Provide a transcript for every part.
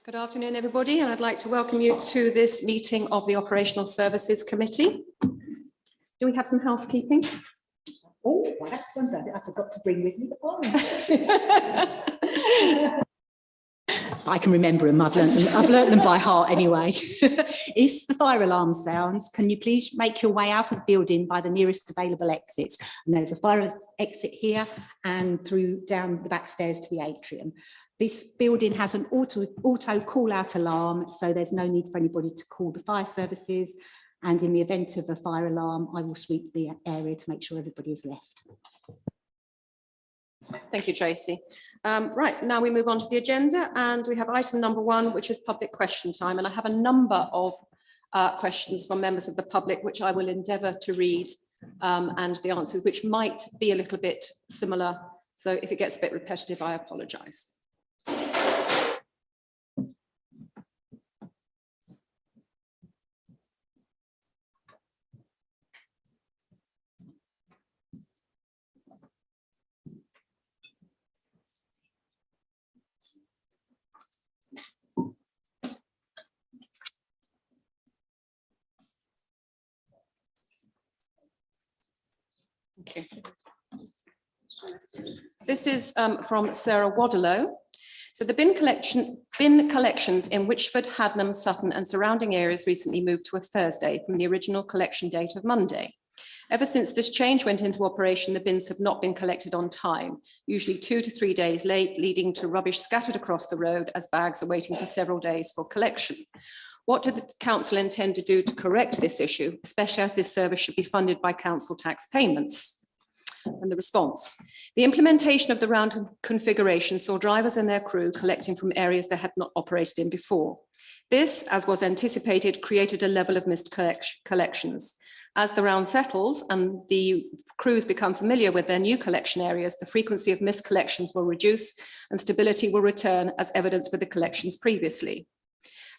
Good afternoon, everybody, and I'd like to welcome you to this meeting of the Operational Services Committee. Do we have some housekeeping? Oh, well, that's one thing I forgot to bring with me the phone. I can remember them. I've learnt them by heart anyway. If the fire alarm sounds, can you please make your way out of the building by the nearest available exits? And there's a fire exit here and through down the back stairs to the atrium. This building has an auto call out alarm, so there's no need for anybody to call the fire services. And in the event of a fire alarm, I will sweep the area to make sure everybody is left. Thank you, Tracy. Right, now we move on to the agenda, and we have item number 1, which is public question time. And I have a number of questions from members of the public, which I will endeavour to read, and the answers, which might be a little bit similar. So if it gets a bit repetitive, I apologise. Okay. This is from Sarah Wadelow. So the bin collections in Witchford, Hadnam, Sutton and surrounding areas recently moved to a Thursday from the original collection date of Monday. Ever since this change went into operation, the bins have not been collected on time, usually 2 to 3 days late, leading to rubbish scattered across the road as bags are waiting for several days for collection. What do the council intend to do to correct this issue, especially as this service should be funded by council tax payments? And the response: the implementation of the round configuration saw drivers and their crew collecting from areas they had not operated in before. This, as was anticipated, created a level of missed collections. As the round settles and the crews become familiar with their new collection areas, the frequency of missed collections will reduce and stability will return, as evidenced with the collections previously.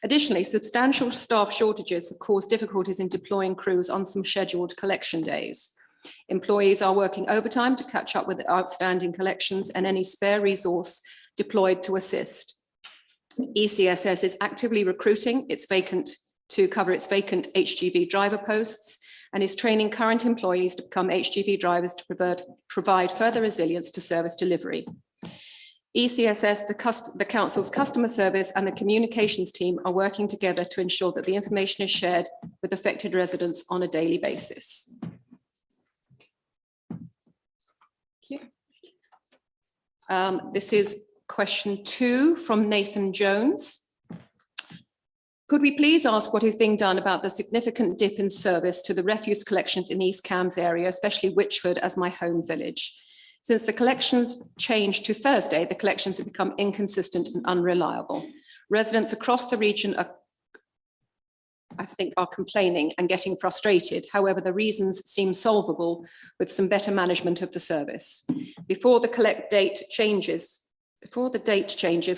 Additionally, substantial staff shortages have caused difficulties in deploying crews on some scheduled collection days. Employees are working overtime to catch up with outstanding collections and any spare resource deployed to assist. ECSS is actively recruiting to cover its vacant HGV driver posts and is training current employees to become HGV drivers to provide further resilience to service delivery. ECSS, the council's customer service and the communications team are working together to ensure that the information is shared with affected residents on a daily basis. This is question 2 from Nathan Jones. Could we please ask what is being done about the significant dip in service to the refuse collections in East Cambs area, especially Witchford as my home village? Since the collections changed to Thursday, the collections have become inconsistent and unreliable. Residents across the region are complaining and getting frustrated. However, the reasons seem solvable with some better management of the service. Before the date changes,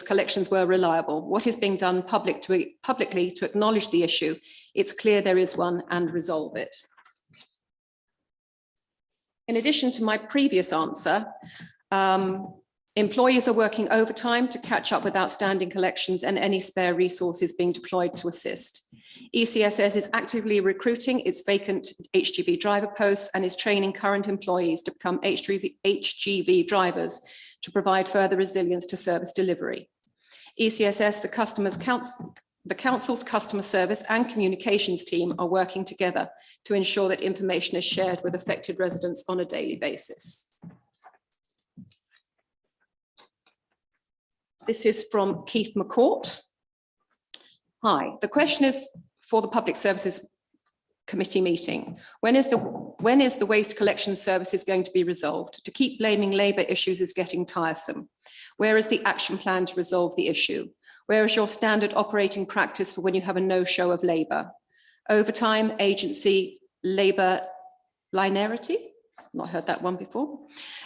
collections were reliable. What is being done publicly to acknowledge the issue? It's clear there is one, and resolve it. In addition to my previous answer, employees are working overtime to catch up with outstanding collections and any spare resources being deployed to assist. ECSS is actively recruiting its vacant HGV driver posts and is training current employees to become HGV drivers to provide further resilience to service delivery. ECSS, the council's customer service and communications team are working together to ensure that information is shared with affected residents on a daily basis. This is from Keith McCourt. Hi, the question is for the Public Services Committee meeting. When is the waste collection services going to be resolved? To keep blaming Labour issues is getting tiresome. Where is the action plan to resolve the issue? Where is your standard operating practice for when you have a no-show of Labour? Overtime, agency, Labour linearity? Not heard that one before.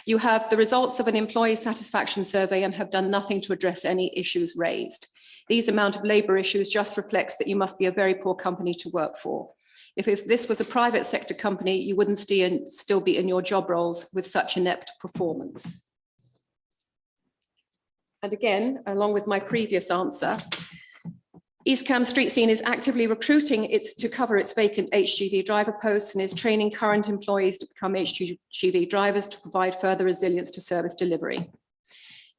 You have the results of an employee satisfaction survey and have done nothing to address any issues raised. These amount of Labour issues just reflects that you must be a very poor company to work for. If this was a private sector company, you wouldn't still be in your job roles with such inept performance. And again, along with my previous answer, East Cam Street Scene is actively recruiting to cover its vacant HGV driver posts and is training current employees to become HGV drivers to provide further resilience to service delivery.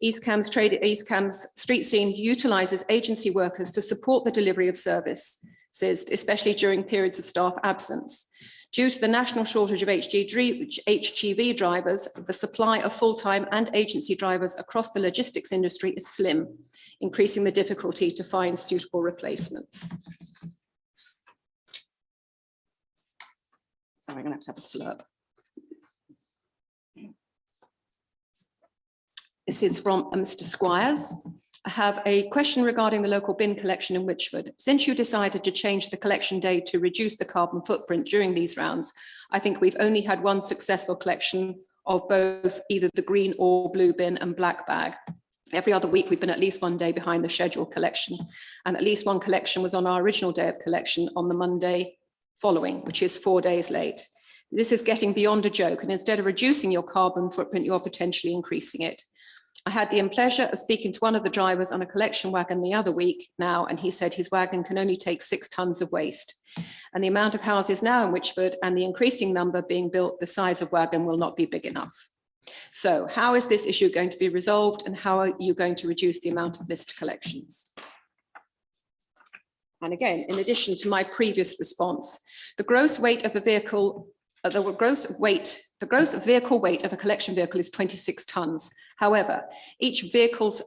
East Cam's Street Scene utilises agency workers to support the delivery of services, especially during periods of staff absence. Due to the national shortage of HGV drivers, the supply of full-time and agency drivers across the logistics industry is slim, increasing the difficulty to find suitable replacements. Sorry, I'm going to have a slurp. This is from Mr. Squires. I have a question regarding the local bin collection in Wychford. Since you decided to change the collection day to reduce the carbon footprint during these rounds, I think we've only had one successful collection of both either the green or blue bin and black bag. Every other week, we've been at least one day behind the scheduled collection, and at least one collection was on our original day of collection on the Monday following, which is 4 days late. This is getting beyond a joke, and instead of reducing your carbon footprint, you're potentially increasing it. I had the pleasure of speaking to one of the drivers on a collection wagon the other week now, and he said his wagon can only take 6 tons of waste. And the amount of houses now in Wychford and the increasing number being built, the size of wagon will not be big enough. So how is this issue going to be resolved, and how are you going to reduce the amount of missed collections? And again, in addition to my previous response, the gross weight of a vehicle, the gross vehicle weight of a collection vehicle is 26 tons. However, each vehicle's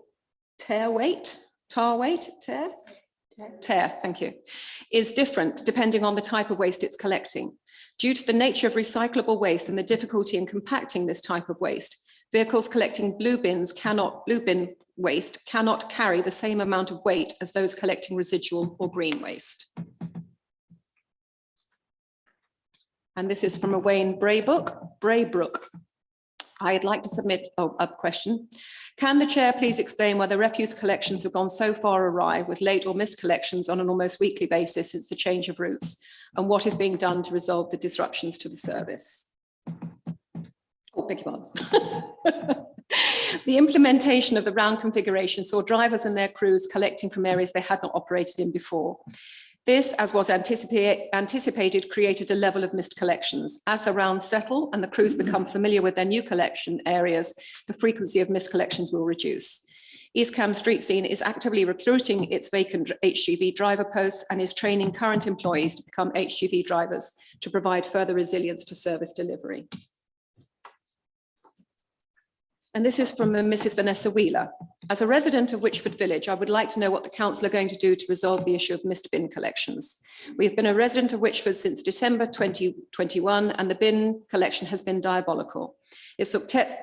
tar weight, thank you, is different depending on the type of waste it's collecting. Due to the nature of recyclable waste and the difficulty in compacting this type of waste, vehicles collecting blue bin waste cannot carry the same amount of weight as those collecting residual or green waste. And this is from a Wayne Braybrook. I'd like to submit a question. Can the chair please explain why the refuse collections have gone so far awry with late or missed collections on an almost weekly basis since the change of routes, and what is being done to resolve the disruptions to the service? Oh, beg your pardon. The implementation of the round configuration saw drivers and their crews collecting from areas they had not operated in before. This, as was anticipated, created a level of missed collections. As the rounds settle and the crews become familiar with their new collection areas, the frequency of missed collections will reduce. East Cam Street Scene is actively recruiting its vacant HGV driver posts and is training current employees to become HGV drivers to provide further resilience to service delivery. And this is from Mrs. Vanessa Wheeler. As a resident of Wychford Village, I would like to know what the council are going to do to resolve the issue of missed bin collections. We have been a resident of Wychford since December 2021, and the bin collection has been diabolical. It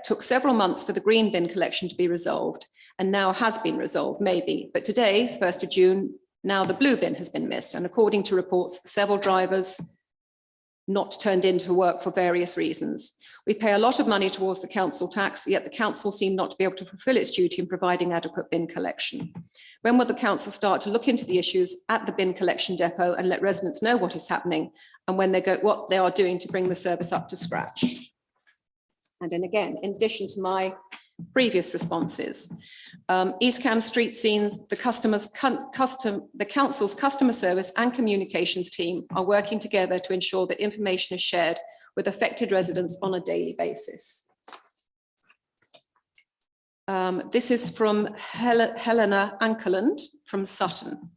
took several months for the green bin collection to be resolved, and now has been resolved, maybe. But today, 1st of June, now the blue bin has been missed, and according to reports, several drivers not turned into work for various reasons. We pay a lot of money towards the council tax, yet the council seem not to be able to fulfil its duty in providing adequate bin collection. When will the council start to look into the issues at the bin collection depot and let residents know what is happening and what they are doing to bring the service up to scratch? And then again, in addition to my previous responses, East Cam Street Scenes, the council's customer service and communications team are working together to ensure that information is shared with affected residents on a daily basis. This is from Helena Ankerland from Sutton.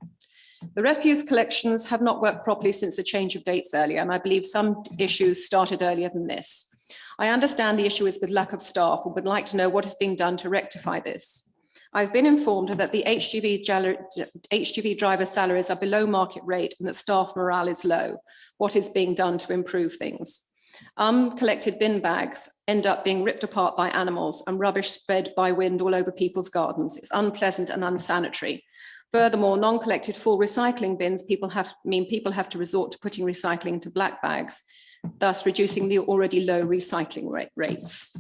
The refuse collections have not worked properly since the change of dates earlier, and I believe some issues started earlier than this. I understand the issue is with lack of staff and would like to know what is being done to rectify this. I've been informed that the HGV driver salaries are below market rate and that staff morale is low. What is being done to improve things? Collected bin bags end up being ripped apart by animals and rubbish spread by wind all over people's gardens. It's unpleasant and unsanitary. Furthermore, non-collected full recycling bins people have to resort to putting recycling to black bags, thus reducing the already low recycling rates.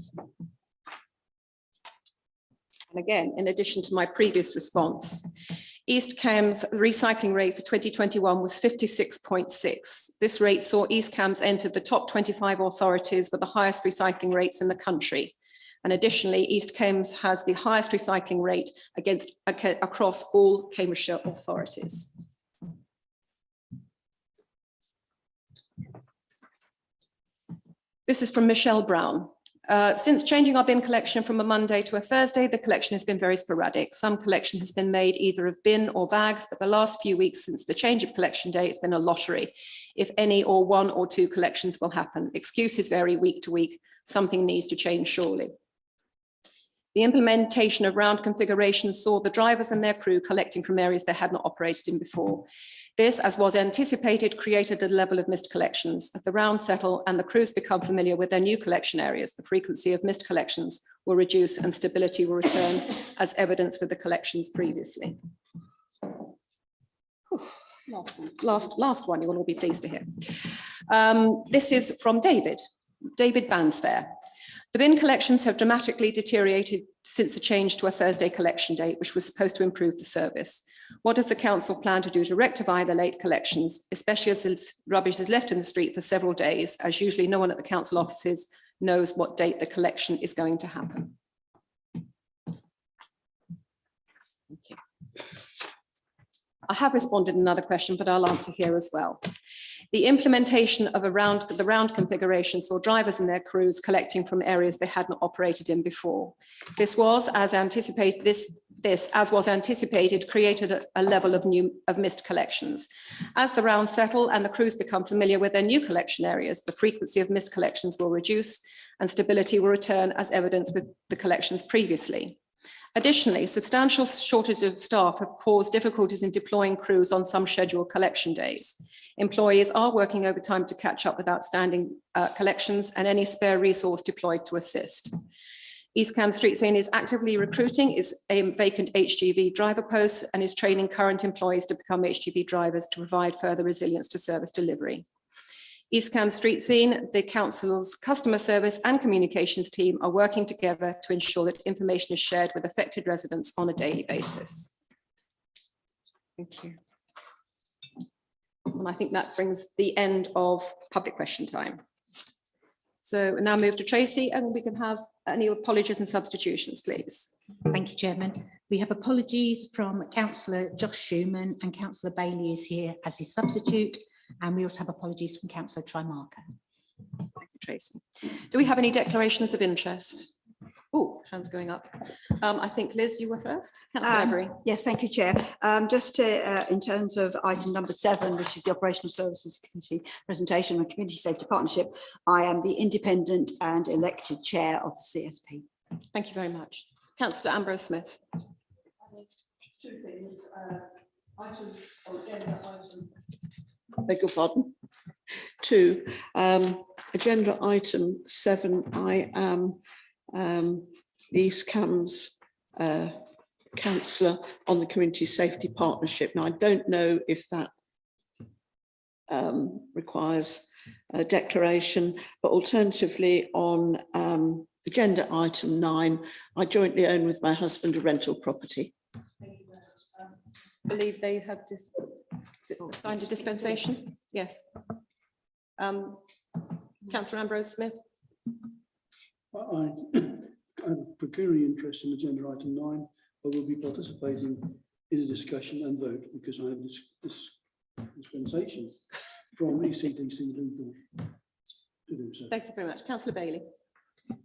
And again, in addition to my previous response, East Cam's recycling rate for 2021 was 56.6. This rate saw East Cam's enter the top 25 authorities with the highest recycling rates in the country. And additionally, East Cambs has the highest recycling rate across all Cambridgeshire authorities. This is from Michelle Brown. Since changing our bin collection from a Monday to a Thursday, the collection has been very sporadic. Some collection has been made either of bin or bags, but the last few weeks since the change of collection day, it's been a lottery. If any or one or two collections will happen. Excuses vary week to week. Something needs to change surely. The implementation of round configurations saw the drivers and their crew collecting from areas they had not operated in before. This, as was anticipated, created a level of missed collections. As the rounds settle and the crews become familiar with their new collection areas, the frequency of missed collections will reduce and stability will return, as evidenced with the collections previously. Last one, you will all be pleased to hear. This is from David Bansfair. The bin collections have dramatically deteriorated since the change to a Thursday collection date, which was supposed to improve the service. What does the council plan to do to rectify the late collections, especially as the rubbish is left in the street for several days, as usually no one at the council offices knows what date the collection is going to happen? Thank you. I have responded to another question, but I'll answer here as well. The implementation of the round configuration saw drivers and their crews collecting from areas they had not operated in before. This was, as anticipated, as was anticipated, created a level of missed collections. As the rounds settle and the crews become familiar with their new collection areas, the frequency of missed collections will reduce and stability will return, as evidenced with the collections previously. Additionally, substantial shortage of staff have caused difficulties in deploying crews on some scheduled collection days. Employees are working overtime to catch up with outstanding collections and any spare resource deployed to assist. East Cam Street Scene is actively recruiting its vacant HGV driver posts and is training current employees to become HGV drivers to provide further resilience to service delivery. East Cam Street Scene, the council's customer service and communications team are working together to ensure that information is shared with affected residents on a daily basis. Thank you. And I think that brings the end of public question time. So now move to Tracy and we can have any apologies and substitutions, please. Thank you, Chairman. We have apologies from Councillor Josh Schumann, and Councillor Bailey is here as his substitute. And we also have apologies from Councillor Trimarco. Thank you, Tracy. Do we have any declarations of interest? Oh, hands going up. I think, Liz, you were first. Councillor Every. Yes, thank you, Chair. Just to, in terms of item number 7, which is the Operational Services Committee presentation on Community Safety Partnership, I am the independent and elected chair of the CSP. Thank you very much. Councillor Ambrose Smith. Two things. Beg your pardon. 2, agenda item 7. I am East Cambs councillor on the Community Safety Partnership. Now, I don't know if that requires a declaration, but alternatively on agenda item 9, I jointly own with my husband a rental property. I believe they have signed a dispensation. Yes. Councillor Ambrose Smith. I have a pecuniary interest in agenda item 9. I will be participating in a discussion and vote because I have this dispensation from ECDC Luthor to do so. Thank you very much. Councillor Bailey.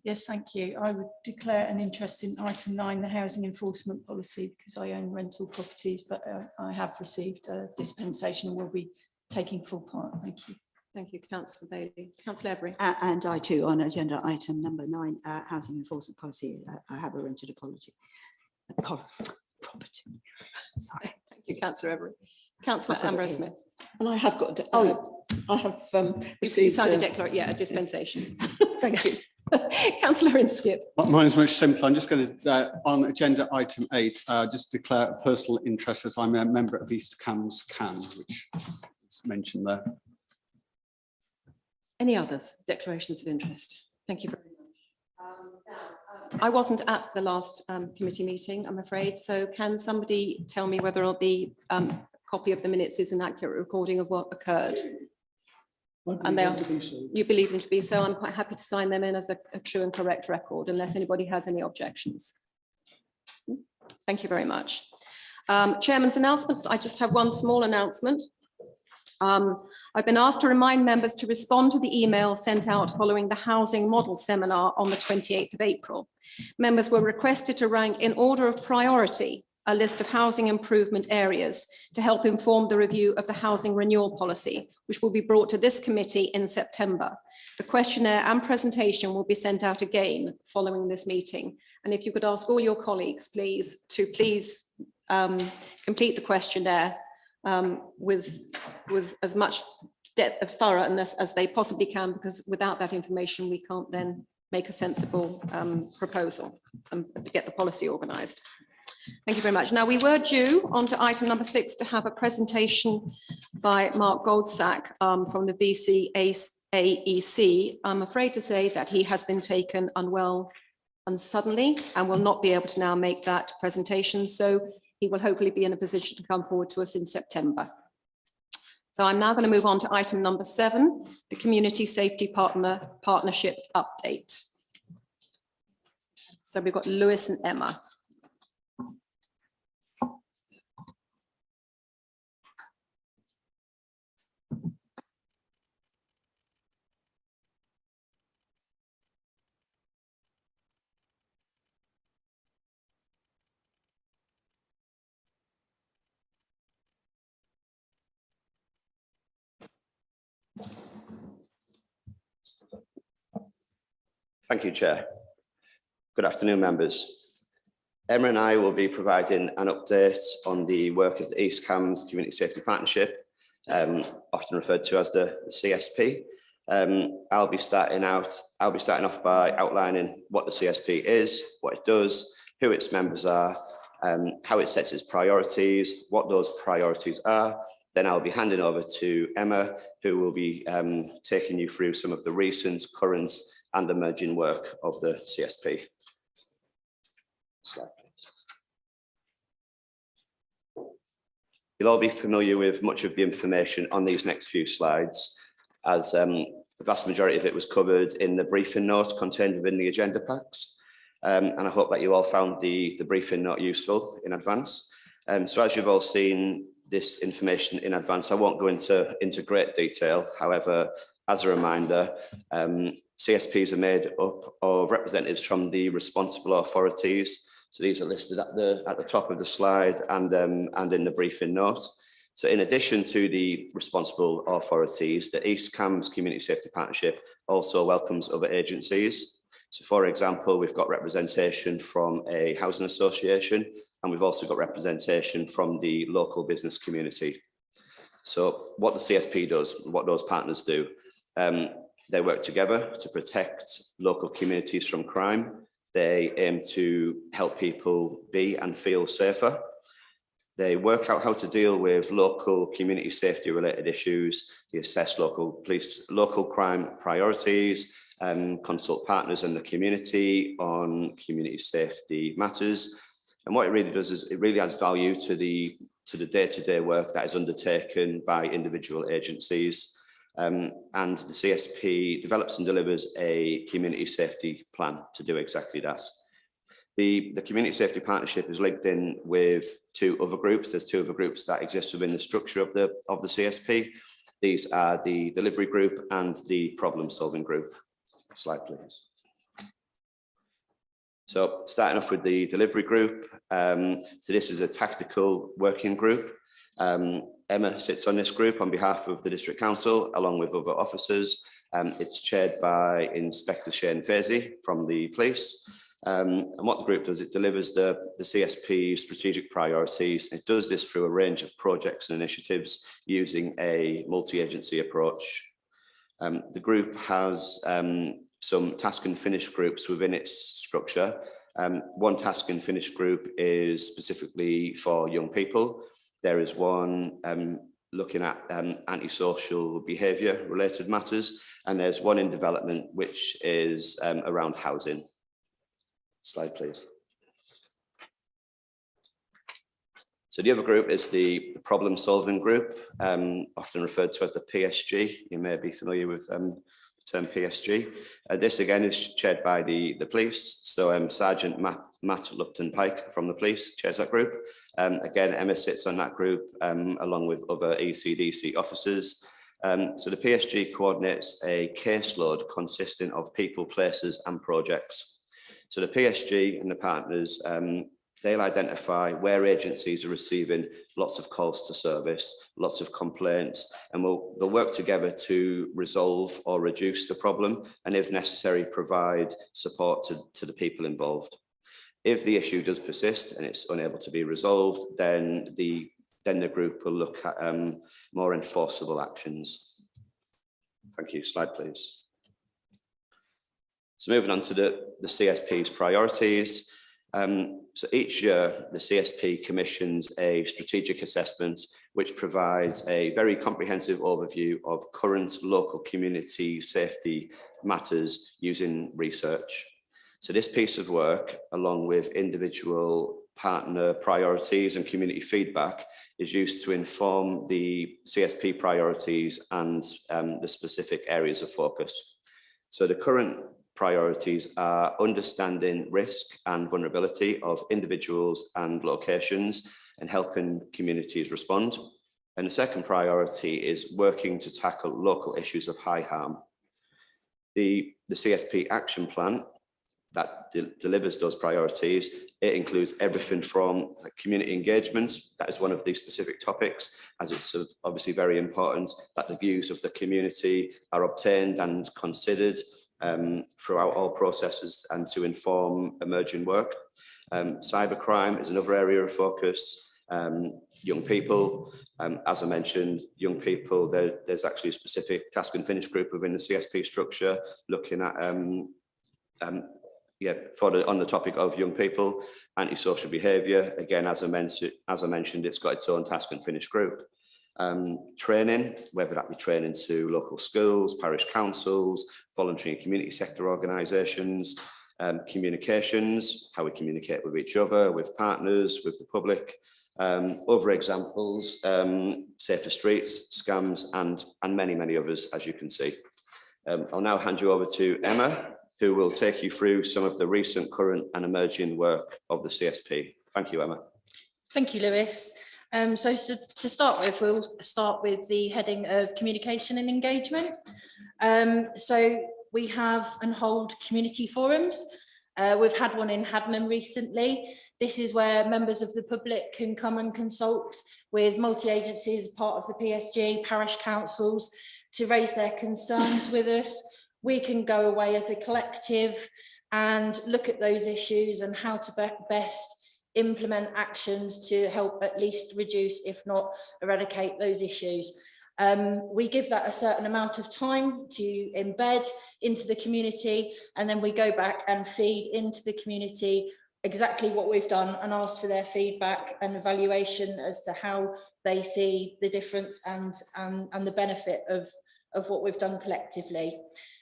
Yes, thank you. I would declare an interest in item 9, the housing enforcement policy, because I own rental properties, but I have received a dispensation and will be taking full part. Thank you. Thank you, Councillor Bailey. Councillor Every. And I too, on agenda item number 9, housing enforcement policy, I have a rented property. Sorry. Thank you, Councillor Every. Councillor Ambrose Smith. And I have got, I have received you signed a declaration, yeah, a dispensation. Thank you. Councillor Inskip. Mine's much simpler. I'm just going to, on agenda item 8, just declare a personal interest as I'm a member of East Cambs CAN, which is mentioned there. Any others? Declarations of interest? Thank you very much. I wasn't at the last committee meeting, I'm afraid. So can somebody tell me whether the copy of the minutes is an accurate recording of what occurred? I And they believe are, them to be so. you believe them to be so. I'm quite happy to sign them in as a true and correct record unless anybody has any objections. Thank you very much. Chairman's announcements. I just have one small announcement. I've been asked to remind members to respond to the email sent out following the housing model seminar on the 28th of April. Members were requested to rank in order of priority a list of housing improvement areas to help inform the review of the housing renewal policy, which will be brought to this committee in September. The questionnaire and presentation will be sent out again following this meeting. And if you could ask all your colleagues, please, to complete the questionnaire with as much depth of thoroughness as they possibly can, because without that information, we can't then make a sensible proposal and get the policy organised. Thank you very much. Now, we were due on to item number 6 to have a presentation by Mark Goldsack from the VC-AEC. I'm afraid to say that he has been taken unwell and suddenly and will not be able to now make that presentation. So he will hopefully be in a position to come forward to us in September. So I'm now going to move on to item number 7, the Community Safety Partnership Update. So we've got Lewis and Emma. Thank you, Chair. Good afternoon, members. Emma and I will be providing an update on the work of the East Cambs Community Safety Partnership, often referred to as the CSP. I'll be starting off by outlining what the CSP is, what it does, who its members are, how it sets its priorities, what those priorities are. Then I'll be handing over to Emma, who will be taking you through some of the recent, current, and emerging work of the CSP. Slide, please. You'll all be familiar with much of the information on these next few slides, as the vast majority of it was covered in the briefing notes contained within the agenda packs. And I hope that you all found the briefing note useful in advance. So as you've all seen this information in advance, I won't go into great detail. However, as a reminder, CSPs are made up of representatives from the responsible authorities. So these are listed at the top of the slide and in the briefing note. So in addition to the responsible authorities, the East Cambs Community Safety Partnership also welcomes other agencies. So for example, we've got representation from a housing association, and we've also got representation from the local business community. So what the CSP does, what those partners do, they work together to protect local communities from crime. They aim to help people be and feel safer. They work out how to deal with local community safety related issues. They assess local crime priorities, consult partners in the community on community safety matters. And what it really does is it really adds value to the day-to-day work that is undertaken by individual agencies. And the CSP develops and delivers a community safety plan to do exactly that. The Community Safety Partnership is linked in with 2 other groups. There's 2 other groups that exist within the structure of the CSP. These are the delivery group and the problem solving group. Slide, please. So starting off with the delivery group. So this is a tactical working group. Emma sits on this group on behalf of the District Council, along with other officers. It's chaired by Inspector Shane Fazy from the police. And what the group does, it delivers the CSP strategic priorities. It does this through a range of projects and initiatives using a multi-agency approach. The group has some task and finish groups within its structure. One task and finish group is specifically for young people. There is one looking at antisocial behaviour related matters, and there's one in development which is around housing. Slide, please. So the other group is the problem solving group, often referred to as the PSG. You may be familiar with the term PSG. This again is chaired by the police. So Sergeant Matt Lupton-Pike from the police chairs that group. Again, Emma sits on that group along with other ECDC officers. So the PSG coordinates a caseload consisting of people, places and projects. So the PSG and the partners, they'll identify where agencies are receiving lots of calls to service, lots of complaints, and they'll work together to resolve or reduce the problem, and if necessary, provide support to the people involved. If the issue does persist and it's unable to be resolved, then the group will look at more enforceable actions. Thank you. Slide, please. So moving on to the CSP's priorities. So each year, the CSP commissions a strategic assessment which provides a very comprehensive overview of current local community safety matters using research. So this piece of work, along with individual partner priorities and community feedback, is used to inform the CSP priorities and the specific areas of focus. So the current priorities are understanding risk and vulnerability of individuals and locations and helping communities respond. And the second priority is working to tackle local issues of high harm. The CSP action plan that delivers those priorities, it includes everything from community engagement. That is one of these specific topics, as it's obviously very important that the views of the community are obtained and considered throughout all processes and to inform emerging work. Cybercrime is another area of focus. Young people, as I mentioned, young people, there's actually a specific task and finish group within the CSP structure looking at on the topic of young people. Antisocial behaviour, again, as I mentioned, it's got its own task and finish group. Training, whether that be training to local schools, parish councils, voluntary and community sector organisations, communications, how we communicate with each other, with partners, with the public. Other examples, safer streets, scams, and many, many others, as you can see. I'll now hand you over to Emma, who will take you through some of the recent, current and emerging work of the CSP. Thank you, Emma. Thank you, Lewis. So to start with, we'll start with the heading of communication and engagement. So we have and hold community forums. We've had one in Hadnam recently. This is where members of the public can come and consult with multi-agencies, part of the PSG, parish councils, to raise their concerns with us. We can go away as a collective and look at those issues and how to best implement actions to help at least reduce, if not eradicate, those issues. We give that a certain amount of time to embed into the community, and then we go back and feed into the community exactly what we've done and ask for their feedback and evaluation as to how they see the difference and the benefit of what we've done collectively.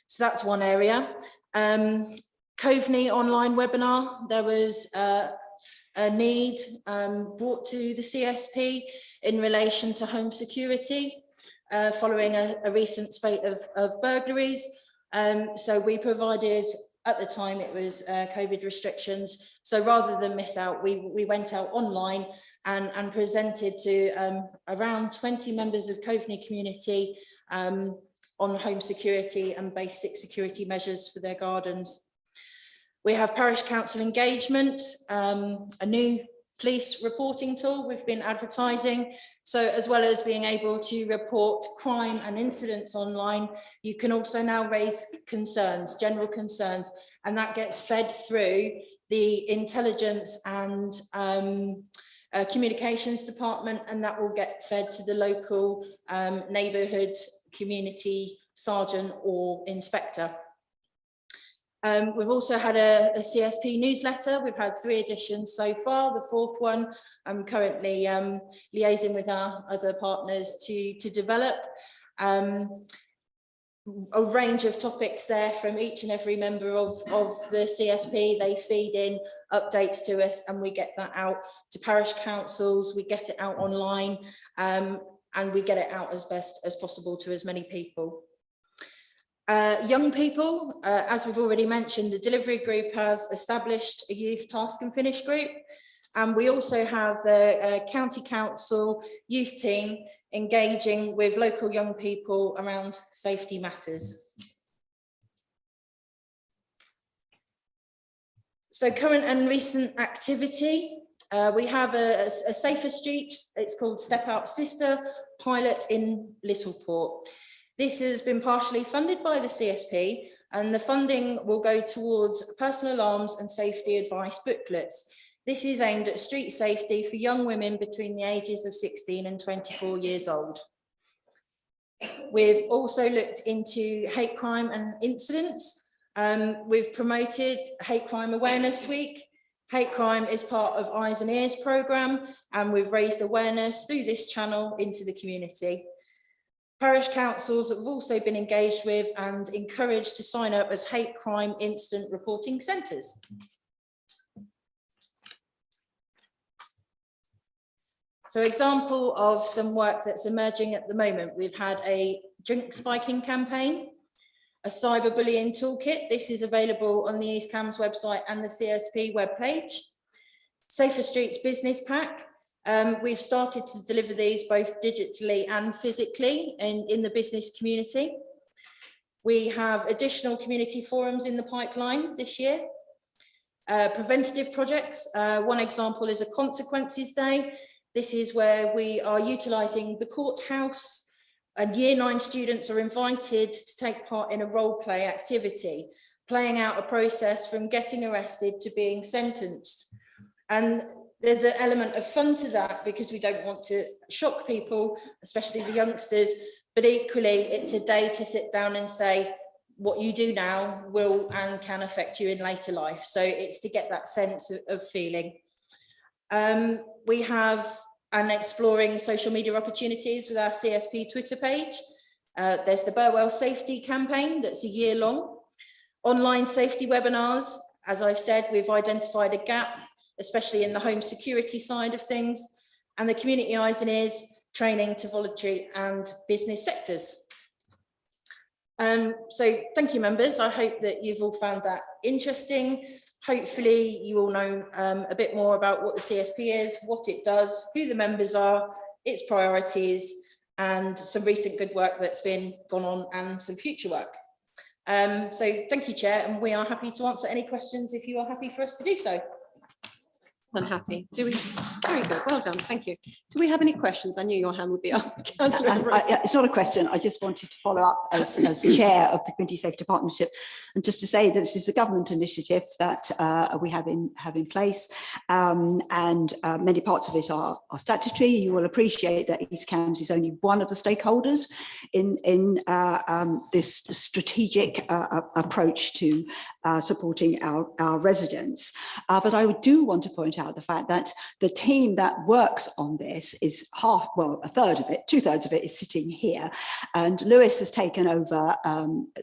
So that's one area. Coveney online webinar, there was a need brought to the CSP in relation to home security following a recent spate of burglaries. So we provided, at the time it was COVID restrictions, so rather than miss out, we went out online and presented to around 20 members of Coveney community on home security and basic security measures for their gardens. We have parish council engagement, a new police reporting tool we've been advertising. So as well as being able to report crime and incidents online, you can also now raise concerns, general concerns, and that gets fed through the intelligence and communications department, and that will get fed to the local neighbourhood community sergeant or inspector. We've also had a CSP newsletter. We've had 3 editions so far. The 4th one I'm currently liaising with our other partners to develop. a range of topics there from each and every member of the CSP. They feed in updates to us and we get that out to parish councils, we get it out online, and we get it out as best as possible to as many people. Young people, as we've already mentioned, the delivery group has established a youth task and finish group, and we also have the county council youth team engaging with local young people around safety matters. So current and recent activity, we have a safer street, it's called Step Out Sister pilot in Littleport. This has been partially funded by the CSP, and the funding will go towards personal alarms and safety advice booklets. This is aimed at street safety for young women between the ages of 16 and 24 years old. We've also looked into hate crime and incidents. We've promoted Hate Crime Awareness Week. Hate crime is part of Eyes and Ears programme, and we've raised awareness through this channel into the community. Parish councils have also been engaged with and encouraged to sign up as hate crime incident reporting centres. So example of some work that's emerging at the moment, we've had a drink spiking campaign, a cyberbullying toolkit. This is available on the East Cams website and the CSP webpage. Safer Streets business pack. We've started to deliver these both digitally and physically in the business community. We have additional community forums in the pipeline this year. Preventative projects. One example is a Consequences Day. This is where we are utilising the courthouse, and Year 9 students are invited to take part in a role play activity, playing out a process from getting arrested to being sentenced. And there's an element of fun to that because we don't want to shock people, especially the youngsters, but equally it's a day to sit down and say, what you do now will and can affect you in later life. So it's to get that sense of feeling. We have an exploring social media opportunities with our CSP Twitter page. There's the Burwell Safety campaign that's a year long. Online safety webinars, as I've said, we've identified a gap, especially in the home security side of things, and the Community Eyes and Ears training to voluntary and business sectors. So thank you, members. I hope that you've all found that interesting. Hopefully you all know a bit more about what the CSP is, what it does, who the members are, its priorities, and some recent good work that's been gone on and some future work. So thank you, Chair, and we are happy to answer any questions if you are happy for us to do so. Unhappy. Do we? Very good. Well done. Thank you. Do we have any questions? I knew your hand would be up. Councillor. It's not a question. I just wanted to follow up as chair of the Community Safety Partnership, and just to say that this is a government initiative that we have in this, and many parts of it are statutory. You will appreciate that East Cams is only one of the stakeholders in this strategic approach to supporting our residents. But I do want to point out the fact that the team that works on this is a third of it, 2/3 of it is sitting here, and Lewis has taken over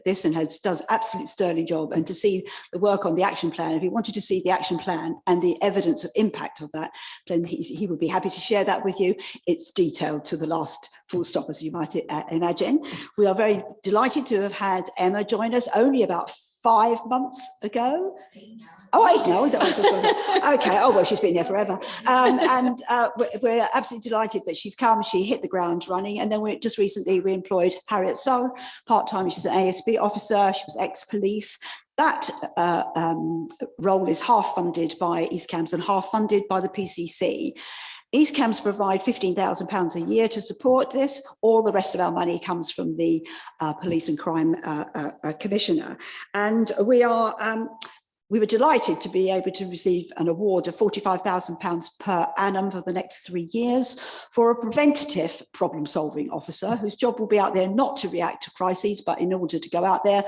this and does absolute sterling job. And to see the work on the action plan, if you wanted to see the action plan and the evidence of impact of that, then he would be happy to share that with you. It's detailed to the last full stop, as you might imagine. We are very delighted to have had Emma join us only about 5 months ago. Oh, 8 now, is that what? Okay, oh, well, she's been there forever. We're absolutely delighted that she's come. She hit the ground running. And then just recently we employed Harriet Sull, part-time. She's an ASB officer. She was ex-police. That role is half funded by East Cams and half funded by the PCC. East Cams provide £15,000 a year to support this. All the rest of our money comes from the Police and Crime Commissioner. And we we were delighted to be able to receive an award of £45,000 per annum for the next 3 years for a preventative problem-solving officer whose job will be out there not to react to crises, but in order to go out there,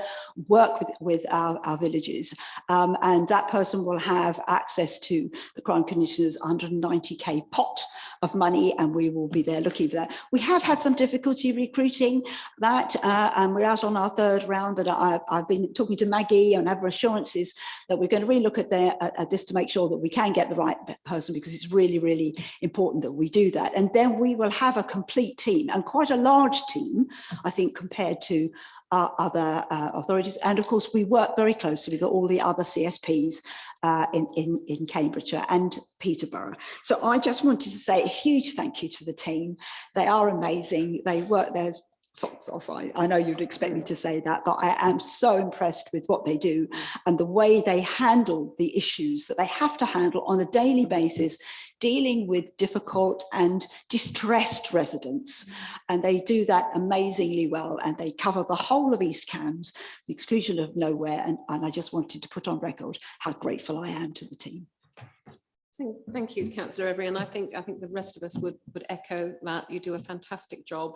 work with our villages. And that person will have access to the Crime Commissioner's 190k pot of money, and we will be there looking for that. We have had some difficulty recruiting that, and we're out on our 3rd round, but I've been talking to Maggie and have assurances that we're going to relook at this to make sure that we can get the right person, because it's really, really important that we do that. And then we will have a complete team, and quite a large team, I think, compared to other authorities. And of course, we work very closely with all the other CSPs in Cambridgeshire and Peterborough. So I just wanted to say a huge thank you to the team. They are amazing. They work their socks off. I know you'd expect me to say that, but I am so impressed with what they do and the way they handle the issues that they have to handle on a daily basis, dealing with difficult and distressed residents. And they do that amazingly well, and they cover the whole of East Cambs, the exclusion of nowhere. And I just wanted to put on record how grateful I am to the team. Thank you, Councillor Every, and I think the rest of us would echo that. You do a fantastic job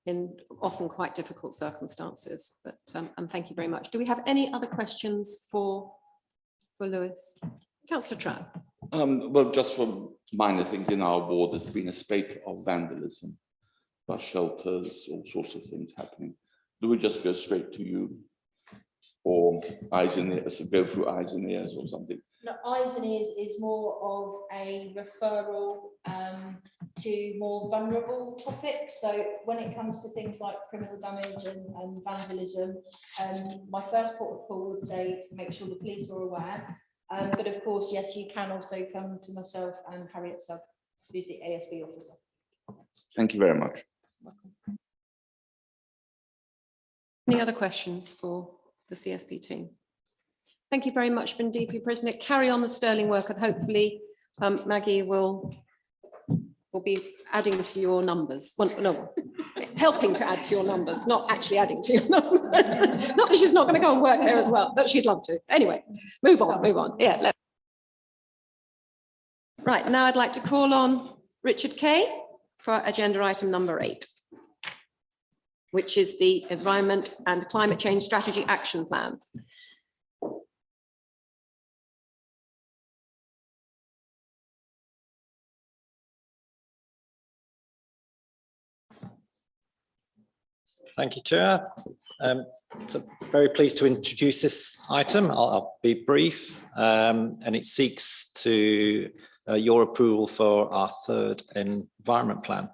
in often quite difficult circumstances, but and thank you very much. Do we have any other questions for Lewis? Councillor Trapp. Well, just for minor things in our ward, there's been a spate of vandalism, bus shelters, all sorts of things happening. Do we just go straight to you, or eyes and ears, go through eyes and ears or something? No, eyes and ears is more of a referral to more vulnerable topics. So when it comes to things like criminal damage and vandalism, my first port of call would say to make sure the police are aware. But of course, yes, you can also come to myself and Harriet Sugg, who's the ASB officer. Thank you very much. Any other questions for the CSP team? Thank you very much indeed for your presentation. Carry on the sterling work, and hopefully Maggie will be adding to your numbers. Well, no, helping to add to your numbers, not actually adding to your numbers. Not that she's not going to go and work there as well, but she'd love to. Anyway, move on. Yeah. Right, now I'd like to call on Richard Kay for agenda item number 8, which is the Environment and Climate Change Strategy Action Plan. Thank you, Chair. So very pleased to introduce this item. I'll be brief, and it seeks to your approval for our 3rd environment plan.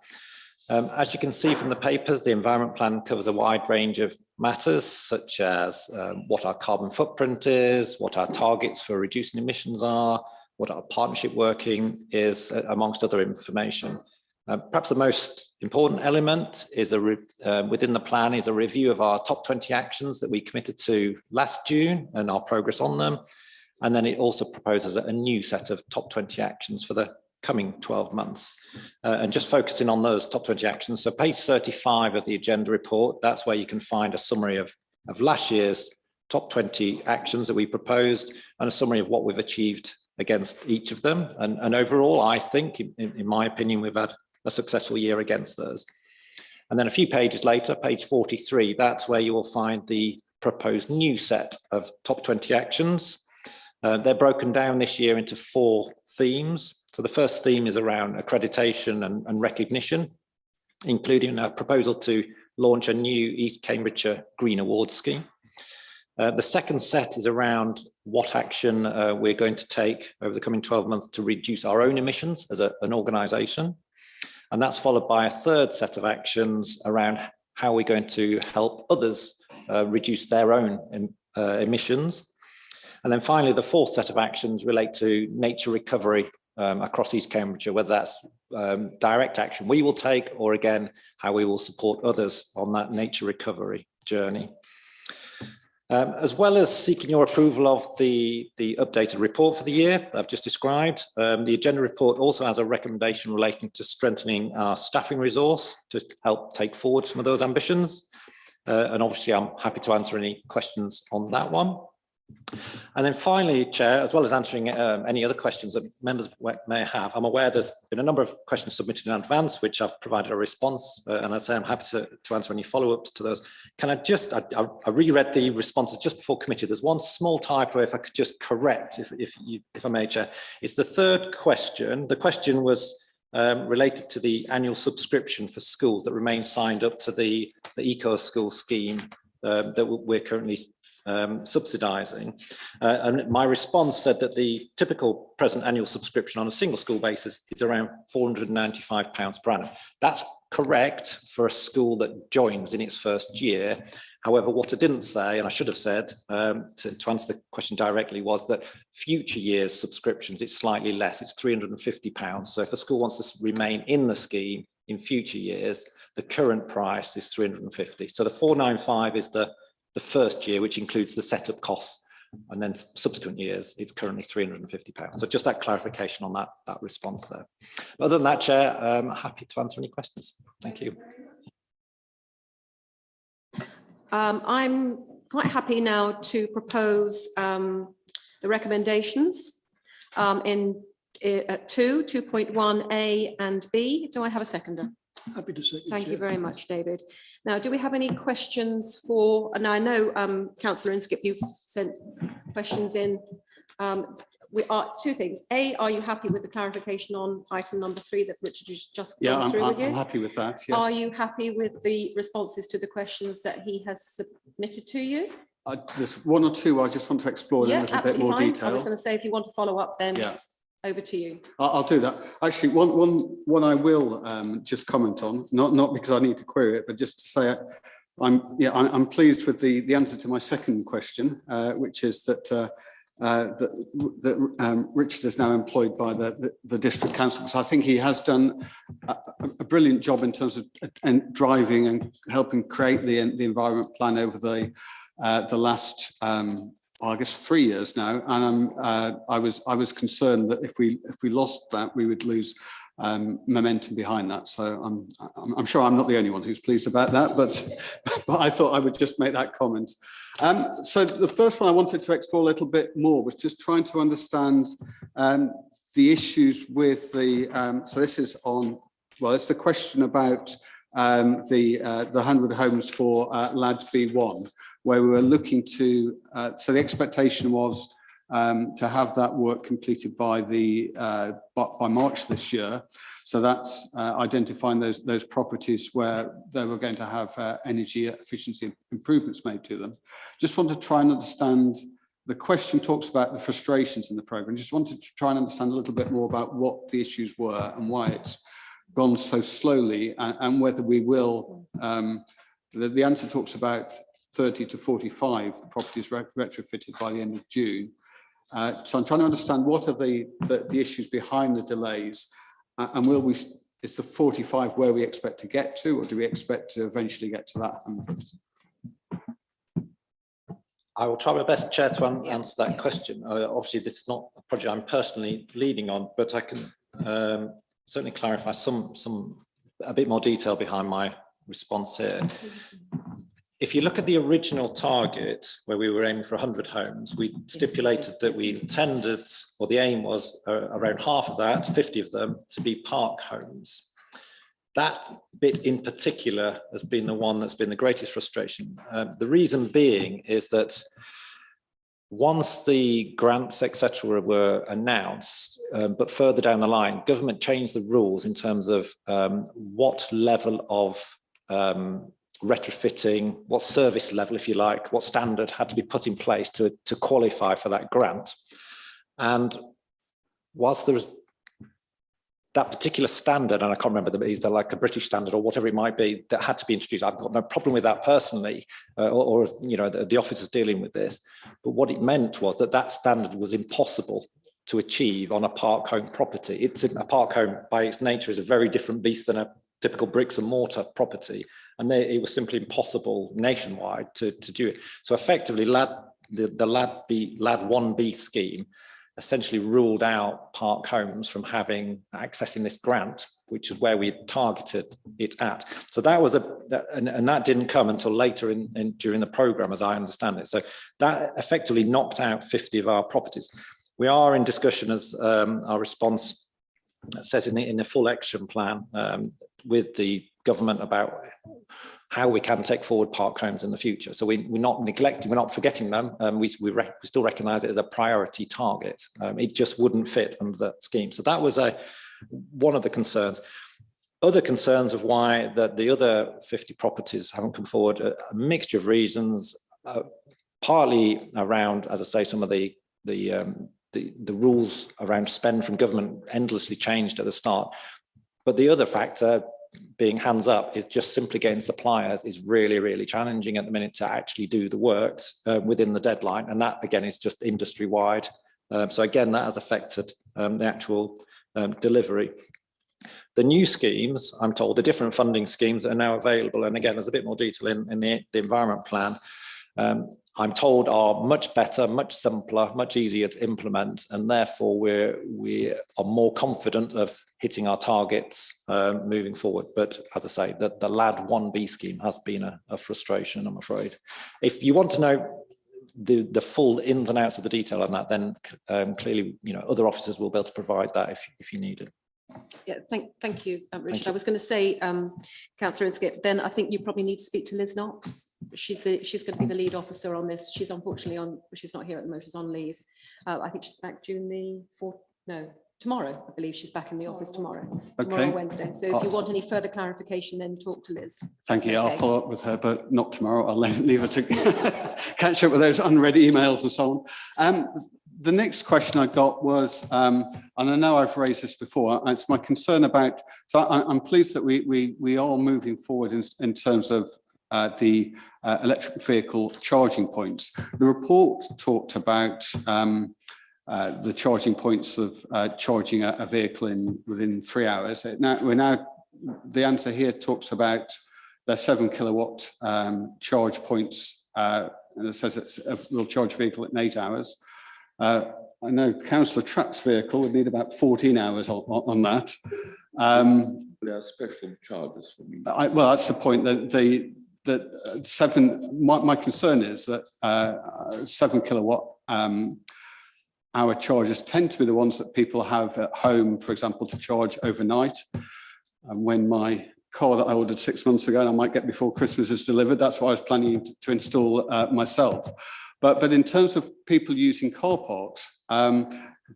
As you can see from the papers, the environment plan covers a wide range of matters, such as what our carbon footprint is, what our targets for reducing emissions are, what our partnership working is, amongst other information. Perhaps the most important element is within the plan is a review of our top 20 actions that we committed to last June and our progress on them. And then it also proposes a new set of top 20 actions for the coming 12 months. And just focusing on those top 20 actions. So page 35 of the agenda report, that's where you can find a summary of last year's top 20 actions that we proposed and a summary of what we've achieved against each of them. And overall, I think, in my opinion, we've had a successful year against those. And then a few pages later, page 43, that's where you will find the proposed new set of top 20 actions. They're broken down this year into 4 themes. So the first theme is around accreditation and recognition, including a proposal to launch a new East Cambridgeshire Green Awards scheme. The second set is around what action we're going to take over the coming 12 months to reduce our own emissions as an organisation. And that's followed by a third set of actions around how we're going to help others reduce their own emissions. And then finally, the fourth set of actions relate to nature recovery across East Cambridgeshire, whether that's direct action we will take, or again, how we will support others on that nature recovery journey. As well as seeking your approval of the updated report for the year I've just described, the agenda report also has a recommendation relating to strengthening our staffing resource to help take forward some of those ambitions. And obviously, I'm happy to answer any questions on that one. And then finally, Chair, as well as answering any other questions that members may have, I'm aware there's been a number of questions submitted in advance, which I've provided a response, and I say I'm happy to answer any follow-ups to those. Can I just, I reread the responses just before committee. There's one small typo, if I could just correct, if I may, Chair. It's the third question. The question was related to the annual subscription for schools that remain signed up to the Eco School scheme that we're currently subsidising, and my response said that the typical present annual subscription on a single school basis is around £495 per annum. That's correct for a school that joins in its first year. However, what I didn't say, and I should have said to answer the question directly, was that future years subscriptions, it's slightly less, it's £350. So if a school wants to remain in the scheme in future years, the current price is £350. So the 495 is the first year, which includes the setup costs, and then subsequent years, it's currently £350. So just that clarification on that response there. But other than that, Chair, I'm happy to answer any questions. Thank you. I'm quite happy now to propose the recommendations in 2.1A and B. Do I have a seconder? Happy to second. Thank you very much, David. Now, do we have any questions for, and I know Councillor Inskip, you've sent questions in. We are two things. A, are you happy with the clarification on item number 3 that Richard has just gone through with you? I'm happy with that, yes. Are you happy with the responses to the questions that he has submitted to you? There's one or two I just want to explore in a little bit more detail. I was going to say, if you want to follow up, then Yeah. over to you. I'll do that. Actually, one I will just comment on, not because I need to query it, but just to say I'm pleased with the answer to my second question, which is that Richard is now employed by the district council, because I think he has done a brilliant job in terms of driving and helping create the environment plan over the last I guess 3 years now, and I was concerned that if we lost that, we would lose momentum behind that. So I'm sure I'm not the only one who's pleased about that, but I thought I would just make that comment. So the first one I wanted to explore a little bit more was just trying to understand the issues with the. So this is on. Well, it's the question about the 100 homes for LAD B1, where we were looking to, so the expectation was to have that work completed by March this year. So that's identifying those properties where they were going to have energy efficiency improvements made to them. Just want to try and understand, the question talks about the frustrations in the programme. Just wanted to try and understand a little bit more about what the issues were and why it's gone so slowly, and whether we will, the answer talks about 30 to 45 properties retrofitted by the end of June. So I'm trying to understand what are the issues behind the delays, and is the 45 where we expect to get to, or do we expect to eventually get to that 100? I will try my best, Chair, to answer that question. Obviously, this is not a project I'm personally leading on, but I can certainly clarify a bit more detail behind my response here. If you look at the original target, where we were aiming for 100 homes, we stipulated that we intended, or the aim was around half of that, 50 of them, to be park homes. That bit in particular has been the one that's been the greatest frustration. The reason being is that once the grants, etc., were announced, but further down the line, government changed the rules in terms of what level of retrofitting, what service level, if you like, what standard had to be put in place to qualify for that grant. And whilst there was that particular standard, and I can't remember, is there like a British standard or whatever it might be that had to be introduced? I've got no problem with that personally, or you know, the office is dealing with this. But what it meant was that standard was impossible to achieve on a park home property. It's a park home by its nature is a very different beast than a typical bricks and mortar property, and it was simply impossible nationwide to do it. So effectively, the LAD 1B scheme essentially ruled out park homes from accessing this grant, which is where we targeted it at. So that was and that didn't come until later during the programme, as I understand it. So that effectively knocked out 50 of our properties. We are in discussion, as our response says in the full action plan, with the government about how we can take forward park homes in the future. So we're not neglecting, we're not forgetting them. We still recognise it as a priority target. It just wouldn't fit under that scheme. So that was one of the concerns. Other concerns of why the other 50 properties haven't come forward, a mixture of reasons, partly around, as I say, some of the rules around spend from government endlessly changed at the start. But the other factor, being hands up, is just simply getting suppliers is really, really challenging at the minute to actually do the works within the deadline. And that, again, is just industry wide. So again, that has affected the actual delivery. The new schemes, I'm told, the different funding schemes are now available. And again, there's a bit more detail in the environment plan. I'm told are much better, much simpler, much easier to implement, and therefore we are more confident of hitting our targets moving forward. But as I say, the LAD 1B scheme has been a frustration, I'm afraid. If you want to know the full ins and outs of the detail on that, then clearly, other officers will be able to provide that if you need it. Yeah, thank you, Richard. I was going to say, Councillor Inskip, then I think you probably need to speak to Liz Knox. She's going to be the lead officer on this. She's unfortunately she's not here at the moment, she's on leave. I think she's back June the 4th, no, tomorrow, I believe she's back in the office tomorrow. Tomorrow, Wednesday. So if you want any further clarification, then talk to Liz. Thank you. I'll follow up with her, but not tomorrow. I'll leave her to catch up with those unread emails and so on. The next question I got was, and I know I've raised this before, it's my concern about, so I'm pleased that we are moving forward in terms of the electric vehicle charging points. The report talked about the charging points of charging a vehicle within 3 hours. The answer here talks about the 7 kilowatt charge points, and it says we'll charge a vehicle in 8 hours. I know Councillor Trapp's vehicle would need about 14 hours on that. There are special charges for me. Well, that's the point. My concern is that 7 kilowatt hour chargers tend to be the ones that people have at home, for example, to charge overnight. And when my car that I ordered 6 months ago, and I might get before Christmas is delivered, that's what I was planning to install myself. But in terms of people using car parks,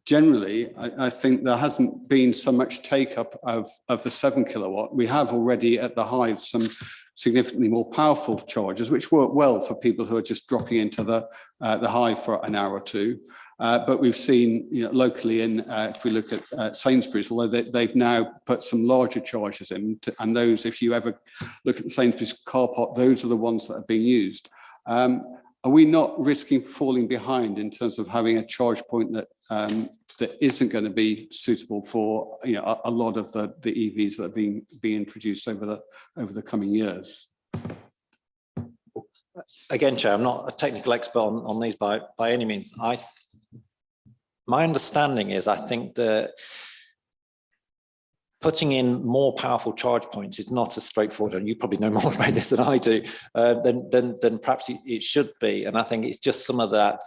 generally, I think there hasn't been so much take up of the 7 kilowatt. We have already at the Hive some significantly more powerful chargers, which work well for people who are just dropping into the Hive for an hour or two. But we've seen, locally if we look at Sainsbury's, although they've now put some larger chargers in, and those, if you ever look at the Sainsbury's car park, those are the ones that are being used. Are we not risking falling behind in terms of having a charge point that isn't going to be suitable for a lot of the EVs that are being introduced over the coming years? Again, Chair, I'm not a technical expert on these by any means. My understanding is, I think that putting in more powerful charge points is not as straightforward, and you probably know more about this than I do, than perhaps it should be. And I think it's just some of that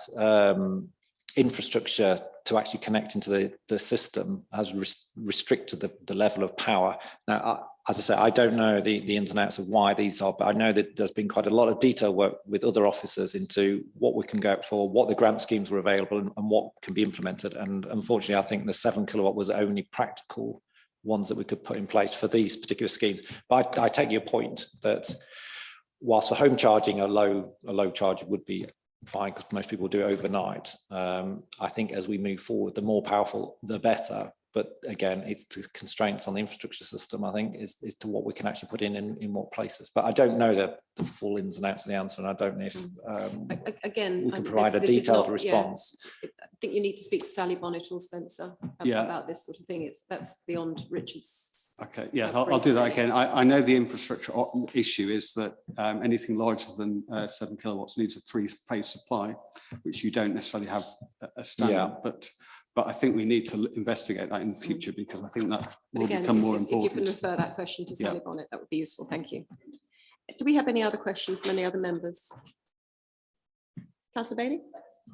infrastructure to actually connect into the system has restricted the level of power. Now, as I say, I don't know the ins and outs of why these are, but I know that there's been quite a lot of detail work with other officers into what we can go out for, what the grant schemes were available, and what can be implemented. And unfortunately, I think the 7 kilowatt was the only practical ones that we could put in place for these particular schemes. But I take your point that whilst for home charging, a low charge would be fine because most people do it overnight. I think as we move forward, the more powerful, the better. But again, it's the constraints on the infrastructure system, I think, is to what we can actually put in what places. But I don't know the full ins and outs of the answer, and I don't know if again we can provide a detailed response. Yeah, I think you need to speak to Sally Bonnet or Spencer about this sort of thing. That's beyond Richard's. Okay, yeah, I'll do that again. I know the infrastructure issue is that anything larger than 7 kilowatts needs a 3-phase supply, which you don't necessarily have a standard. But I think we need to investigate that in the future, because I think that will Again, become more if you can important. refer that question to Yeah. Sally Bonnet, that would be useful. Thank you. Do we have any other questions from any other members? Councillor Bailey?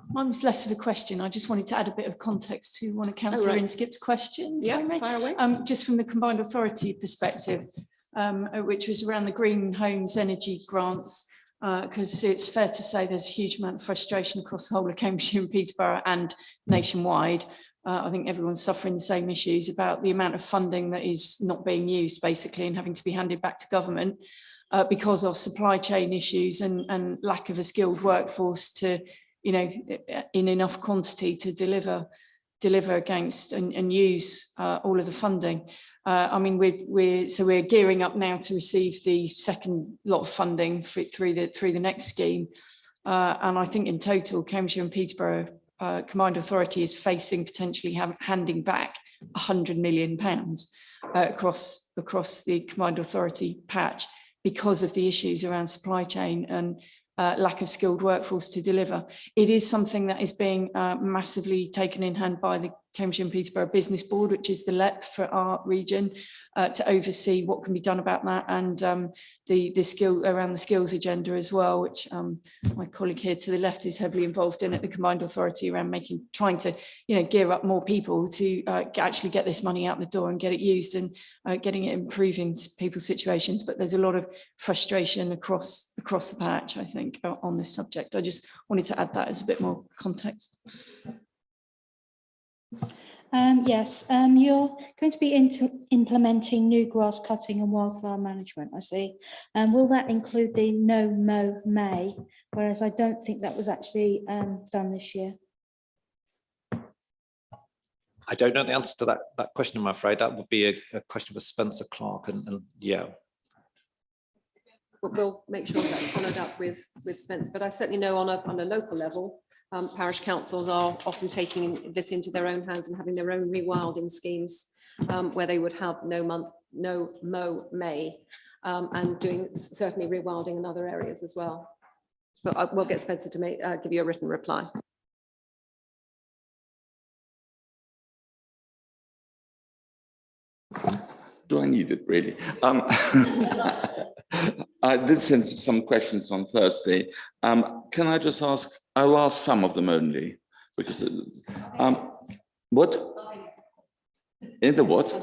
Mine was less of a question. I just wanted to add a bit of context to one of Councillor right. Inskip's question. if I Yeah, may. fire away. Just from the combined authority perspective, which was around the green homes energy grants, because it's fair to say there's a huge amount of frustration across the whole of Cambridgeshire and Peterborough and nationwide. I think everyone's suffering the same issues about the amount of funding that is not being used, basically, and having to be handed back to government because of supply chain issues and lack of a skilled workforce to, you know, in enough quantity to deliver against and use all of the funding. I mean, we're gearing up now to receive the second lot of funding through the next scheme, and I think in total, Cambridgeshire and Peterborough combined authority is facing potentially handing back £100 million across the combined authority patch because of the issues around supply chain and lack of skilled workforce to deliver. It is something that is being massively taken in hand by the Cambridgeshire and Peterborough Business Board, which is the LEP for our region, to oversee what can be done about that, and the skill around the skills agenda as well, which my colleague here to the left is heavily involved in at the combined authority, around trying to gear up more people to actually get this money out the door and get it used, and getting it improving people's situations. But there's a lot of frustration across the patch, I think, on this subject. I just wanted to add that as a bit more context. Yes, you're going to be implementing new grass cutting and wildflower management, I see. And will that include the no mow May? Whereas I don't think that was actually done this year. I don't know the answer to that question, I'm afraid. That would be a question for Spencer Clark, and yeah. We'll make sure that's followed up with Spence, but I certainly know on a local level, parish councils are often taking this into their own hands and having their own rewilding schemes, where they would have no mow May, and doing certainly rewilding in other areas as well. But we'll get Spencer to give you a written reply. Do I need it, really? I did send some questions on Thursday. Can I just ask, I'll ask some of them only, because, what? In the what?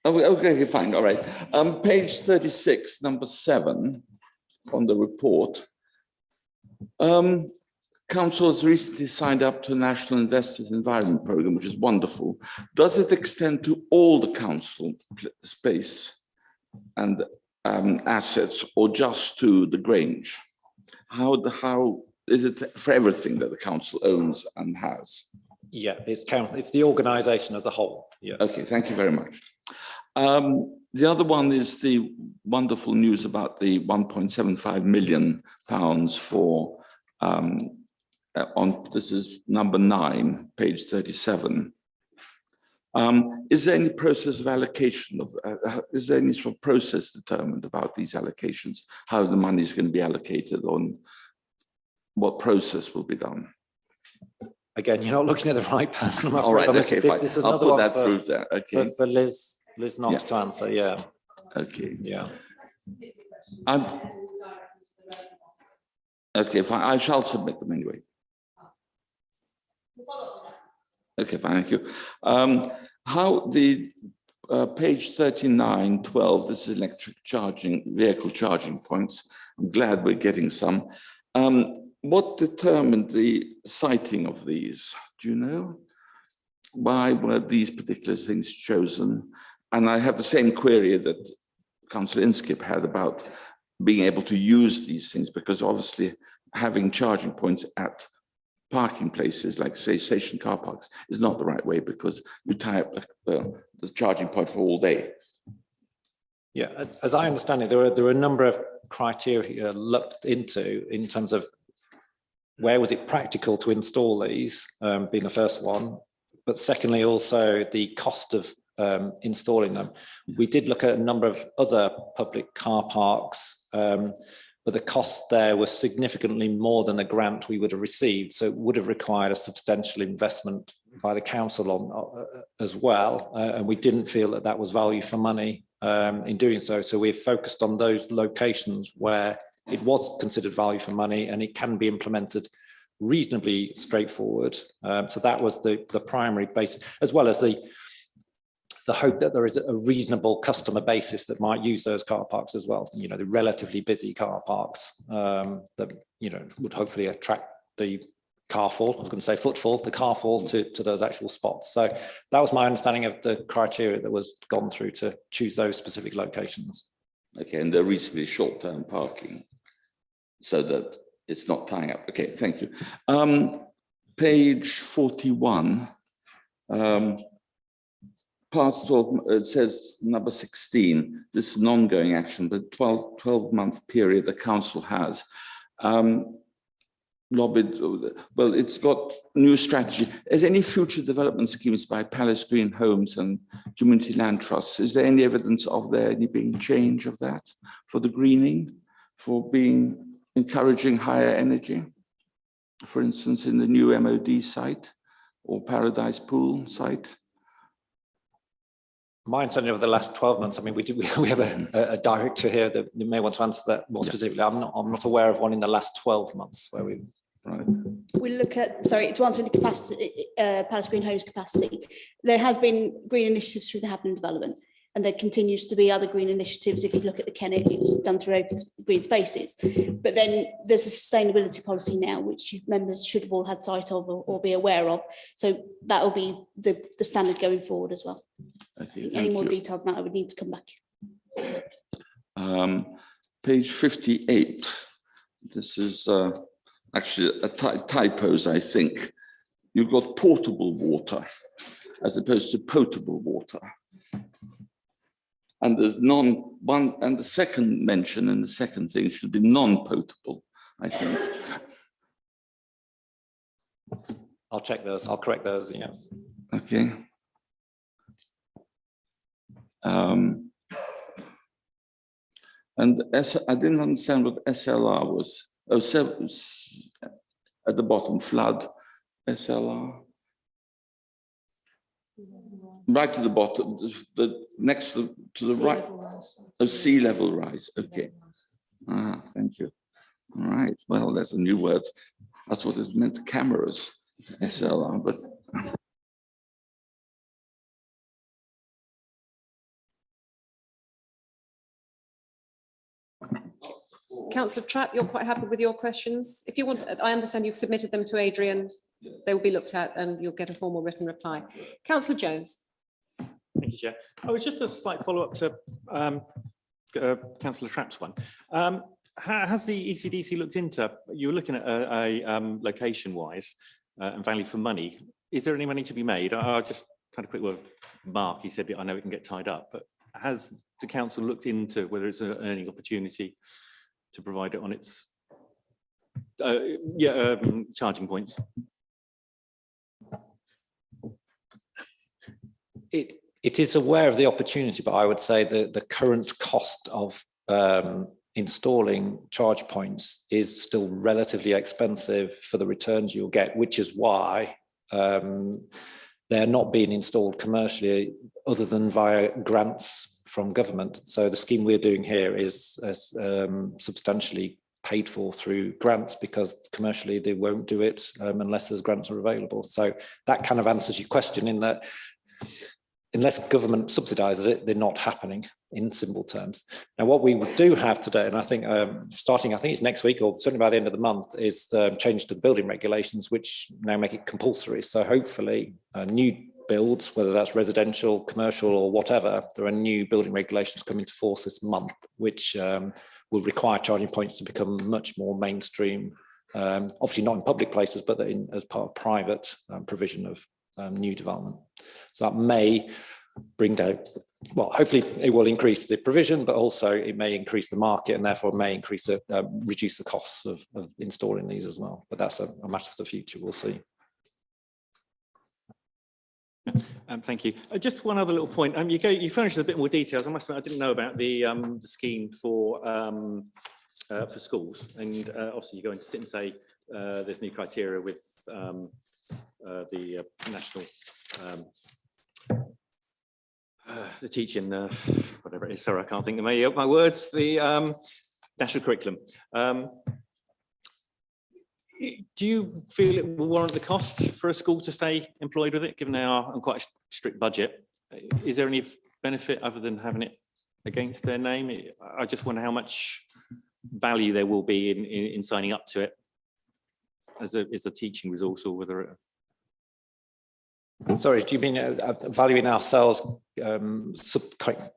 Oh, okay, fine, all right. Page 36, number 7 on the report. Council has recently signed up to a National Investors Environment Programme, which is wonderful. Does it extend to all the council space and assets, or just to the Grange? How is it for everything that the council owns and has? Yeah, it's the organisation as a whole. Yeah. Okay, thank you very much. The other one is the wonderful news about the £1.75 million for this is number 9, page 37. Is there any process of allocation of, is there any sort of process determined about these allocations? How the money is going to be allocated, on what process will be done? Again, you're not looking at the right person. All right, okay, fine. This is I'll another put one that through there. Okay. For Liz Knox to answer. Yeah. Okay. Yeah. Okay, fine. I shall submit them anyway. Okay, fine, thank you. How the page 39:12, this is electric vehicle charging points. I'm glad we're getting some. What determined the siting of these? Do you know? Why were these particular things chosen? And I have the same query that Councillor Inskip had about being able to use these things, because obviously having charging points at parking places like, say, station car parks is not the right way, because you tie up the charging point for all day. Yeah, as I understand it, there are a number of criteria looked into in terms of where was it practical to install these, being the first one, but secondly also the cost of installing them. We did look at a number of other public car parks, but the cost there was significantly more than the grant we would have received. So it would have required a substantial investment by the council on as well, and we didn't feel that that was value for money in doing so. So we've focused on those locations where it was considered value for money and it can be implemented reasonably straightforward. So that was the primary basis, as well as the hope that there is a reasonable customer basis that might use those car parks as well. You know, the relatively busy car parks that, you know, would hopefully attract the carfall, I was going to say footfall, the carfall to those actual spots. So that was my understanding of the criteria that was gone through to choose those specific locations. Okay, and they're reasonably short-term parking so that it's not tying up. Okay, thank you. Page 41, past 12, it says number 16, this is an ongoing action, but 12-month period the council has. Lobbied, well, it's got new strategy. Is any future development schemes by Palace Green Homes and Community Land Trusts? Is there any evidence of there any being change of that for the greening, for being encouraging higher energy? For instance, in the new MOD site or Paradise Pool site? My understanding of the last 12 months, I mean, we have a director here that may want to answer that more specifically. I'm not aware of one in the last 12 months where we. Right. We look at, sorry, to answer the capacity, Palace Green Homes capacity, there has been green initiatives through the Hampton development, and there continues to be other green initiatives. If you look at the Kennet, it was done through open green spaces. But then there's a sustainability policy now, which members should have all had sight of or be aware of. So that will be the standard going forward as well. Okay, any more detail than that, I would need to come back. Page 58. This is actually a typos, I think. You've got portable water as opposed to potable water. And there's and the second mention in the second thing should be non-potable, I think. I'll check those, I'll correct those, yeah. Okay. And I didn't understand what SLR was. Oh, at the bottom, flood, SLR. Right to the bottom, the next to the right. Oh, sea level rise. Okay. Thank you. All right. Well, there's a new word. That's what it meant. Cameras, SLR, but. Councillor Trapp, you're quite happy with your questions. If you want, I understand you've submitted them to Adrian. They will be looked at and you'll get a formal written reply. Councillor Jones. Thank you, Chair. Oh, it's just a slight follow-up to Councillor Trapp's one. Has the ECDC looked into, you were looking at a location-wise and value for money. Is there any money to be made? I'll just kind of quick word, Mark, he said, I know it can get tied up, but has the council looked into whether it's an earning opportunity to provide it on its charging points? It is aware of the opportunity, but I would say that the current cost of installing charge points is still relatively expensive for the returns you'll get, which is why they're not being installed commercially other than via grants from government. So the scheme we're doing here is substantially paid for through grants, because commercially they won't do it unless there's grants are available. So that kind of answers your question in that unless government subsidises it, they're not happening in simple terms. Now, what we do have today, and I think starting, I think it's next week or certainly by the end of the month, is change to the building regulations, which now make it compulsory. So hopefully new builds, whether that's residential, commercial or whatever, there are new building regulations coming to force this month, which will require charging points to become much more mainstream, obviously not in public places, but as part of private provision of new development. So that may bring down, well, hopefully it will increase the provision, but also it may increase the market and therefore may increase the reduce the costs of installing these as well. But that's a matter for the future, we'll see. Thank you. Just one other little point. You furnished a bit more details. I must admit, I didn't know about the scheme for for schools, and obviously you're going to sit and say there's new criteria with the national the teaching whatever it is. Sorry, I can't think of my words. The national curriculum. Do you feel it will warrant the cost for a school to stay employed with it, given they are on quite a strict budget? Is there any benefit other than having it against their name? I just wonder how much value there will be in signing up to it as a teaching resource, or whether it... Sorry, do you mean valuing ourselves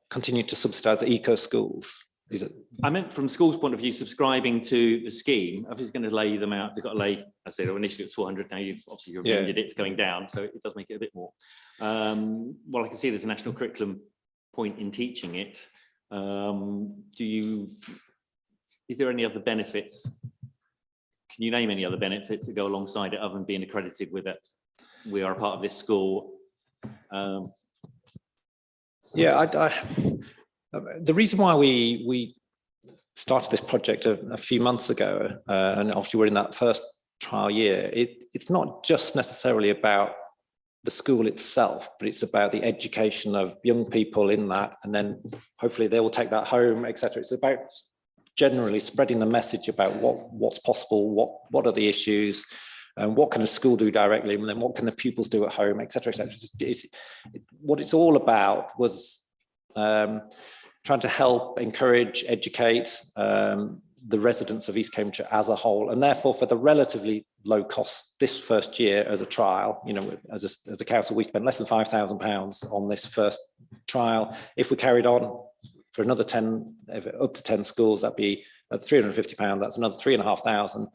continue to subsidise the eco schools? Is it? I meant from schools' point of view, subscribing to the scheme. If it's going to lay them out, they've got to lay, I said initially it's 400, now you've obviously amended it's going down, so it does make it a bit more. Well, I can see there's a national curriculum point in teaching it. Is there any other benefits? Can you name any other benefits that go alongside it other than being accredited with it? We are a part of this school. The reason why we started this project a few months ago, and obviously we're in that first trial year, it's not just necessarily about the school itself, but it's about the education of young people in that, and then hopefully they will take that home, etc. It's about generally spreading the message about what's possible, what are the issues, and what can a school do directly, and then what can the pupils do at home, etc., etc. What it's all about was trying to help, encourage, educate the residents of East Cambridgeshire as a whole, and therefore for the relatively low cost this first year as a trial, as a council, we spent less than £5,000 on this first trial. If we carried on for another 10, up to 10 schools, that'd be at £350. That's another 3,500.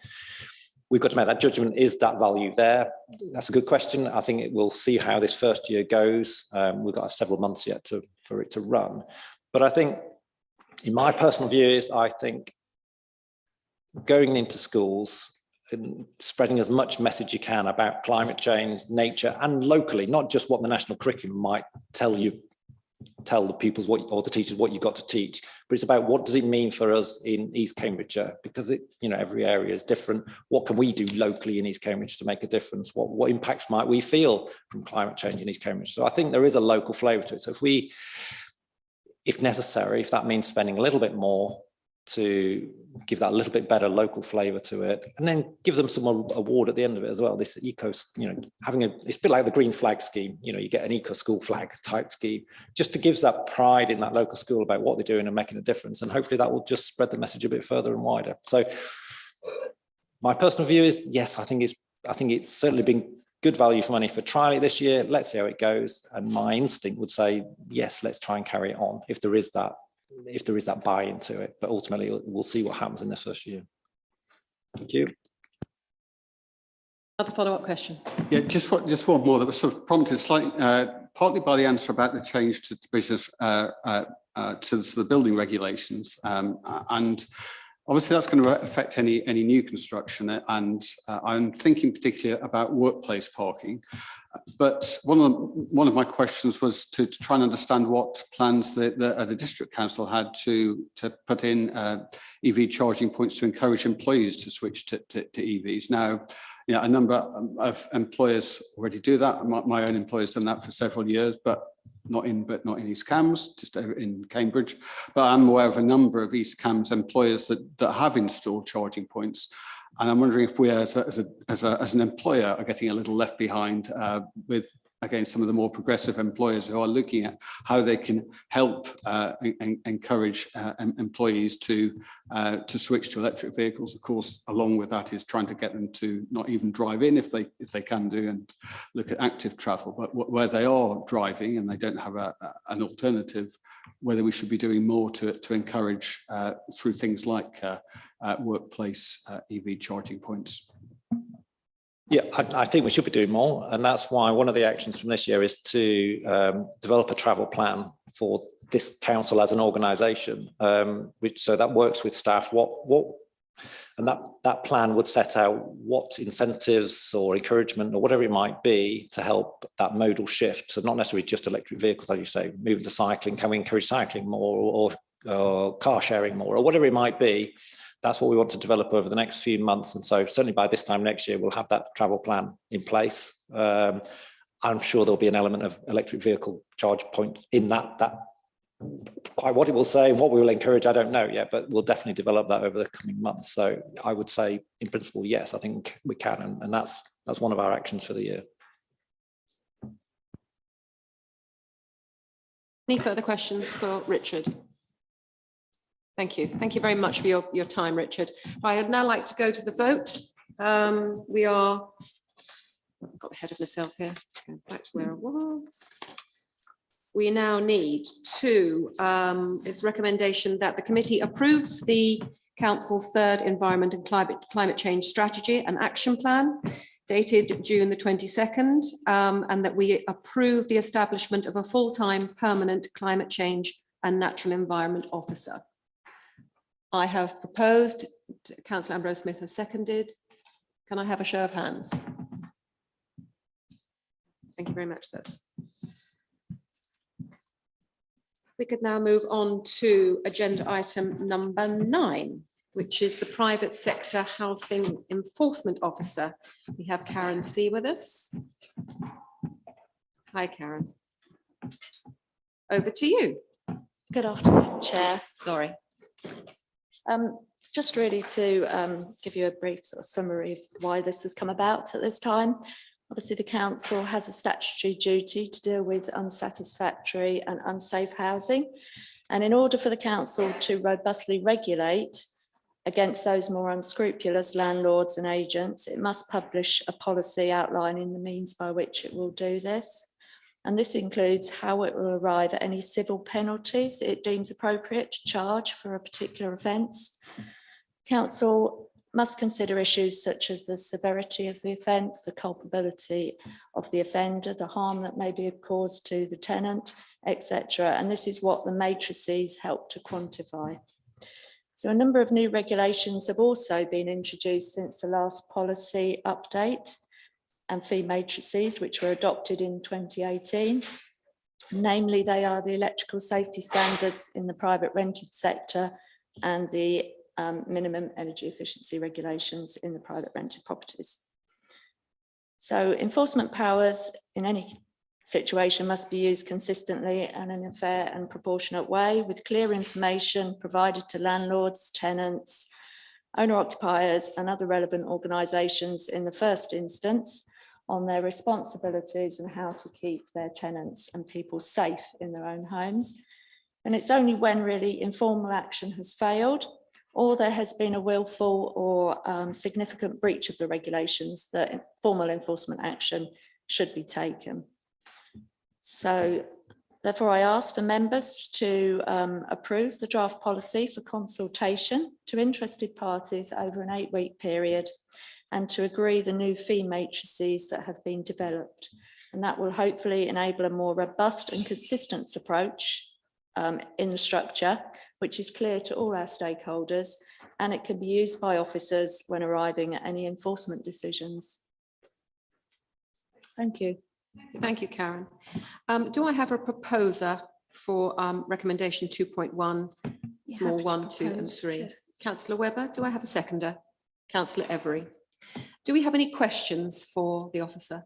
We've got to make that judgment. Is that value there? That's a good question. I think we'll see how this first year goes. We've got several months yet for it to run. But I think, in my personal view, I think going into schools and spreading as much message you can about climate change, nature, and locally, not just what the national curriculum might tell the pupils or the teachers what you've got to teach, but it's about what does it mean for us in East Cambridgeshire, because every area is different. What can we do locally in East Cambridge to make a difference? What impacts might we feel from climate change in East Cambridge? So I think there is a local flavour to it. So if necessary, if that means spending a little bit more to give that a little bit better local flavour to it, and then give them some award at the end of it as well. This eco, it's a bit like the green flag scheme. You get an eco school flag type scheme, just to give that pride in that local school about what they're doing and making a difference. And hopefully that will just spread the message a bit further and wider. So my personal view is, yes, I think it's certainly been good value for money for trial it this year. Let's see how it goes. And my instinct would say, yes, let's try and carry it on if there is that buy into it. But ultimately, we'll see what happens in this first year. Thank you. Another follow-up question. Yeah, just one more that was sort of prompted slightly, partly by the answer about the change to the business to the building regulations, and obviously that's going to affect any new construction, and I'm thinking particularly about workplace parking. But one of my questions was to try and understand what plans the district council had to put in EV charging points to encourage employees to switch to EVs. Now, a number of employers already do that. My own employer's done that for several years, but not in East Cambs, just in Cambridge. But I'm aware of a number of East Cambs employers that have installed charging points. And I'm wondering if we as an employer are getting a little left behind with, again, some of the more progressive employers who are looking at how they can help encourage employees to switch to electric vehicles. Of course, along with that is trying to get them to not even drive in if they can do, and look at active travel. But where they are driving and they don't have an alternative, whether we should be doing more to encourage through things like workplace EV charging points. Yeah, I think we should be doing more, and that's why one of the actions from this year is to develop a travel plan for this council as an organisation, so that works with staff. And that plan would set out what incentives or encouragement or whatever it might be to help that modal shift. So not necessarily just electric vehicles, as you say, moving to cycling. Can we encourage cycling more, or car sharing more, or whatever it might be? that's what we want to develop over the next few months. And so certainly by this time next year, we'll have that travel plan in place. I'm sure there'll be an element of electric vehicle charge point in that quite what it will say, what we will encourage, I don't know yet, but we'll definitely develop that over the coming months. So I would say in principle, yes, I think we can. And that's one of our actions for the year. Any further questions for Richard? Thank you. Thank you very much for your time, Richard. I'd now like to go to the vote. I've got ahead of myself here. Going back to where I was. We now need to, it's recommendation that the committee approves the council's third environment and climate change strategy and action plan dated June the 22nd, and that we approve the establishment of a full-time permanent climate change and natural environment officer. I have proposed, Councillor Ambrose Smith has seconded. Can I have a show of hands? Thank you very much, Liz. We could now move on to agenda item number 9, which is the private sector housing enforcement officer. We have Karen C with us. Hi, Karen. Over to you. Good afternoon, Chair. Sorry. Just really to give you a brief sort of summary of why this has come about at this time. Obviously, the council has a statutory duty to deal with unsatisfactory and unsafe housing. And in order for the council to robustly regulate against those more unscrupulous landlords and agents, it must publish a policy outlining the means by which it will do this. And this includes how it will arrive at any civil penalties it deems appropriate to charge for a particular offence. Council must consider issues such as the severity of the offence, the culpability of the offender, the harm that may be caused to the tenant, etc. And this is what the matrices help to quantify. So a number of new regulations have also been introduced since the last policy update and fee matrices, which were adopted in 2018. Namely, they are the electrical safety standards in the private rented sector and the minimum energy efficiency regulations in the private rented properties. So enforcement powers in any situation must be used consistently and in a fair and proportionate way, with clear information provided to landlords, tenants, owner-occupiers and other relevant organisations in the first instance on their responsibilities and how to keep their tenants and people safe in their own homes. And it's only when really informal action has failed or there has been a willful or significant breach of the regulations that formal enforcement action should be taken. So therefore I ask for members to approve the draft policy for consultation to interested parties over an 8-week period and to agree the new fee matrices that have been developed. And that will hopefully enable a more robust and consistent approach in the structure, which is clear to all our stakeholders, and it can be used by officers when arriving at any enforcement decisions. Thank you. Thank you, Karen. Do I have a proposer for recommendation 2.1, small 1, 2 and 3? Councillor Webber, do I have a seconder? Councillor Every. Do we have any questions for the officer?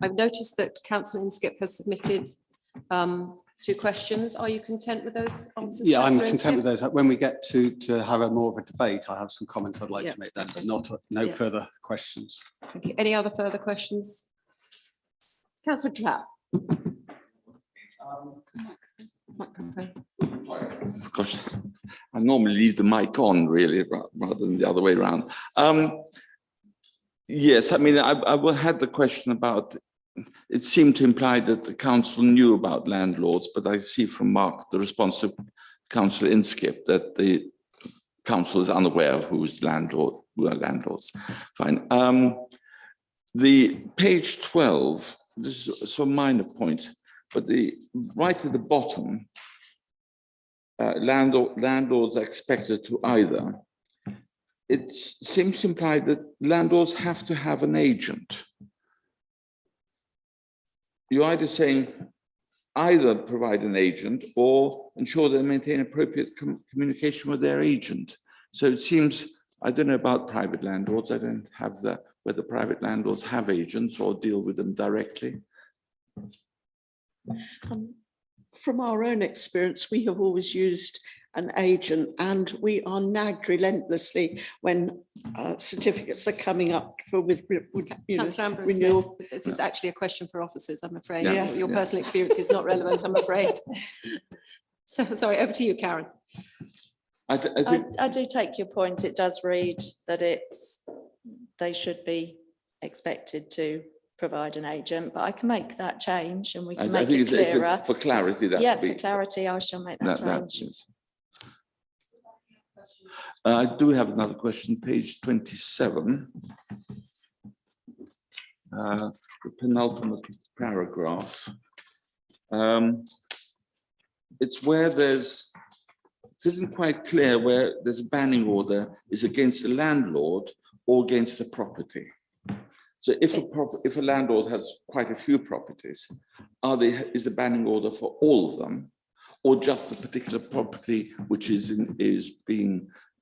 I've noticed that Councillor Inskip has submitted 2 questions. Are you content with those answers? Yeah, I'm Councillor content Inskip? with those. When we get to have a more of a debate, I have some comments I'd like to make then, but no further questions. Thank you. Any other further questions? Councillor Clapp. Gosh, I normally leave the mic on really rather than the other way around. Yes, I mean, I had the question about, it seemed to imply that the council knew about landlords, but I see from Mark, the response to Councillor Inskip, that the council is unaware of who are landlords. Fine. The page 12, this is a minor point, but right at the bottom, landlords are expected to either. It seems to imply that landlords have to have an agent. You're either saying either provide an agent or ensure they maintain appropriate communication with their agent. So it seems, I don't know about private landlords. I don't have that, whether private landlords have agents or deal with them directly. From our own experience, we have always used an agent, and we are nagged relentlessly when certificates are coming up for Councillor Ambrose, renewal. this is actually a question for officers, I'm afraid. Yeah. Your personal experience is not relevant, I'm afraid. So, sorry, over to you, Karen. I think I do take your point. It does read that they should be expected to provide an agent, but I can make that change and we can make it clearer. For clarity, that Yeah, would be. for clarity, I shall make that change. Yes. I do have another question, page 27. The penultimate paragraph. It's where it isn't quite clear where there's a banning order is against the landlord or against the property. So if a landlord has quite a few properties, is the banning order for all of them, or just a particular property which is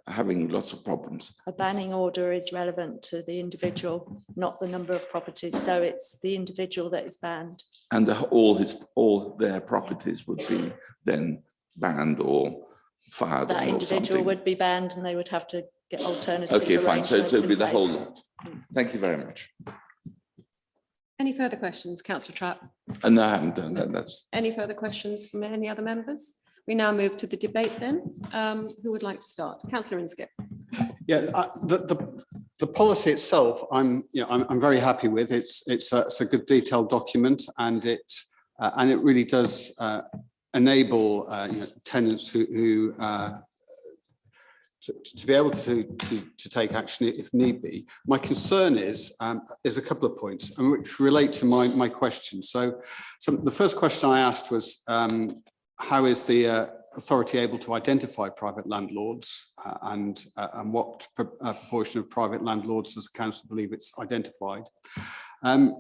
having lots of problems? A banning order is relevant to the individual, not the number of properties. So it's the individual that is banned. And all their properties would be then banned or fired. That individual would be banned and they would have to get alternative. Okay, fine. So it would be the whole place. lot. Thank you very much. Any further questions, Councillor Trapp? And I haven't done that. That's Any further questions from any other members? We now move to the debate then. Who would like to start? Councillor Inskip. Yeah, the policy itself, I'm very happy with. It's a good detailed document, and it really does enable tenants who to be able to take action if need be. My concern is a couple of points which relate to my question. So the first question I asked was, how is the authority able to identify private landlords and what proportion of private landlords does the council believe it's identified?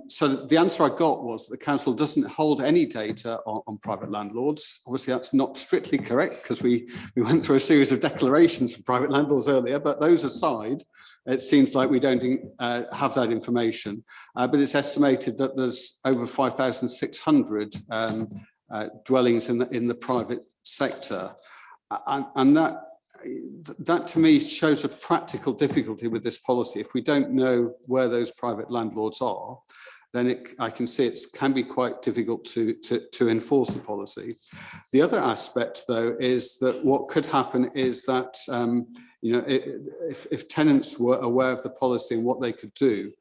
So the answer I got was that the council doesn't hold any data on private landlords. Obviously, that's not strictly correct because we went through a series of declarations for private landlords earlier, but those aside, it seems like we don't have that information. But it's estimated that there's over 5,600 dwellings in the private sector, and that to me shows a practical difficulty with this policy. If we don't know where those private landlords are, then I can see it can be quite difficult to enforce the policy. The other aspect, though, is that what could happen is that if tenants were aware of the policy and what they could do,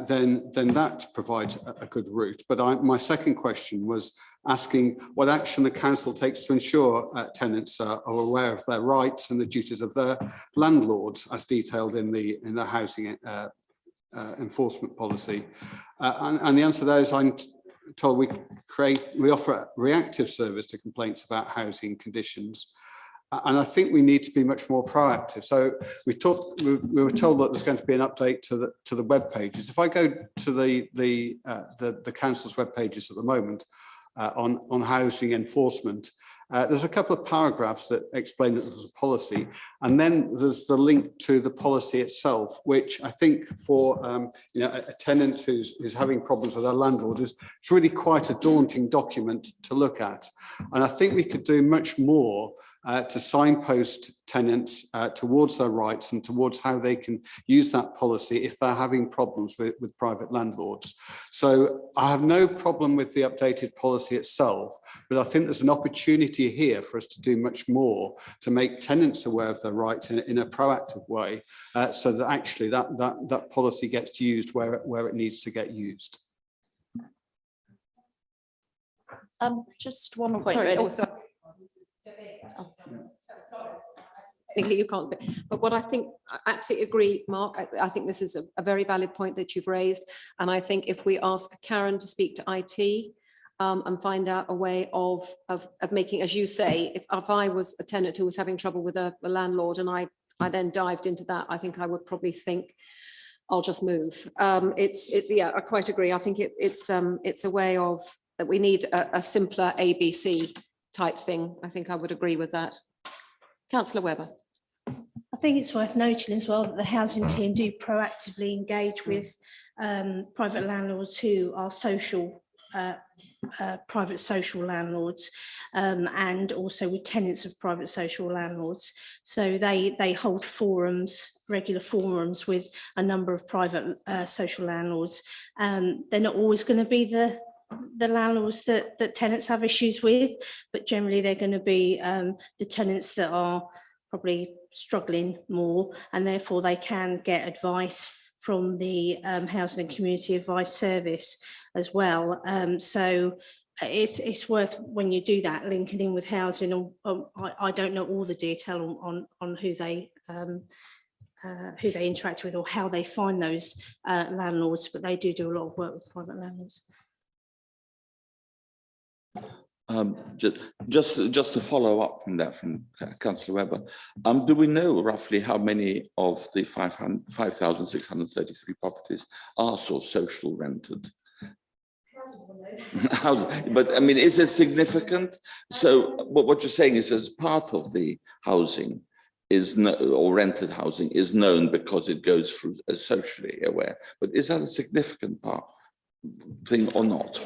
then that provides a good route. But my second question was asking what action the council takes to ensure tenants are aware of their rights and the duties of their landlords, as detailed in the housing enforcement policy. And the answer to that is I'm told we offer a reactive service to complaints about housing conditions. And I think we need to be much more proactive. So we were told that there's going to be an update to the web pages. If I go to the council's web pages at the moment on housing enforcement, there's a couple of paragraphs that explain that there's a policy, and then there's the link to the policy itself, which I think for a tenant who's having problems with their landlord it's really quite a daunting document to look at. And I think we could do much more to signpost tenants towards their rights and towards how they can use that policy if they're having problems with private landlords. So I have no problem with the updated policy itself, but I think there's an opportunity here for us to do much more to make tenants aware of their rights in a proactive way, so that actually that policy gets used where it needs to get used. Just one point. Sorry, really. Technically you can't, but what I think, I absolutely agree, Mark. I think this is a very valid point that you've raised, and I think if we ask Karen to speak to IT and find out a way of making, as you say, if I was a tenant who was having trouble with a landlord and I then dived into that, I think I would probably think I'll just move. Yeah, I quite agree. I think it's a way of that we need a simpler ABC type thing. I think I would agree with that. Councillor Webber. I think it's worth noting as well that the housing team do proactively engage with private landlords who are private social landlords, and also with tenants of private social landlords. So they hold regular forums with a number of private social landlords. They're not always going to be the landlords that tenants have issues with, but generally they're going to be the tenants that are probably struggling more, and therefore they can get advice from the Housing and Community Advice Service as well. So it's worth, when you do that, linking in with housing. I don't know all the detail on who they interact with or how they find those landlords, but they do a lot of work with private landlords. Just to follow up from that, from Councillor Webber, do we know roughly how many of the 5,633 properties are sort of social rented? But I mean, is it significant? So what you're saying is, as part of the housing or rented housing is known because it goes through as socially aware, but is that a significant thing or not?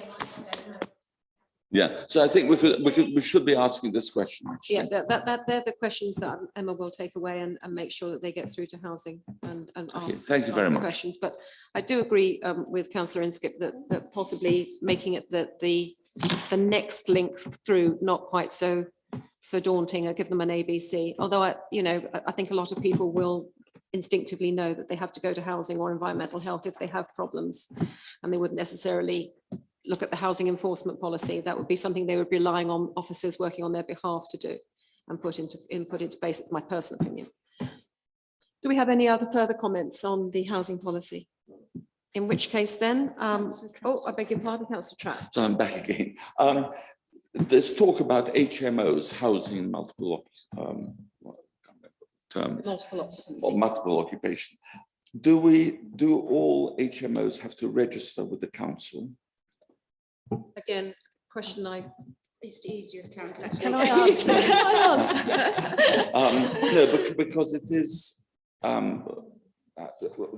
Yeah, so I think we should be asking this question. Actually. Yeah, they're the questions that Emma will take away and make sure that they get through to housing and ask. Thank you very much. Questions, but I do agree with Councillor Inskip that possibly making it the next link through not quite so daunting. I give them an ABC. Although I think a lot of people will instinctively know that they have to go to housing or environmental health if they have problems, and they wouldn't necessarily look at the housing enforcement policy. That would be something they would be relying on officers working on their behalf to do and put into place. It's my personal opinion. Do we have any other further comments on the housing policy? In which case then, I beg your pardon, Councillor Trapp. So I'm back again. There's talk about HMOs, housing multiple terms, multiple occupation. Do all HMOs have to register with the council? Again, question It's easier. Can I answer? No, because it is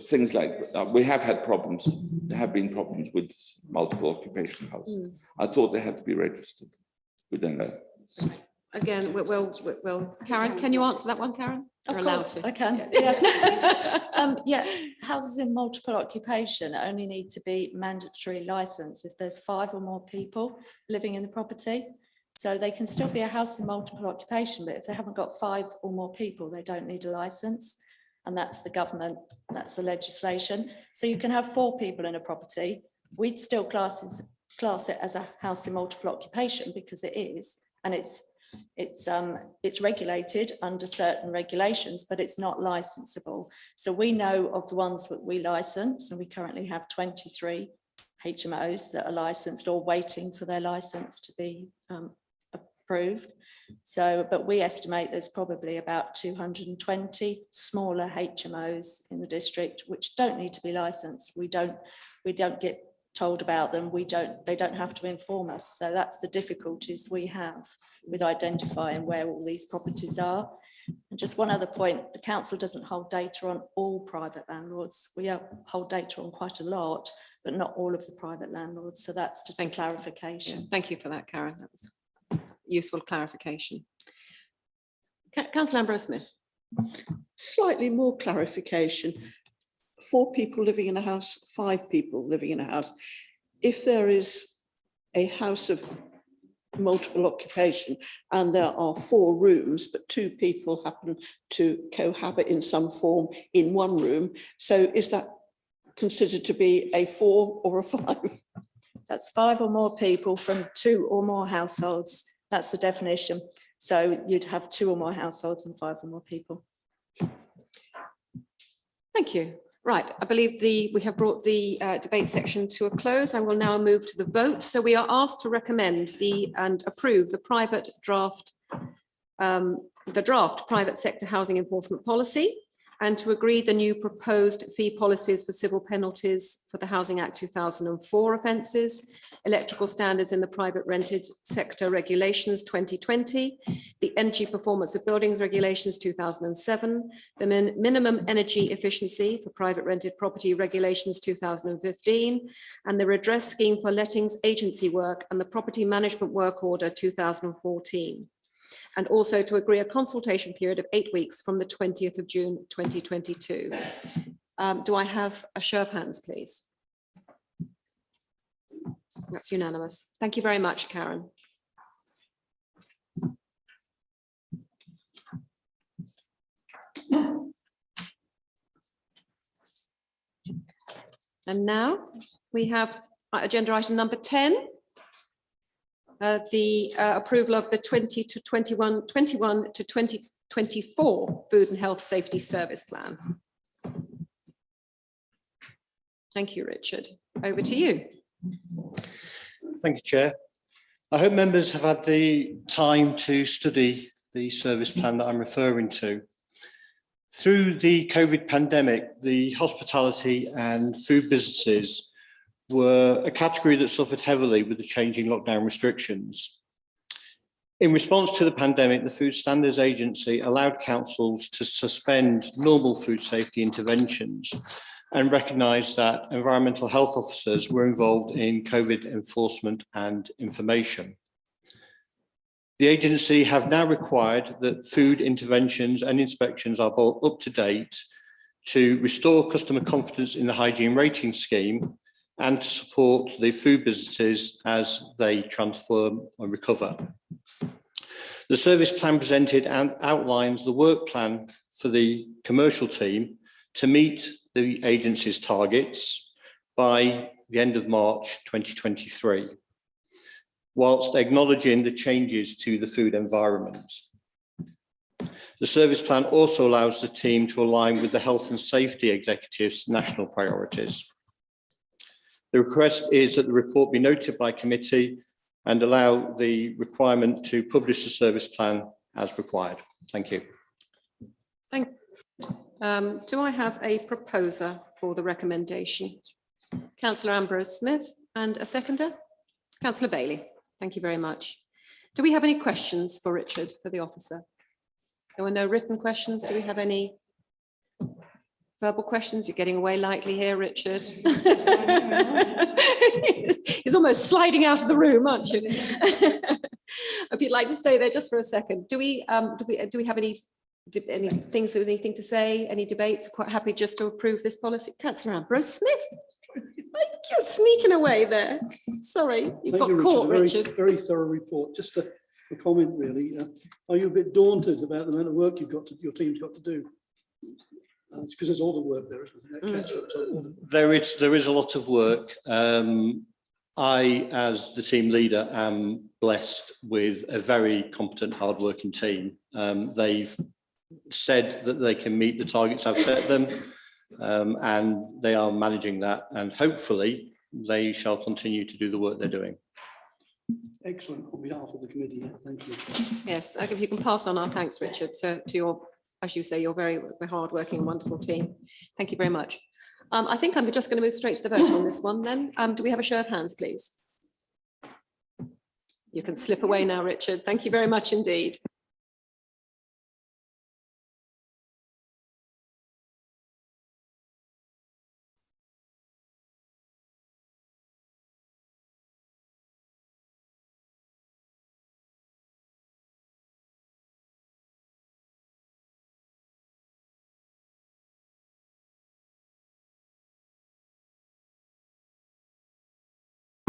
things like we have had problems. There have been problems with multiple occupation houses. I thought they had to be registered. We don't know. Again, well, Karen, can you answer that one, Karen? Of course, I can. Yeah. Yeah, houses in multiple occupation only need to be mandatory licensed if there's 5 or more people living in the property. So they can still be a house in multiple occupation, but if they haven't got 5 or more people, they don't need a license. And that's the government, that's the legislation. So you can have 4 people in a property. We'd still class it as a house in multiple occupation because it is, and it's regulated under certain regulations, but it's not licensable. So we know of the ones that we license, and we currently have 23 HMOs that are licensed or waiting for their license to be approved. So, but we estimate there's probably about 220 smaller HMOs in the district which don't need to be licensed. We don't get told about them. They don't have to inform us. So that's the difficulties we have with identifying where all these properties are. And just one other point, the council doesn't hold data on all private landlords. We hold data on quite a lot, but not all of the private landlords. So that's just a clarification. Yeah, thank you for that, Karen. That was useful clarification. Councillor Ambrose-Smith. Slightly more clarification. 4 people living in a house, 5 people living in a house. If there is a house of multiple occupation and there are 4 rooms, but 2 people happen to cohabit in some form in one room, so is that considered to be a 4 or a 5? That's 5 or more people from 2 or more households. That's the definition. So you'd have 2 or more households and 5 or more people. Thank you. Right, I believe we have brought the debate section to a close. I will now move to the vote. So we are asked to recommend and approve the draft private sector housing enforcement policy, and to agree the new proposed fee policies for civil penalties for the Housing Act 2004 offences, electrical standards in the private rented sector regulations 2020, the energy performance of buildings regulations 2007, the minimum energy efficiency for private rented property regulations 2015, and the redress scheme for lettings agency work and the property management work order 2014. And also to agree a consultation period of 8 weeks from the 20th of June 2022. Do I have a show of hands, please? That's unanimous. Thank you very much, Karen. And now we have agenda item number 10. The approval of the 21 to 2024 Food and Health Safety Service Plan. Thank you, Richard. Over to you. Thank you, Chair. I hope members have had the time to study the service plan that I'm referring to. Through the COVID pandemic, the hospitality and food businesses were a category that suffered heavily with the changing lockdown restrictions. In response to the pandemic, the Food Standards Agency allowed councils to suspend normal food safety interventions and recognised that environmental health officers were involved in COVID enforcement and information. The agency have now required that food interventions and inspections are brought up to date to restore customer confidence in the hygiene rating scheme and to support the food businesses as they transform and recover. The service plan presented outlines the work plan for the commercial team to meet the agency's targets by the end of March 2023, whilst acknowledging the changes to the food environment. The service plan also allows the team to align with the Health and Safety Executive's national priorities. The request is that the report be noted by committee and allow the requirement to publish the service plan as required. Thank you. Thank you. Do I have a proposer for the recommendation? Councillor Ambrose Smith and a seconder? Councillor Bailey. Thank you very much. Do we have any questions for Richard, for the officer? There were no written questions. Do we have any verbal questions? You're getting away lightly here, Richard. He's almost sliding out of the room, aren't you? If you'd like to stay there just for a second. Do we have any things that anything to say? Any debates? Quite happy just to approve this policy. Councillor Ambrose Smith. You're sneaking away there. Sorry, you've got caught, Richard. Very thorough report. Just a comment, really. Are you a bit daunted about the amount of work your team's got to do? It's because there's all the work there, isn't it? There is a lot of work. I, as the team leader, am blessed with a very competent, hard-working team. They've said that they can meet the targets I've set them, and they are managing that, and hopefully they shall continue to do the work they're doing. Excellent. On behalf of the committee, thank you. Yes, if you can pass on our thanks, Richard, to your, as you say, your very hard-working, wonderful team. Thank you very much. I think I'm just going to move straight to the vote on this one then. Do we have a show of hands, please? You can slip away now, Richard. Thank you very much indeed.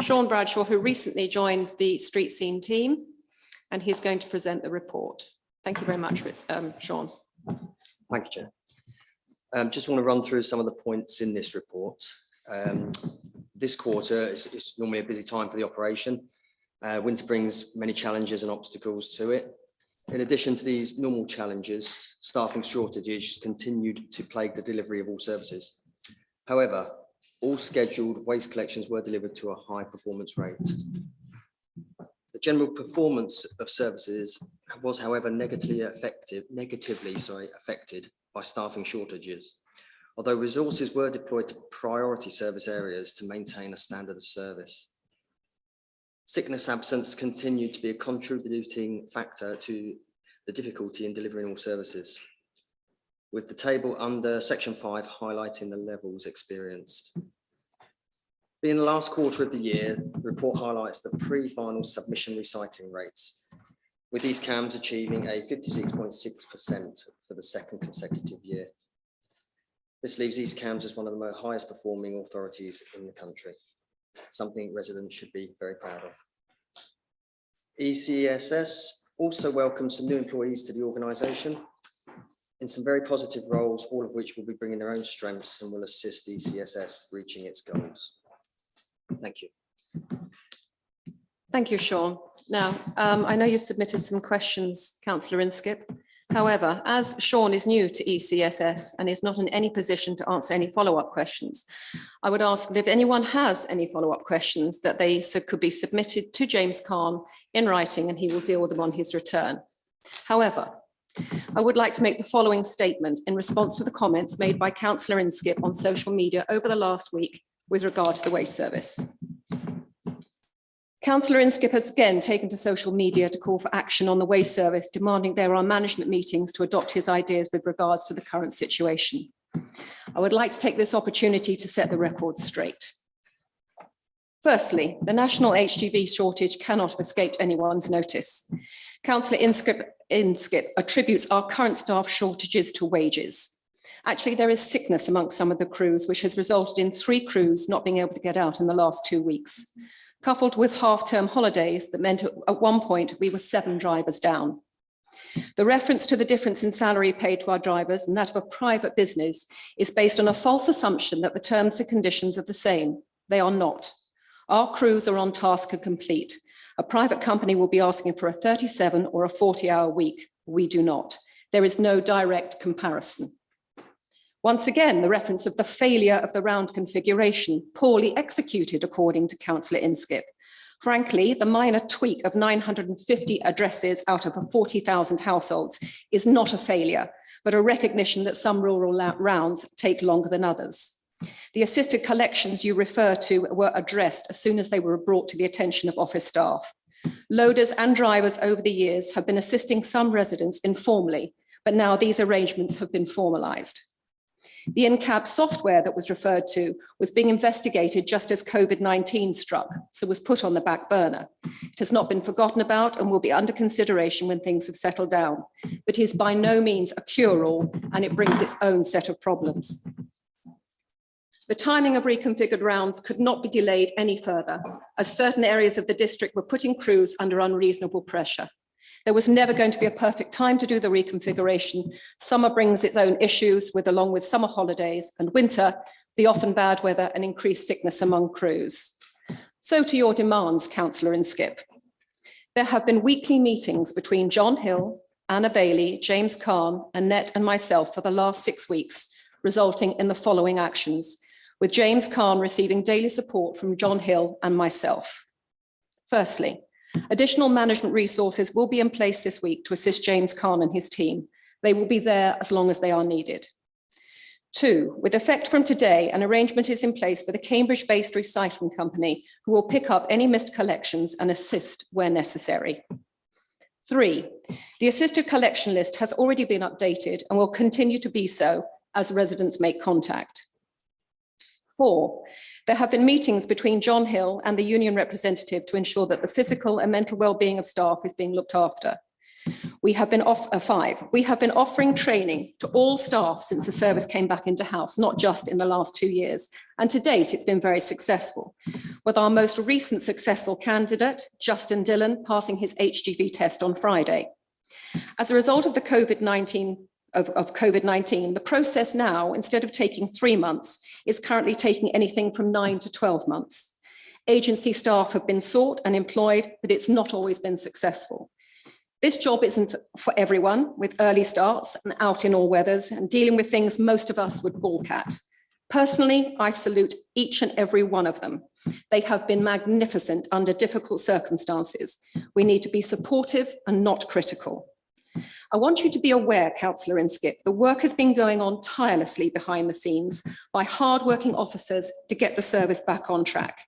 Sean Bradshaw, who recently joined the street scene team, and he's going to present the report. Thank you very much, Sean. Thank you, Chair. Just want to run through some of the points in this report. This quarter is normally a busy time for the operation. Winter brings many challenges and obstacles to it. In addition to these normal challenges, staffing shortages continued to plague the delivery of all services. However, all scheduled waste collections were delivered to a high performance rate. The general performance of services was, however, negatively affected by staffing shortages, although resources were deployed to priority service areas to maintain a standard of service. Sickness absence continued to be a contributing factor to the difficulty in delivering all services, with the table under section 5 highlighting the levels experienced. Being the last quarter of the year, the report highlights the pre-final submission recycling rates, with these CAMs achieving a 56.6% for the second consecutive year. This leaves these CAMs as one of the highest performing authorities in the country, something residents should be very proud of. ECSS also welcomes some new employees to the organisation in some very positive roles, all of which will be bringing their own strengths and will assist ECSS reaching its goals. Thank you. Thank you, Sean. Now, I know you've submitted some questions, Councillor Inskip. However, as Sean is new to ECSS and is not in any position to answer any follow-up questions, I would ask that if anyone has any follow-up questions, that they could be submitted to James Khan in writing and he will deal with them on his return. However, I would like to make the following statement in response to the comments made by Councillor Inskip on social media over the last week with regard to the waste service. Councillor Inskip has again taken to social media to call for action on the waste service, demanding there are management meetings to adopt his ideas with regards to the current situation. I would like to take this opportunity to set the record straight. Firstly, the national HGV shortage cannot have escaped anyone's notice. Councillor Inskip attributes our current staff shortages to wages. Actually, there is sickness amongst some of the crews, which has resulted in 3 crews not being able to get out in the last 2 weeks, coupled with half-term holidays that meant at one point we were 7 drivers down. The reference to the difference in salary paid to our drivers and that of a private business is based on a false assumption that the terms and conditions are the same. They are not. Our crews are on task and complete. A private company will be asking for a 37 or a 40-hour week. We do not. There is no direct comparison. Once again, the reference of the failure of the round configuration, poorly executed according to Councillor Inskip. Frankly, the minor tweak of 950 addresses out of 40,000 households is not a failure, but a recognition that some rural rounds take longer than others. The assisted collections you refer to were addressed as soon as they were brought to the attention of office staff. Loaders and drivers over the years have been assisting some residents informally, but now these arrangements have been formalised. The in-cab software that was referred to was being investigated just as COVID-19 struck, so was put on the back burner. It has not been forgotten about and will be under consideration when things have settled down, but is by no means a cure-all and it brings its own set of problems. The timing of reconfigured rounds could not be delayed any further, as certain areas of the district were putting crews under unreasonable pressure. There was never going to be a perfect time to do the reconfiguration. Summer brings its own issues along with summer holidays, and winter, the often bad weather and increased sickness among crews. So to your demands, Councillor Inskip. There have been weekly meetings between John Hill, Anna Bailey, James Khan, Annette and myself for the last 6 weeks, resulting in the following actions, with James Khan receiving daily support from John Hill and myself. Firstly, additional management resources will be in place this week to assist James Khan and his team. They will be there as long as they are needed. 2, with effect from today, an arrangement is in place with a Cambridge-based recycling company who will pick up any missed collections and assist where necessary. 3, the assisted collection list has already been updated and will continue to be so as residents make contact. 4, there have been meetings between John Hill and the union representative to ensure that the physical and mental well-being of staff is being looked after. 5, we have been offering training to all staff since the service came back into house, not just in the last 2 years. And to date, it's been very successful, with our most recent successful candidate, Justin Dillon, passing his HGV test on Friday. As a result of the COVID-19, the process now, instead of taking 3 months, is currently taking anything from 9 to 12 months. Agency staff have been sought and employed, but it's not always been successful. This job isn't for everyone, with early starts and out in all weathers and dealing with things most of us would balk at. Personally, I salute each and every one of them. They have been magnificent under difficult circumstances. We need to be supportive and not critical. I want you to be aware, Councillor Inskip, the work has been going on tirelessly behind the scenes by hard-working officers to get the service back on track.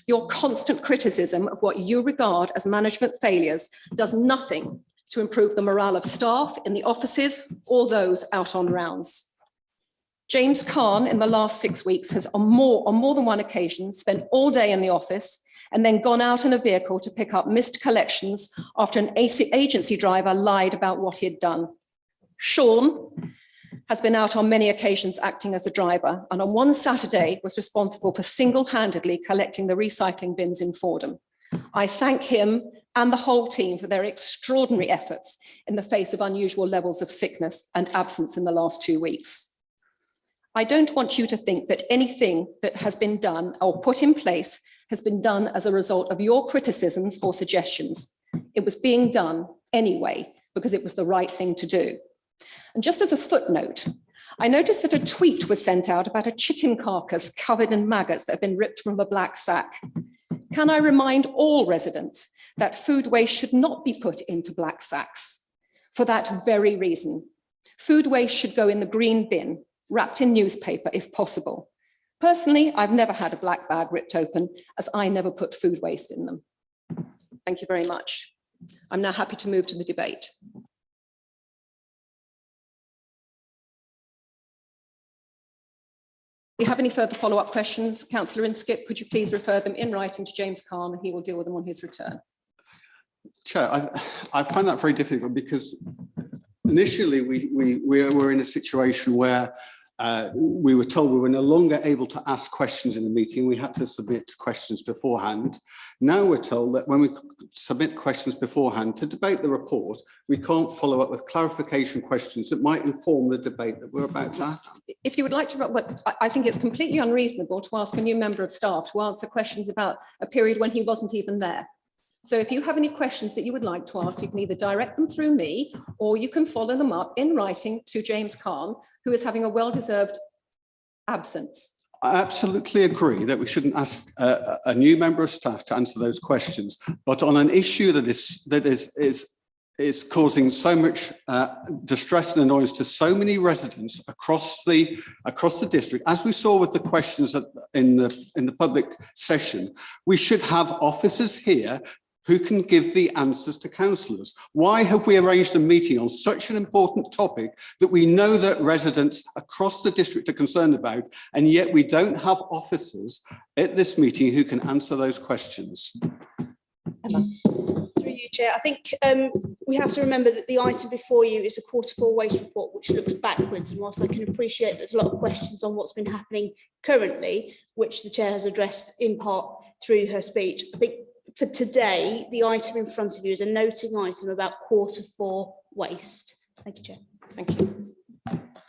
Your constant criticism of what you regard as management failures does nothing to improve the morale of staff in the offices or those out on rounds. James Khan, in the last 6 weeks, has on more than one occasion spent all day in the office and then gone out in a vehicle to pick up missed collections after an agency driver lied about what he had done. Sean has been out on many occasions acting as a driver, and on one Saturday was responsible for single-handedly collecting the recycling bins in Fordham. I thank him and the whole team for their extraordinary efforts in the face of unusual levels of sickness and absence in the last 2 weeks. I don't want you to think that anything that has been done or put in place has been done as a result of your criticisms or suggestions. It was being done anyway, because it was the right thing to do. And just as a footnote, I noticed that a tweet was sent out about a chicken carcass covered in maggots that had been ripped from a black sack. Can I remind all residents that food waste should not be put into black sacks? For that very reason, food waste should go in the green bin, wrapped in newspaper if possible. Personally, I've never had a black bag ripped open, as I never put food waste in them. Thank you very much. I'm now happy to move to the debate. If you have any further follow-up questions, Councillor Inskip, could you please refer them in writing to James Khan, and he will deal with them on his return. Chair, I find that very difficult because initially we were in a situation where we were told we were no longer able to ask questions in the meeting. We had to submit questions beforehand. Now we're told that when we submit questions beforehand to debate the report, we can't follow up with clarification questions that might inform the debate that we're about to have. If you would like to, I think it's completely unreasonable to ask a new member of staff to answer questions about a period when he wasn't even there. So if you have any questions that you would like to ask, you can either direct them through me, or you can follow them up in writing to James Khan, who is having a well-deserved absence. I absolutely agree that we shouldn't ask a new member of staff to answer those questions, but on an issue that is causing so much distress and annoyance to so many residents across the district, as we saw with the questions in the public session, we should have officers here who can give the answers to councillors. Why have we arranged a meeting on such an important topic that we know that residents across the district are concerned about, and yet we don't have officers at this meeting who can answer those questions? Through you, Chair, I think we have to remember that the item before you is a quarter-4 waste report, which looks backwards. And whilst I can appreciate there's a lot of questions on what's been happening currently, which the Chair has addressed in part through her speech, I think for today, the item in front of you is a noting item about quarter-4 waste. Thank you, Chair. Thank you.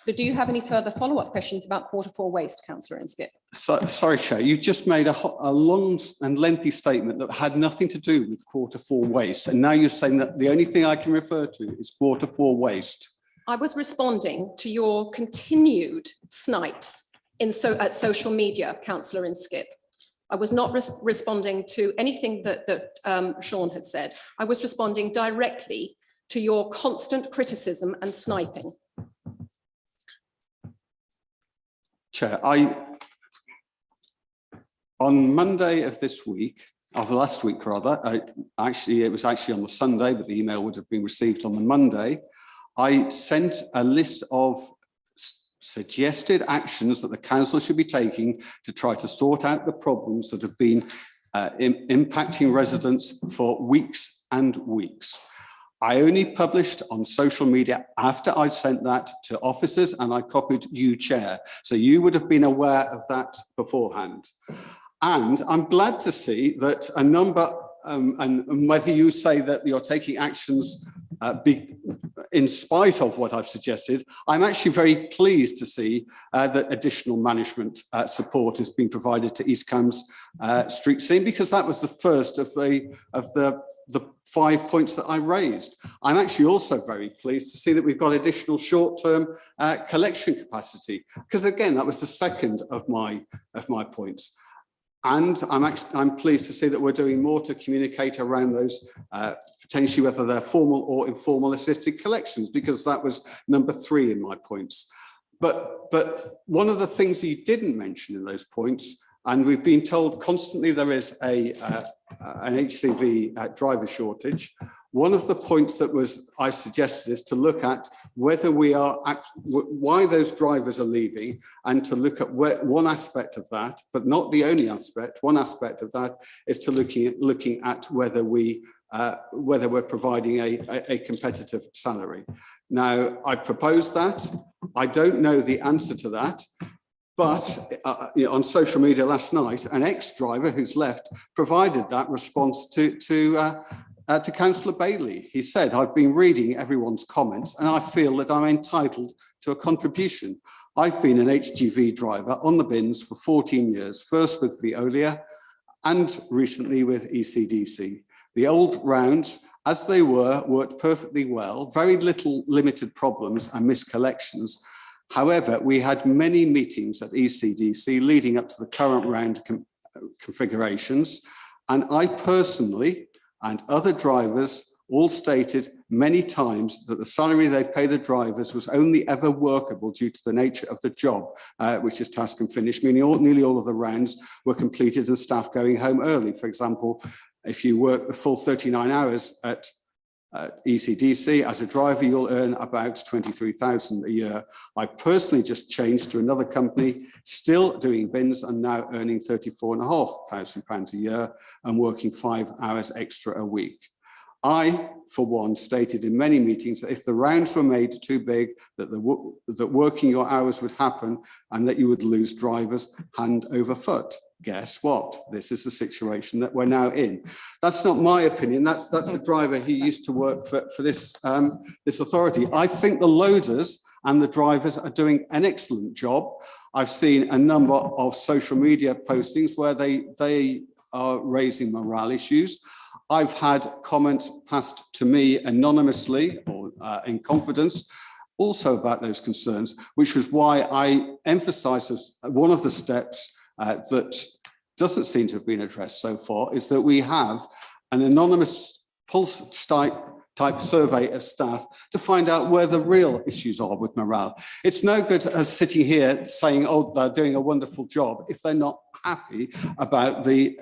So do you have any further follow-up questions about quarter-4 waste, Councillor Inskip? Sorry, Chair, you just made a long and lengthy statement that had nothing to do with quarter-4 waste. And now you're saying that the only thing I can refer to is quarter-4 waste. I was responding to your continued snipes at social media, Councillor Inskip. I was not responding to anything that Sean had said. I was responding directly to your constant criticism and sniping. Chair, on Monday of this week, of last week rather, it was actually on the Sunday, but the email would have been received on the Monday, I sent a list of suggested actions that the council should be taking to try to sort out the problems that have been impacting residents for weeks and weeks. I only published on social media after I'd sent that to officers, and I copied you, Chair. So you would have been aware of that beforehand. And I'm glad to see that a number, and whether you say that you're taking actions in spite of what I've suggested, I'm actually very pleased to see that additional management support is being provided to East Cambs street scene, because that was the first of the 5 points that I raised. I'm actually also very pleased to see that we've got additional short-term collection capacity, because again, that was the second of my points. And I'm pleased to see that we're doing more to communicate around those potentially whether they're formal or informal assisted collections, because that was number 3 in my points. But one of the things you didn't mention in those points And we've been told constantly there is an HCV driver shortage. One of the points that I suggested is to look at whether why those drivers are leaving, and to look at one aspect of that, but not the only aspect. One aspect of that is to looking at whether we're providing a competitive salary. Now, I proposed that. I don't know the answer to that. But on social media last night, an ex-driver who's left provided that response to Councillor Bailey. He said, "I've been reading everyone's comments and I feel that I'm entitled to a contribution. I've been an HGV driver on the bins for 14 years, first with Veolia and recently with ECDC. The old rounds, as they worked perfectly well, very little limited problems and miscollections. However, we had many meetings at ECDC leading up to the current round configurations, and I personally and other drivers all stated many times that the salary they pay the drivers was only ever workable due to the nature of the job, which is task and finish, meaning nearly all of the rounds were completed and staff going home early. For example, if you work the full 39 hours at ECDC as a driver, you'll earn about 23,000 a year. I personally just changed to another company, still doing bins and now earning £34,500 a year and working 5 hours extra a week. I, for one, stated in many meetings that if the rounds were made too big, that working your hours would happen and that you would lose drivers hand over foot. Guess what? This is the situation that we're now in. That's not my opinion. That's a driver who used to work for this authority. I think the loaders and the drivers are doing an excellent job. I've seen a number of social media postings where they are raising morale issues. I've had comments passed to me anonymously or in confidence also about those concerns, which was why I emphasised as one of the steps that doesn't seem to have been addressed so far is that we have an anonymous pulse type survey of staff to find out where the real issues are with morale. It's no good us sitting here saying, oh, they're doing a wonderful job if they're not happy about the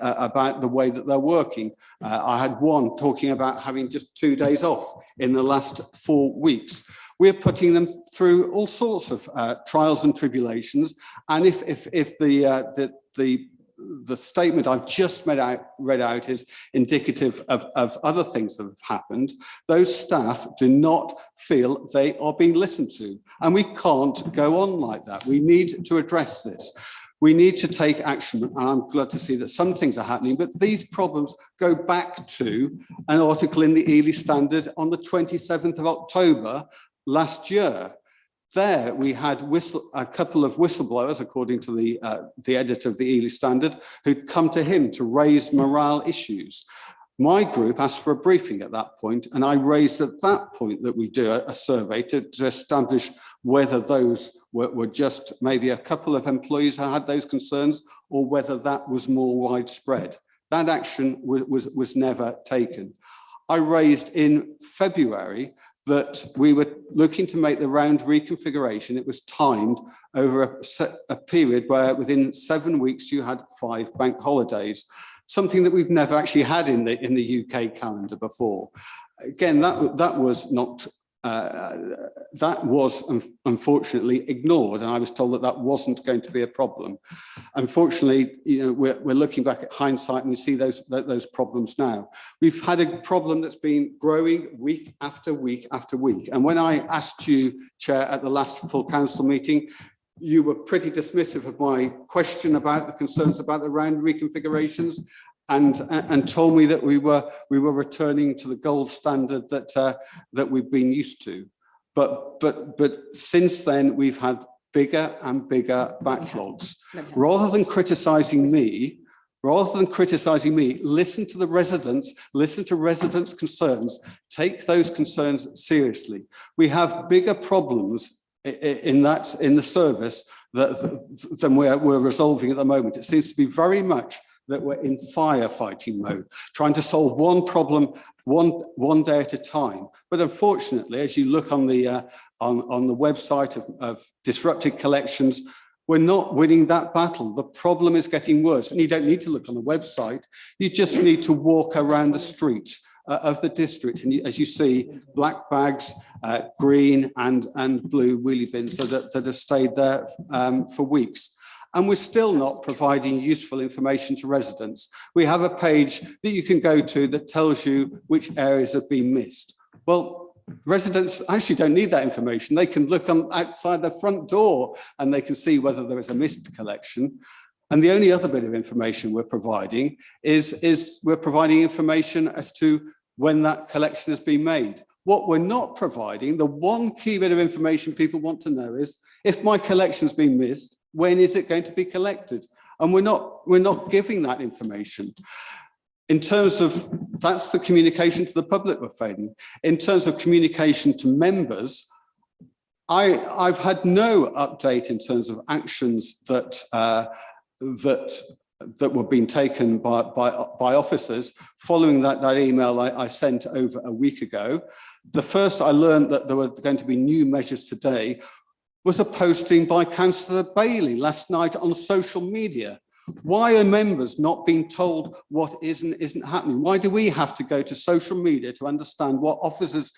way that they're working. I had one talking about having just 2 days off in the last 4 weeks. We're putting them through all sorts of trials and tribulations, and if the statement I've just read out is indicative of other things that have happened, those staff do not feel they are being listened to, and we can't go on like that. We need to address this. We need to take action, and I'm glad to see that some things are happening, but these problems go back to an article in the Ely Standard on the 27th of October last year. There we had a couple of whistleblowers, according to the editor of the Ely Standard, who'd come to him to raise morale issues. My group asked for a briefing at that point, and I raised at that point that we do a survey to establish whether those were just maybe a couple of employees who had those concerns or whether that was more widespread. That action was never taken. I raised in February that we were looking to make the round reconfiguration. It was timed over a period where within 7 weeks you had 5 bank holidays, something that we've never actually had in the UK calendar before. Again, that was unfortunately ignored, and I was told that wasn't going to be a problem. Unfortunately, we're looking back at hindsight and we see those problems now. We've had a problem that's been growing week after week after week. And when I asked you, Chair, at the last full council meeting, you were pretty dismissive of my question about the concerns about the round reconfigurations, and told me that we were returning to the gold standard that we've been used to. But since then we've had bigger and bigger backlogs. Rather than criticising me, listen to the residents, listen to residents' concerns, take those concerns seriously. We have bigger problems in the service than we're resolving at the moment. It seems to be very much that we're in firefighting mode, trying to solve one problem one day at a time. But unfortunately, as you look on the website of Disrupted Collections, We're not winning that battle. The problem is getting worse. And you don't need to look on the website. You just need to walk around the streets of the district. And as you see, black bags, green and blue wheelie bins that have stayed there for weeks. And we're still not providing useful information to residents. We have a page that you can go to that tells you which areas have been missed. Well, residents actually don't need that information. They can look outside their front door and they can see whether there is a missed collection. And the only other bit of information we're providing is we're providing information as to when that collection has been made. What we're not providing, the one key bit of information people want to know is, if my collection's been missed, when is it going to be collected? And we're not giving that information. In terms of, that's the communication to the public we're failing. In terms of communication to members, I've had no update in terms of actions that were being taken by officers following that email I sent over a week ago. The first I learned that there were going to be new measures today was a posting by Councillor Bailey last night on social media. Why are members not being told what is and isn't happening? Why do we have to go to social media to understand what officers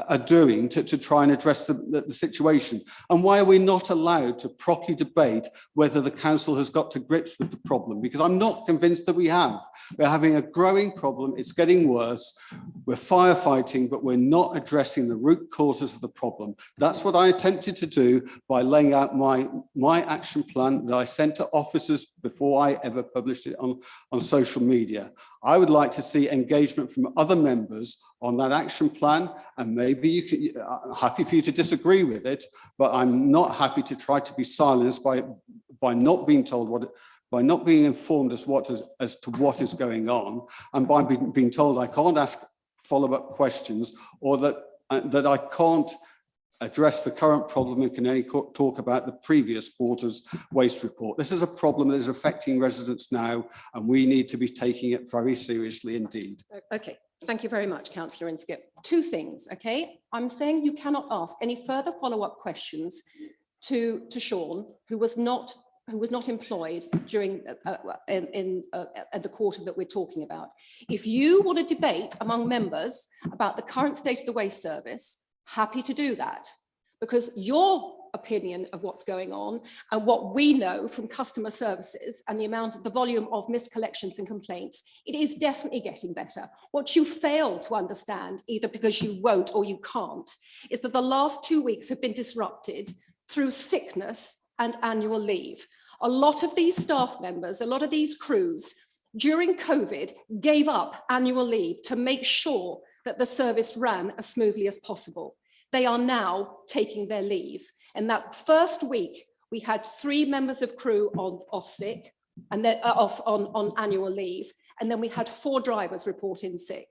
are doing to try and address the situation? And why are we not allowed to properly debate whether the council has got to grips with the problem? Because I'm not convinced that we have. We're having a growing problem. It's getting worse. We're firefighting, but we're not addressing the root causes of the problem. That's what I attempted to do by laying out my action plan that I sent to officers before I ever published it on social media. I would like to see engagement from other members on that action plan, and maybe you can, I'm happy for you to disagree with it, but I'm not happy to try to be silenced by not being told by not being informed as to what is going on, and by being told I can't ask follow-up questions, or that I can't address the current problem and can only talk about the previous quarter's waste report. This is a problem that is affecting residents now, and we need to be taking it very seriously indeed. Okay, thank you very much, Councillor Inskip. Two things, okay? I'm saying you cannot ask any further follow-up questions to Sean, who was not employed during the quarter that we're talking about. If you want to debate among members about the current state of the waste service, happy to do that, because your opinion of what's going on and what we know from customer services and the volume of miscollections and complaints, it is definitely getting better. What you fail to understand, either because you won't or you can't, is that the last 2 weeks have been disrupted through sickness and annual leave. A lot of these staff members, a lot of these crews during COVID gave up annual leave to make sure that the service ran as smoothly as possible. They are now taking their leave. In that first week, we had 3 members of crew off sick and then on annual leave, and then we had 4 drivers report in sick.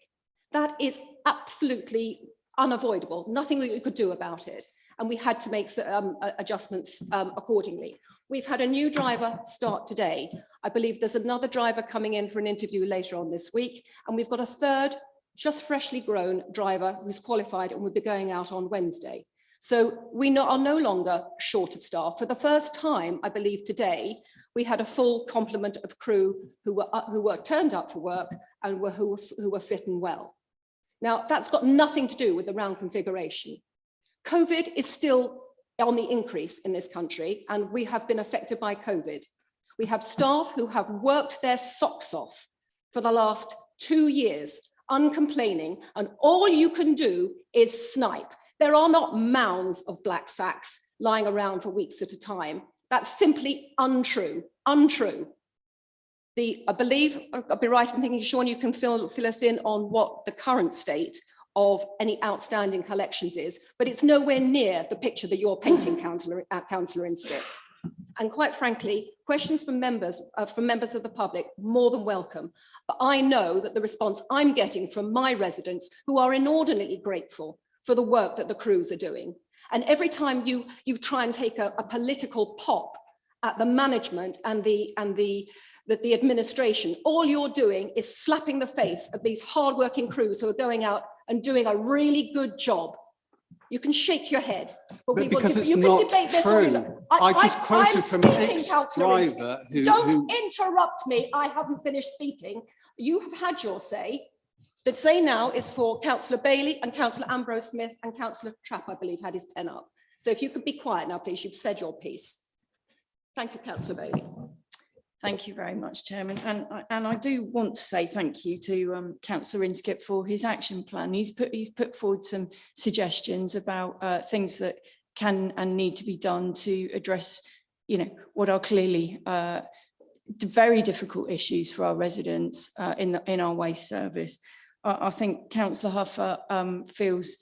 That is absolutely unavoidable. Nothing that you could do about it. And we had to make adjustments accordingly. We've had a new driver start today. I believe there's another driver coming in for an interview later on this week, and we've got a third just freshly grown driver who's qualified and will be going out on Wednesday. So we are no longer short of staff. For the first time, I believe today, we had a full complement of crew who were turned up for work and who were fit and well. Now, that's got nothing to do with the round configuration. COVID is still on the increase in this country, and we have been affected by COVID. We have staff who have worked their socks off for the last 2 years, uncomplaining, and all you can do is snipe. There are not mounds of black sacks lying around for weeks at a time. That's simply untrue, untrue. I believe, I'll be right in thinking, Sean, you can fill us in on what the current state of any outstanding collections is, but it's nowhere near the picture that you're painting, Councillor Inskip. And quite frankly, questions from members of the public, more than welcome. But I know that the response I'm getting from my residents, who are inordinately grateful for the work that the crews are doing. And every time you try and take a political pop at the management and the administration, all you're doing is slapping the face of these hardworking crews who are going out and doing a really good job. You can shake your head, but we will because it's you not can debate this all you true. like. I just quoted I'm from speaking, an Councillor ex-driver who. Don't interrupt me. I haven't finished speaking. You have had your say. The say now is for Councillor Bailey and Councillor Ambrose Smith, and Councillor Trapp, I believe, had his pen up. So if you could be quiet now, please. You've said your piece. Thank you, Councillor Bailey. Thank you very much, Chairman. And I do want to say thank you to Councillor Inskip for his action plan. He's put forward some suggestions about things that can and need to be done to address, you know, what are clearly very difficult issues for our residents in our waste service. I think Councillor Huffer feels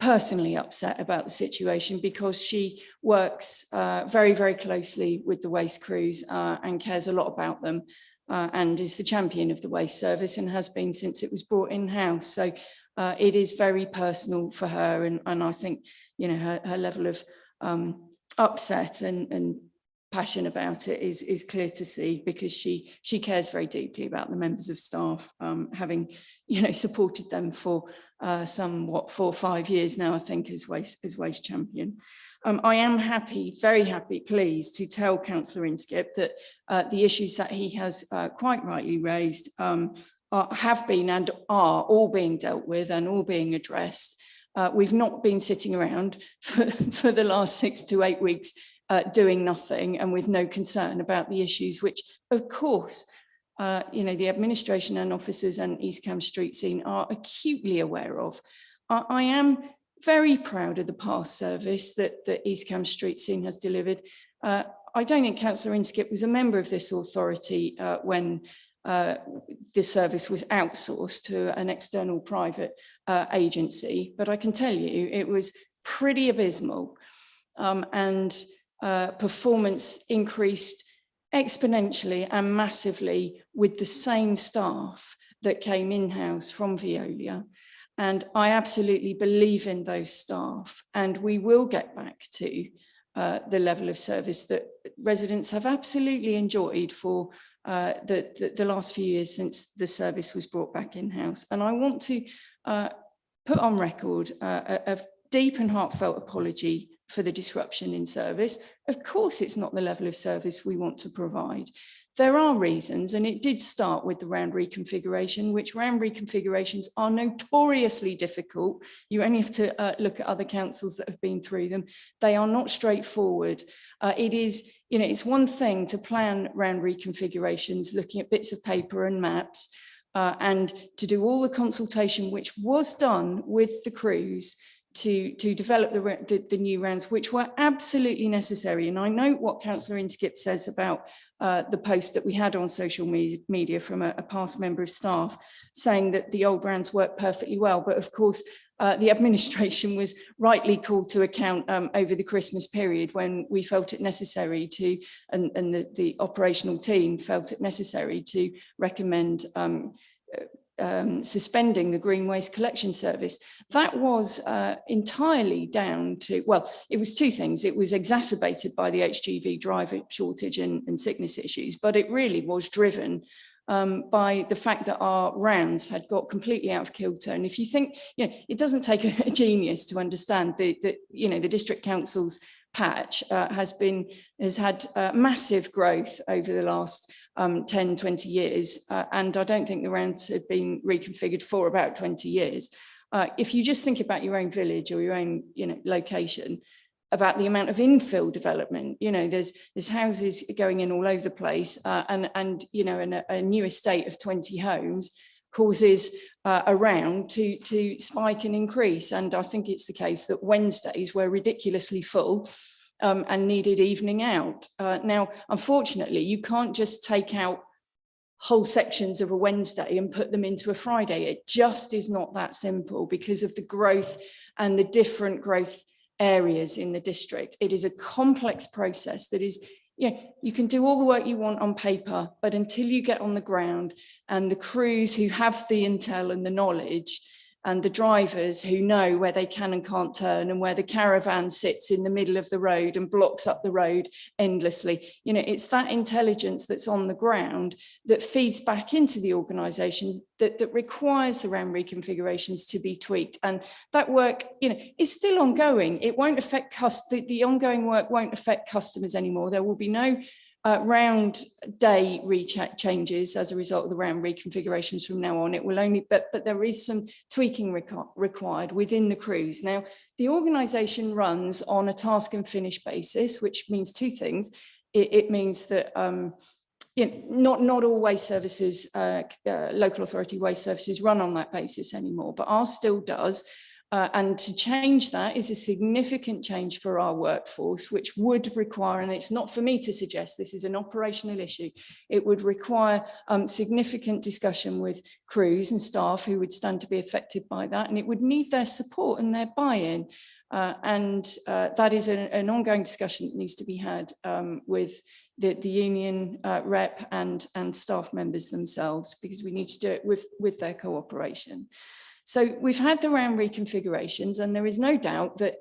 personally upset about the situation because she works very, very closely with the waste crews and cares a lot about them and is the champion of the waste service and has been since it was brought in-house. So it is very personal for her, and I think, you know, her level of upset and passion about it is clear to see, because she cares very deeply about the members of staff, having, you know, supported them for somewhat 4 or 5 years now, I think, as waste champion. I am happy, very happy, pleased to tell Councillor Inskip that the issues that he has quite rightly raised have been and are all being dealt with and all being addressed. We've not been sitting around for the last 6 to 8 weeks doing nothing and with no concern about the issues, which of course, you know, the administration and officers and East Cam Street Scene are acutely aware of. I am very proud of the past service that the East Cam Street Scene has delivered. I don't think Councillor Inskip was a member of this authority when the service was outsourced to an external private agency, but I can tell you it was pretty abysmal, and performance increased exponentially and massively with the same staff that came in-house from Veolia. And I absolutely believe in those staff, and we will get back to the level of service that residents have absolutely enjoyed for the last few years since the service was brought back in-house. And I want to put on record a deep and heartfelt apology for the disruption in service. Of course, it's not the level of service we want to provide. There are reasons, and it did start with the round reconfiguration, which round reconfigurations are notoriously difficult. You only have to look at other councils that have been through them. They are not straightforward. It is, you know, it's one thing to plan round reconfigurations, looking at bits of paper and maps, and to do all the consultation, which was done with the crews to develop the new rounds, which were absolutely necessary. And I know what Councillor Inskip says about the post that we had on social media from a past member of staff saying that the old rounds worked perfectly well. But of course, the administration was rightly called to account over the Christmas period when we felt it necessary to, and the operational team felt it necessary to recommend suspending the green waste collection service. That was entirely down to, well, it was two things. It was exacerbated by the HGV driver shortage and sickness issues, but it really was driven by the fact that our rounds had got completely out of kilter. And if you think, you know, it doesn't take a genius to understand that, you know, the district council's patch has had massive growth over the last 10, 20 years. And I don't think the rounds had been reconfigured for about 20 years. If you just think about your own village or your own, you know, location, about the amount of infill development, you know, there's houses going in all over the place, and you know, a new estate of 20 homes causes a round to spike and increase. And I think it's the case that Wednesdays were ridiculously full and needed evening out. Now, unfortunately, you can't just take out whole sections of a Wednesday and put them into a Friday. It just is not that simple because of the growth and the different growth areas in the district. It is a complex process that is, you know, you can do all the work you want on paper, but until you get on the ground and the crews who have the intel and the knowledge and the drivers who know where they can and can't turn, and where the caravan sits in the middle of the road and blocks up the road endlessly. You know, it's that intelligence that's on the ground that feeds back into the organisation that requires the RAM reconfigurations to be tweaked. And that work, you know, is still ongoing. It won't affect the ongoing work won't affect customers anymore. There will be no round day changes as a result of the round reconfigurations from now on. It will only, but there is some tweaking required within the crews. Now, the organisation runs on a task and finish basis, which means two things. It means that you know, not all waste services, local authority waste services run on that basis anymore, but ours still does. And to change that is a significant change for our workforce, which would require, and it's not for me to suggest, this is an operational issue, it would require significant discussion with crews and staff who would stand to be affected by that, and it would need their support and their buy-in. That is an ongoing discussion that needs to be had with the union rep and staff members themselves, because we need to do it with their cooperation. So we've had the round reconfigurations, and there is no doubt that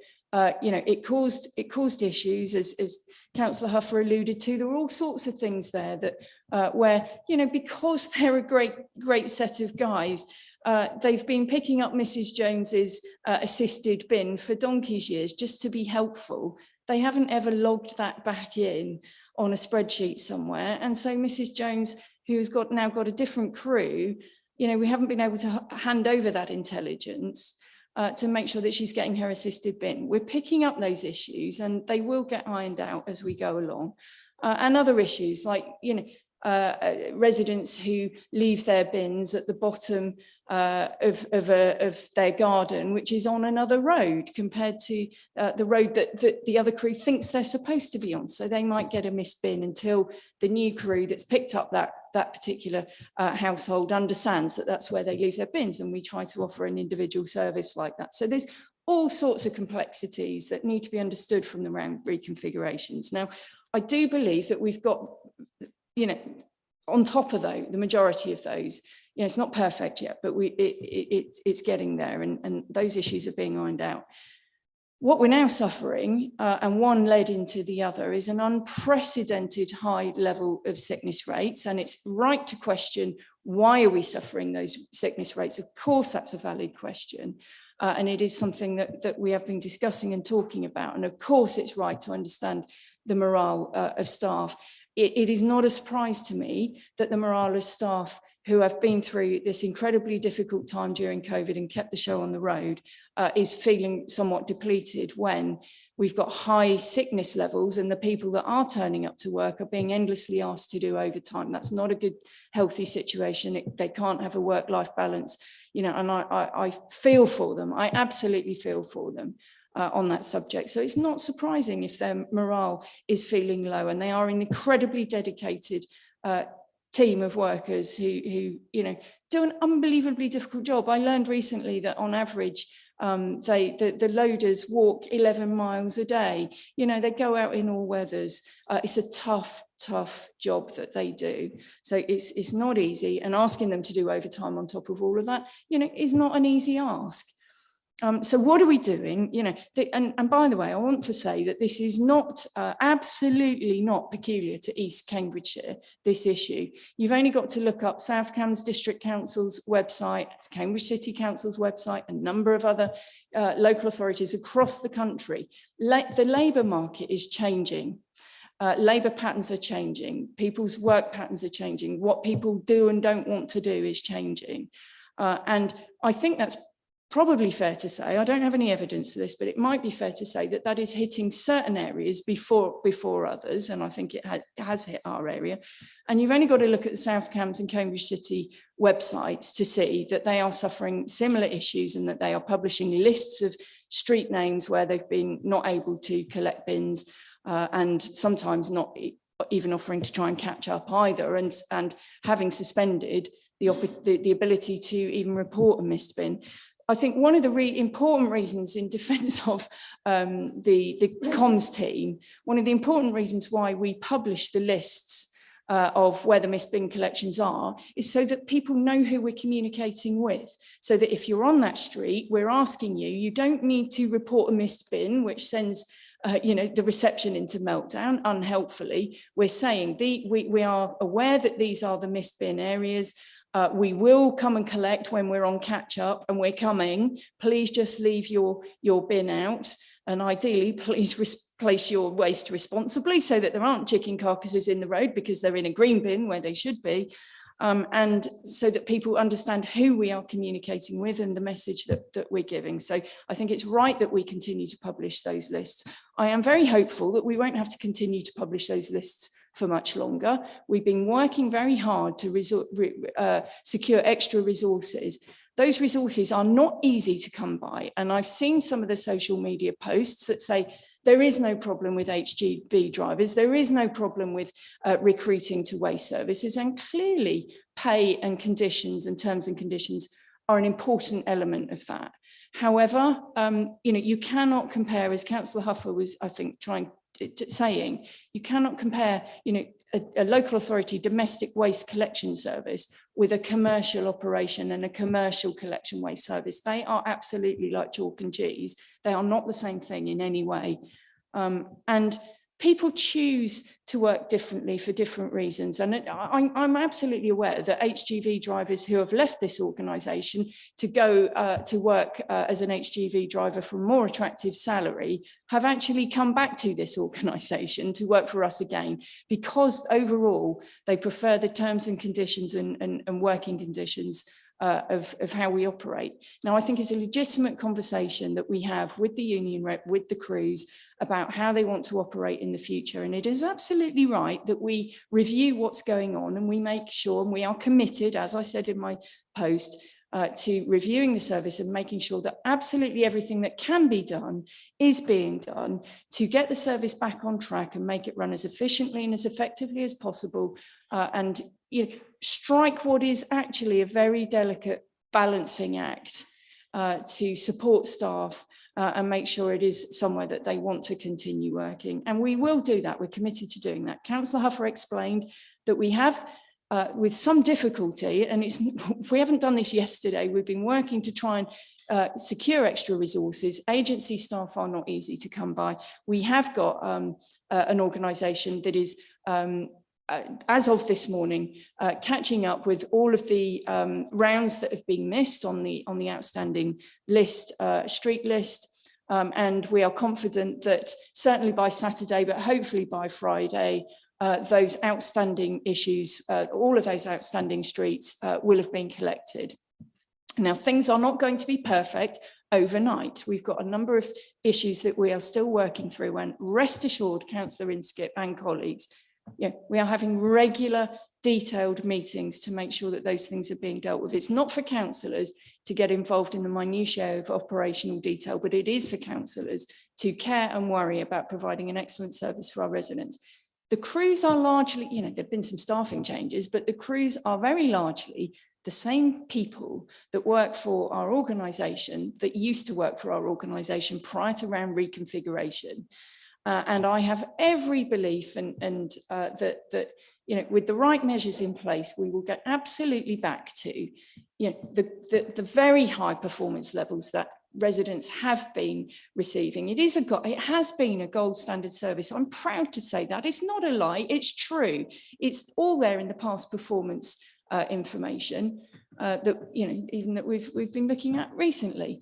you know, it caused issues, as Councillor Huffer alluded to. There were all sorts of things there that where, you know, because they're a great set of guys, they've been picking up Mrs. Jones's assisted bin for donkey's years just to be helpful. They haven't ever logged that back in on a spreadsheet somewhere, and so Mrs. Jones, who's now got a different crew, you know, we haven't been able to hand over that intelligence to make sure that she's getting her assisted bin. We're picking up those issues, and they will get ironed out as we go along. And other issues like, you know, residents who leave their bins at the bottom of their garden, which is on another road compared to the road that the other crew thinks they're supposed to be on. So they might get a missed bin until the new crew that's picked up that particular household understands that that's where they leave their bins, and we try to offer an individual service like that. So there's all sorts of complexities that need to be understood from the round reconfigurations. Now, I do believe that we've got, you know, on top of the majority of those, you know, it's not perfect yet, but it's getting there, and those issues are being ironed out. What we're now suffering, and one led into the other, is an unprecedented high level of sickness rates. And it's right to question, why are we suffering those sickness rates? Of course, that's a valid question. And it is something that we have been discussing and talking about. And of course, it's right to understand the morale of staff. It is not a surprise to me that the morale of staff who have been through this incredibly difficult time during COVID and kept the show on the road is feeling somewhat depleted when we've got high sickness levels, and the people that are turning up to work are being endlessly asked to do overtime. That's not a good, healthy situation. They can't have a work-life balance, you know, and I feel for them. I absolutely feel for them on that subject. So it's not surprising if their morale is feeling low, and they are an incredibly dedicated team of workers who you know, do an unbelievably difficult job. I learned recently that on average the loaders walk 11 miles a day. You know, they go out in all weathers. It's a tough job that they do. So it's not easy, and asking them to do overtime on top of all of that, you know, is not an easy ask. So what are we doing? You know, and by the way, I want to say that this is not absolutely not peculiar to East Cambridgeshire, this issue. You've only got to look up South Cambs District Council's website, Cambridge City Council's website, a number of other local authorities across the country. The labour market is changing. Labour patterns are changing. People's work patterns are changing. What people do and don't want to do is changing. And I think that's probably fair to say, I don't have any evidence of this, but it might be fair to say that that is hitting certain areas before others, and I think it has hit our area. And you've only got to look at the South Cambs and Cambridge City websites to see that they are suffering similar issues, and that they are publishing lists of street names where they've been not able to collect bins, and sometimes not even offering to try and catch up either, and having suspended the ability to even report a missed bin. I think one of the important reasons, in defence of the comms team, one of the important reasons why we publish the lists of where the missed bin collections are, is so that people know who we're communicating with. So that if you're on that street, we're asking you, you don't need to report a missed bin, which sends the reception into meltdown unhelpfully. We're saying we are aware that these are the missed bin areas. We will come and collect when we're on catch up, and we're coming. Please just leave your bin out. And ideally, please place your waste responsibly so that there aren't chicken carcasses in the road because they're in a green bin where they should be. And so that people understand who we are communicating with and the message that we're giving. So I think it's right that we continue to publish those lists. I am very hopeful that we won't have to continue to publish those lists for much longer. We've been working very hard to secure extra resources. Those resources are not easy to come by. And I've seen some of the social media posts that say, there is no problem with HGV drivers. There is no problem with recruiting to waste services. And clearly pay and conditions and terms and conditions are an important element of that. However, you cannot compare, as Councillor Huffer was, I think, saying, you cannot compare, a local authority domestic waste collection service with a commercial operation and a commercial collection waste service. They are absolutely like chalk and cheese. They are not the same thing in any way. And people choose to work differently for different reasons. And I'm absolutely aware that HGV drivers who have left this organisation to go to work as an HGV driver for a more attractive salary have actually come back to this organisation to work for us again, because overall they prefer the terms and conditions and working conditions of how we operate. Now, I think it's a legitimate conversation that we have with the union rep, with the crews, about how they want to operate in the future. And it is absolutely right that we review what's going on and we make sure, and we are committed, as I said in my post, to reviewing the service and making sure that absolutely everything that can be done is being done to get the service back on track and make it run as efficiently and as effectively as possible, and strike what is actually a very delicate balancing act to support staff and make sure it is somewhere that they want to continue working. And we will do that. We're committed to doing that. Councillor Huffer explained that we have, with some difficulty, and we haven't done this yesterday, we've been working to try and secure extra resources. Agency staff are not easy to come by. We have got an organisation that is, as of this morning, catching up with all of the rounds that have been missed on the outstanding list, street list, and we are confident that certainly by Saturday, but hopefully by Friday, those outstanding issues, all of those outstanding streets will have been collected. Now, things are not going to be perfect overnight. We've got a number of issues that we are still working through, and rest assured, Councillor Inskip and colleagues, we are having regular detailed meetings to make sure that those things are being dealt with. It's not for councillors to get involved in the minutiae of operational detail, but it is for councillors to care and worry about providing an excellent service for our residents. The crews are largely, there've been some staffing changes, but the crews are very largely the same people that work for our organisation, that used to work for our organisation prior to round reconfiguration. And I have every belief that with the right measures in place, we will get absolutely back to the very high performance levels that residents have been receiving. It has been a gold standard service. I'm proud to say that. It's not a lie, it's true. It's all there in the past performance information that even that we've been looking at recently.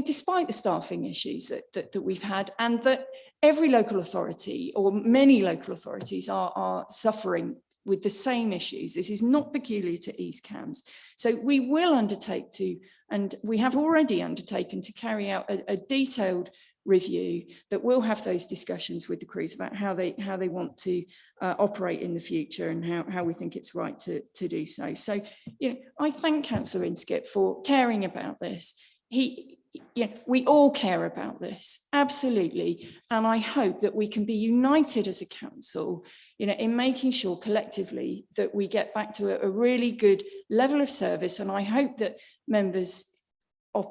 Despite the staffing issues that we've had, and that every local authority, or many local authorities, are suffering with the same issues. This is not peculiar to East Cambs. So we will undertake to, and we have already undertaken to, carry out a detailed review that will have those discussions with the crews about how they want to operate in the future, and how we think it's right to do so. So I thank Councillor Inskip for caring about this. We all care about this, absolutely. And I hope that we can be united as a council, in making sure collectively that we get back to a really good level of service. And I hope that members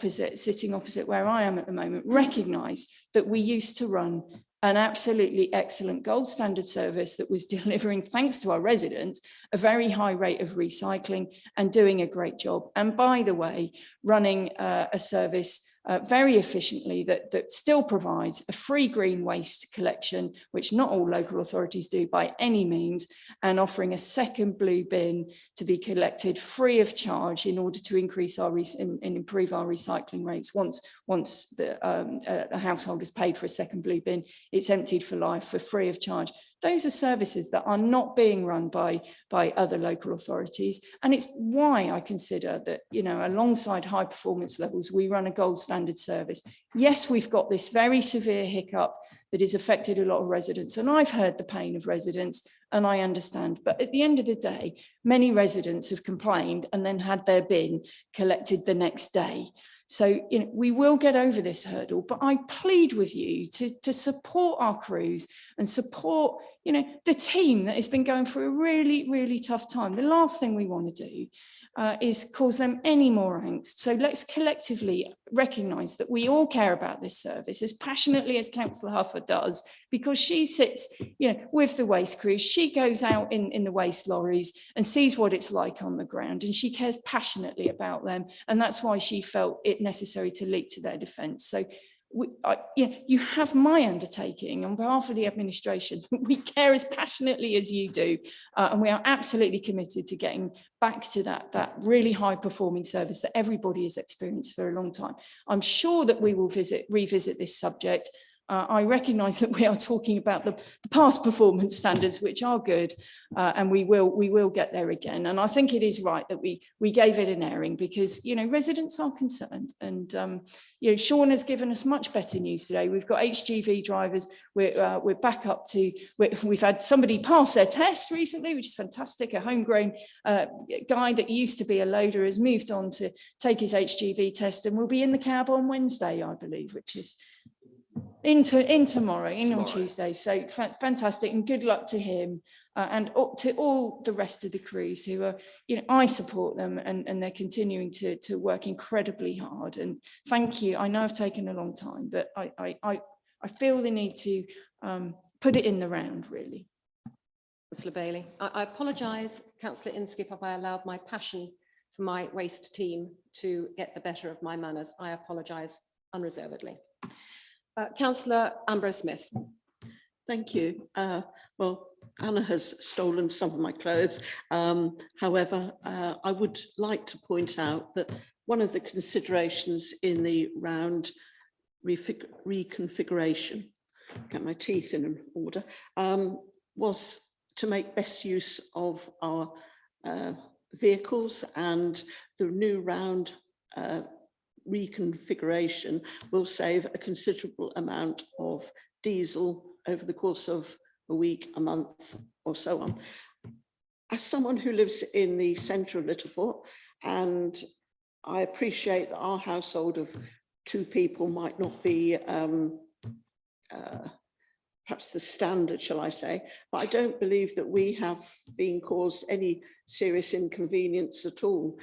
sitting opposite where I am at the moment, recognise that we used to run an absolutely excellent gold standard service that was delivering, thanks to our residents, a very high rate of recycling and doing a great job. And by the way, running a service very efficiently that still provides a free green waste collection, which not all local authorities do by any means, and offering a second blue bin to be collected free of charge in order to increase our and improve our recycling rates. Once the household has paid for a second blue bin, it's emptied for life for free of charge. Those are services that are not being run by other local authorities. And it's why I consider that, you know, alongside high performance levels, we run a gold standard service. Yes, we've got this very severe hiccup that has affected a lot of residents. And I've heard the pain of residents and I understand. But at the end of the day, many residents have complained and then had their bin collected the next day. So, you know, we will get over this hurdle, but I plead with you to support our crews and support, you know, the team that has been going through a really, really tough time. The last thing we want to do is cause them any more angst. So let's collectively recognise that we all care about this service as passionately as Councillor Huffer does, because she sits, you know, with the waste crews. She goes out in the waste lorries and sees what it's like on the ground, and she cares passionately about them. And that's why she felt it necessary to leap to their defence. So you know, you have my undertaking on behalf of the administration. We care as passionately as you do, and we are absolutely committed to getting back to that really high performing service that everybody has experienced for a long time. I'm sure that we will revisit this subject. I recognise that we are talking about the past performance standards, which are good, and we will get there again. And I think it is right that we gave it an airing, because, you know, residents are concerned. And you know, Sean has given us much better news today. We've got HGV drivers. We're back up to. We've had somebody pass their test recently, which is fantastic. A homegrown guy that used to be a loader has moved on to take his HGV test and will be in the cab on Wednesday, I believe, which is in tomorrow, on Tuesday. So fantastic, and good luck to him and to all the rest of the crews who are, you know, I support them, and they're continuing to work incredibly hard. And thank you. I know I've taken a long time, but I feel the need to put it in the round, really. Councillor Bailey. I apologise, Councillor Inskip, if I allowed my passion for my waste team to get the better of my manners. I apologise unreservedly. Councillor Ambrose-Smith. Thank you. Well, Anna has stolen some of my clothes. However, I would like to point out that one of the considerations in the round reconfiguration, get my teeth in order, was to make best use of our vehicles, and the new round reconfiguration will save a considerable amount of diesel over the course of a week, a month, or so on. As someone who lives in the centre of Littleport, and I appreciate that our household of 2 people might not be perhaps the standard, shall I say, but I don't believe that we have been caused any serious inconvenience at all.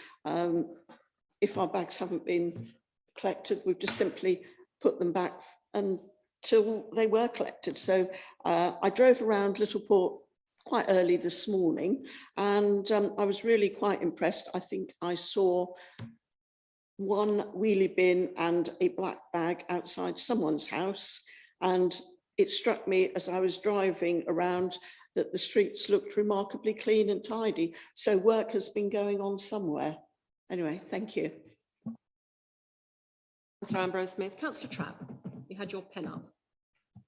If our bags haven't been collected, we've just simply put them back until they were collected. So I drove around Littleport quite early this morning, and I was really quite impressed. I think I saw one wheelie bin and a black bag outside someone's house, and it struck me as I was driving around that the streets looked remarkably clean and tidy. So work has been going on somewhere. Anyway, thank you. Councillor Ambrose-Smith. Councillor Trapp, you had your pen up.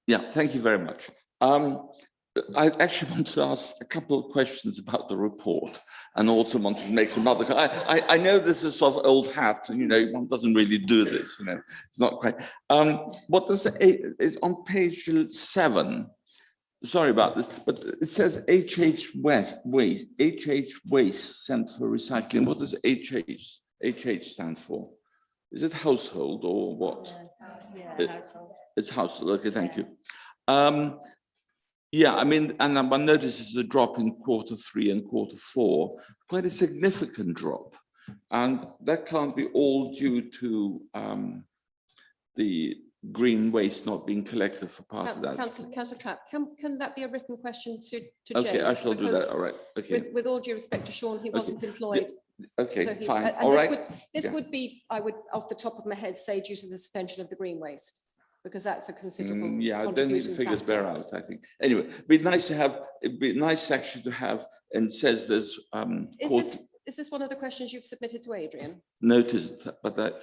Yeah, thank you very much. I actually want to ask a couple of questions about the report, and also want to make some other. I know this is sort of old hat, and, you know, one doesn't really do this. You know, it's not quite. What does on page 7? Sorry about this, but it says HH Waste Centre for Recycling. What does HH stand for? Is it household or what? Yeah, household. It's household. Okay, thank you. Yeah, I mean, and one notices a drop in Q3 and Q4, quite a significant drop, and that can't be all due to the green waste not being collected for part of that. Councillor Trapp, can that be a written question to Okay, James? I shall do that. Because All right. Okay. With all due respect to Sean, he wasn't employed. Okay, So fine. and All right. This Yeah. would be, I would, off the top of my head, say due to the suspension of the green waste, because that's a considerable. Yeah, I don't think the contributing figures factor. bear out, I think. Anyway, it'd be nice to have, it'd be nice actually to have, and it says there's Is this one of the questions you've submitted to Adrian? noticed, but that,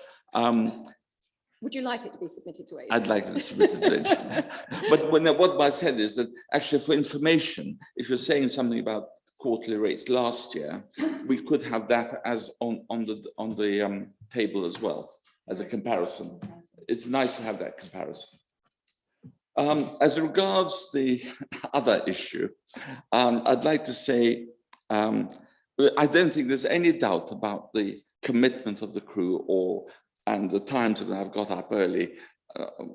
Would you like it to be submitted to Adrian? I'd like to submit it to Adrian. But what I said is that actually for information, if you're saying something about quarterly rates last year, we could have that as on the table as well, as a comparison. It's nice to have that comparison. As regards the other issue, I'd like to say, I don't think there's any doubt about the commitment of the crew and the times that I've got up early,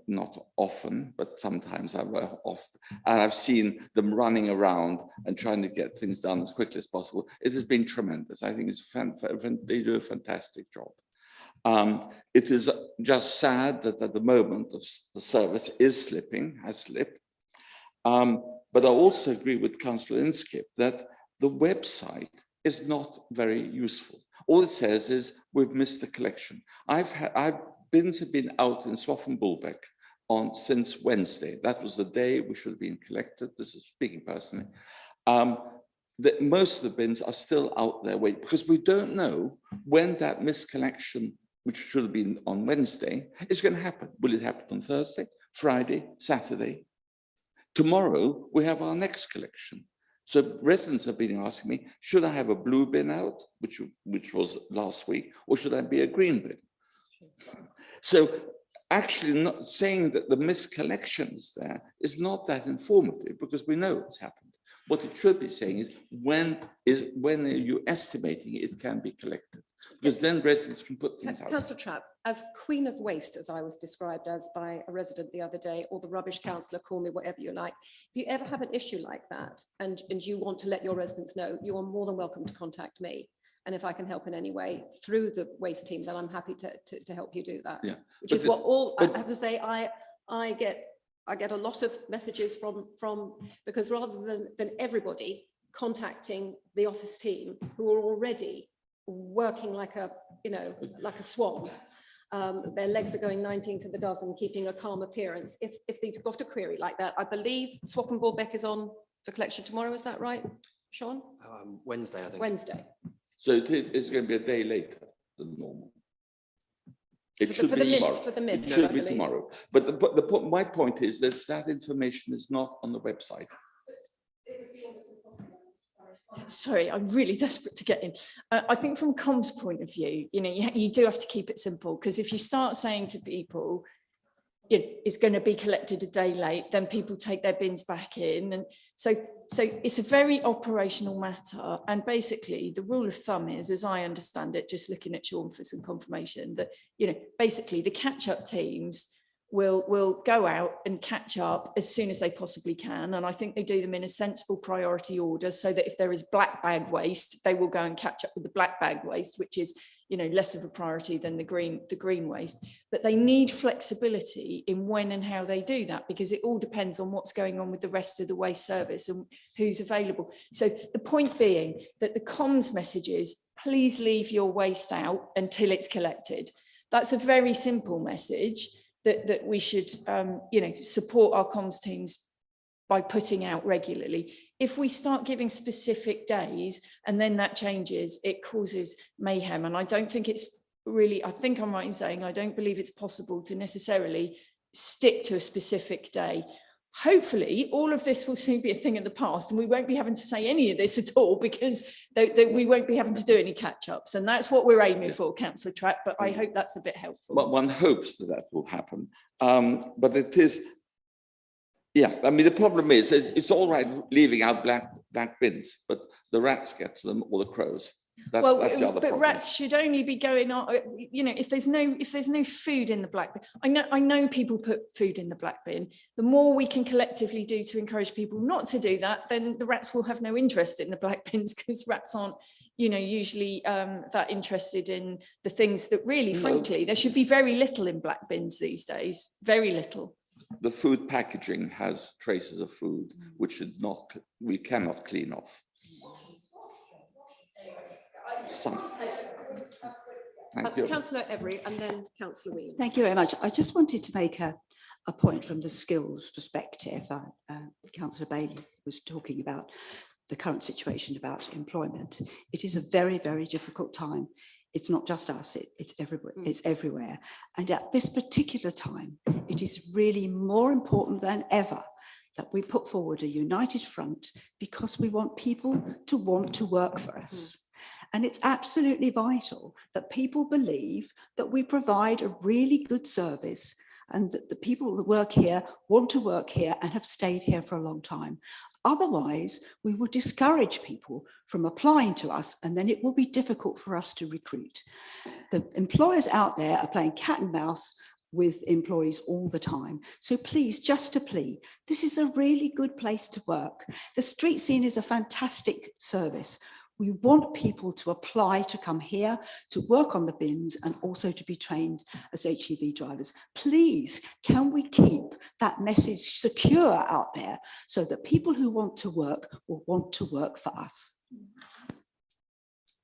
not often, but sometimes I've often, and I've seen them running around and trying to get things done as quickly as possible. It has been tremendous. I think they do a fantastic job. It is just sad that at the moment the service is has slipped. But I also agree with Councillor Inskip that the website is not very useful. All it says is we've missed the collection. Bins have been out in Swaffham Bulbeck since Wednesday. That was the day we should have been collected. This is speaking personally. Most of the bins are still out there waiting because we don't know when that missed collection, which should have been on Wednesday, is going to happen. Will it happen on Thursday, Friday, Saturday? Tomorrow, we have our next collection. So residents have been asking me, should I have a blue bin out, which was last week, or should I be a green bin? So actually not saying that the miscollection is there is not that informative because we know it's happened. What it should be saying is when are you estimating it can be collected? Because then residents can put things out. Councillor Trapp, as queen of waste, as I was described as by a resident the other day, or the rubbish councillor, call me whatever you like. If you ever have an issue like that and you want to let your residents know, you are more than welcome to contact me. And if I can help in any way through the waste team, then I'm happy to help you do that. Yeah. Which is I have to say, I get a lot of messages from because rather than everybody contacting the office team who are already working like a swan, their legs are going 19 to the dozen, keeping a calm appearance. If they've got a query like that, I believe Swaffham Bulbeck is on for collection tomorrow. Is that right, Sean? Wednesday, I think. Wednesday. So it's going to be a day later than normal. It should be tomorrow. For the mist, it should be tomorrow. But my point is that information is not on the website. Sorry, I'm really desperate to get in. I think from comms point of view, you do have to keep it simple, because if you start saying to people, it's going to be collected a day late, then people take their bins back in. And so it's a very operational matter. And basically the rule of thumb is, as I understand it, just looking at Sean for some confirmation, that, basically the catch-up teams will go out and catch up as soon as they possibly can. And I think they do them in a sensible priority order, so that if there is black bag waste, they will go and catch up with the black bag waste, which is less of a priority than the green waste. But they need flexibility in when and how they do that, because it all depends on what's going on with the rest of the waste service and who's available. So the point being that the comms message is, please leave your waste out until it's collected. That's a very simple message that we should support our comms teams by putting out regularly. If we start giving specific days and then that changes, it causes mayhem. And I don't think it's really, I think I'm right in saying, I don't believe it's possible to necessarily stick to a specific day. Hopefully all of this will soon be a thing in the past, and we won't be having to say any of this at all, because we won't be having to do any catch-ups. And that's what we're aiming for, Councillor Trapp, but I hope that's a bit helpful. But one hopes that will happen. But it is, I mean, the problem is it's all right leaving out black bins, but the rats get to them, or the crows. That's the other problem. But rats should only be going on, if there's no food in the black bin. I know people put food in the black bin. The more we can collectively do to encourage people not to do that, then the rats will have no interest in the black bins, because rats aren't you know, usually that interested in the things that really, frankly, there should be very little in black bins these days, very little. The food packaging has traces of food, which we cannot clean off. Some. Thank you. Councillor Every and then Councillor Whelan. Thank you very much. I just wanted to make a point from the skills perspective. Councillor Bailey was talking about the current situation about employment. It is a very, very difficult time. It's not just us, it's everywhere. It's everywhere. And at this particular time, it is really more important than ever that we put forward a united front, because we want people to want to work for us. And it's absolutely vital that people believe that we provide a really good service, and that the people that work here want to work here and have stayed here for a long time. Otherwise, we will discourage people from applying to us, and then it will be difficult for us to recruit. The employers out there are playing cat and mouse with employees all the time. So please, just a plea, this is a really good place to work. The street scene is a fantastic service. We want people to apply to come here, to work on the bins, and also to be trained as HGV drivers. Please, can we keep that message secure out there so that people who want to work will want to work for us?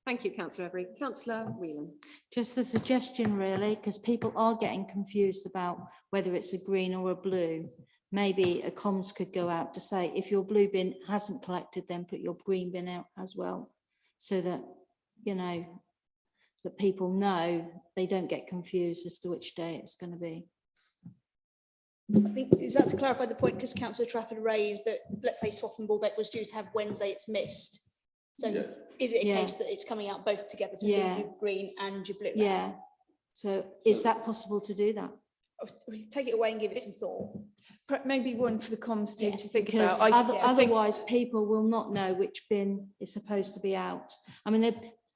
Thank you, Councillor Every. Councillor Whelan. Just a suggestion, really, because people are getting confused about whether it's a green or a blue. Maybe a comms could go out to say, if your blue bin hasn't collected, then put your green bin out as well, so that, you know, that people know, they don't get confused as to which day it's going to be. I think, is that to clarify the point, because Councillor Trafford raised that, let's say Swaffham Bulbeck was due to have Wednesday, it's missed. So Yes. is it a case that it's coming out both together, so your green and your blue? Yeah. So is that possible to do that? We take it away and give it some thought. Maybe one for the comms team to think Because about. otherwise people will not know which bin is supposed to be out. I mean,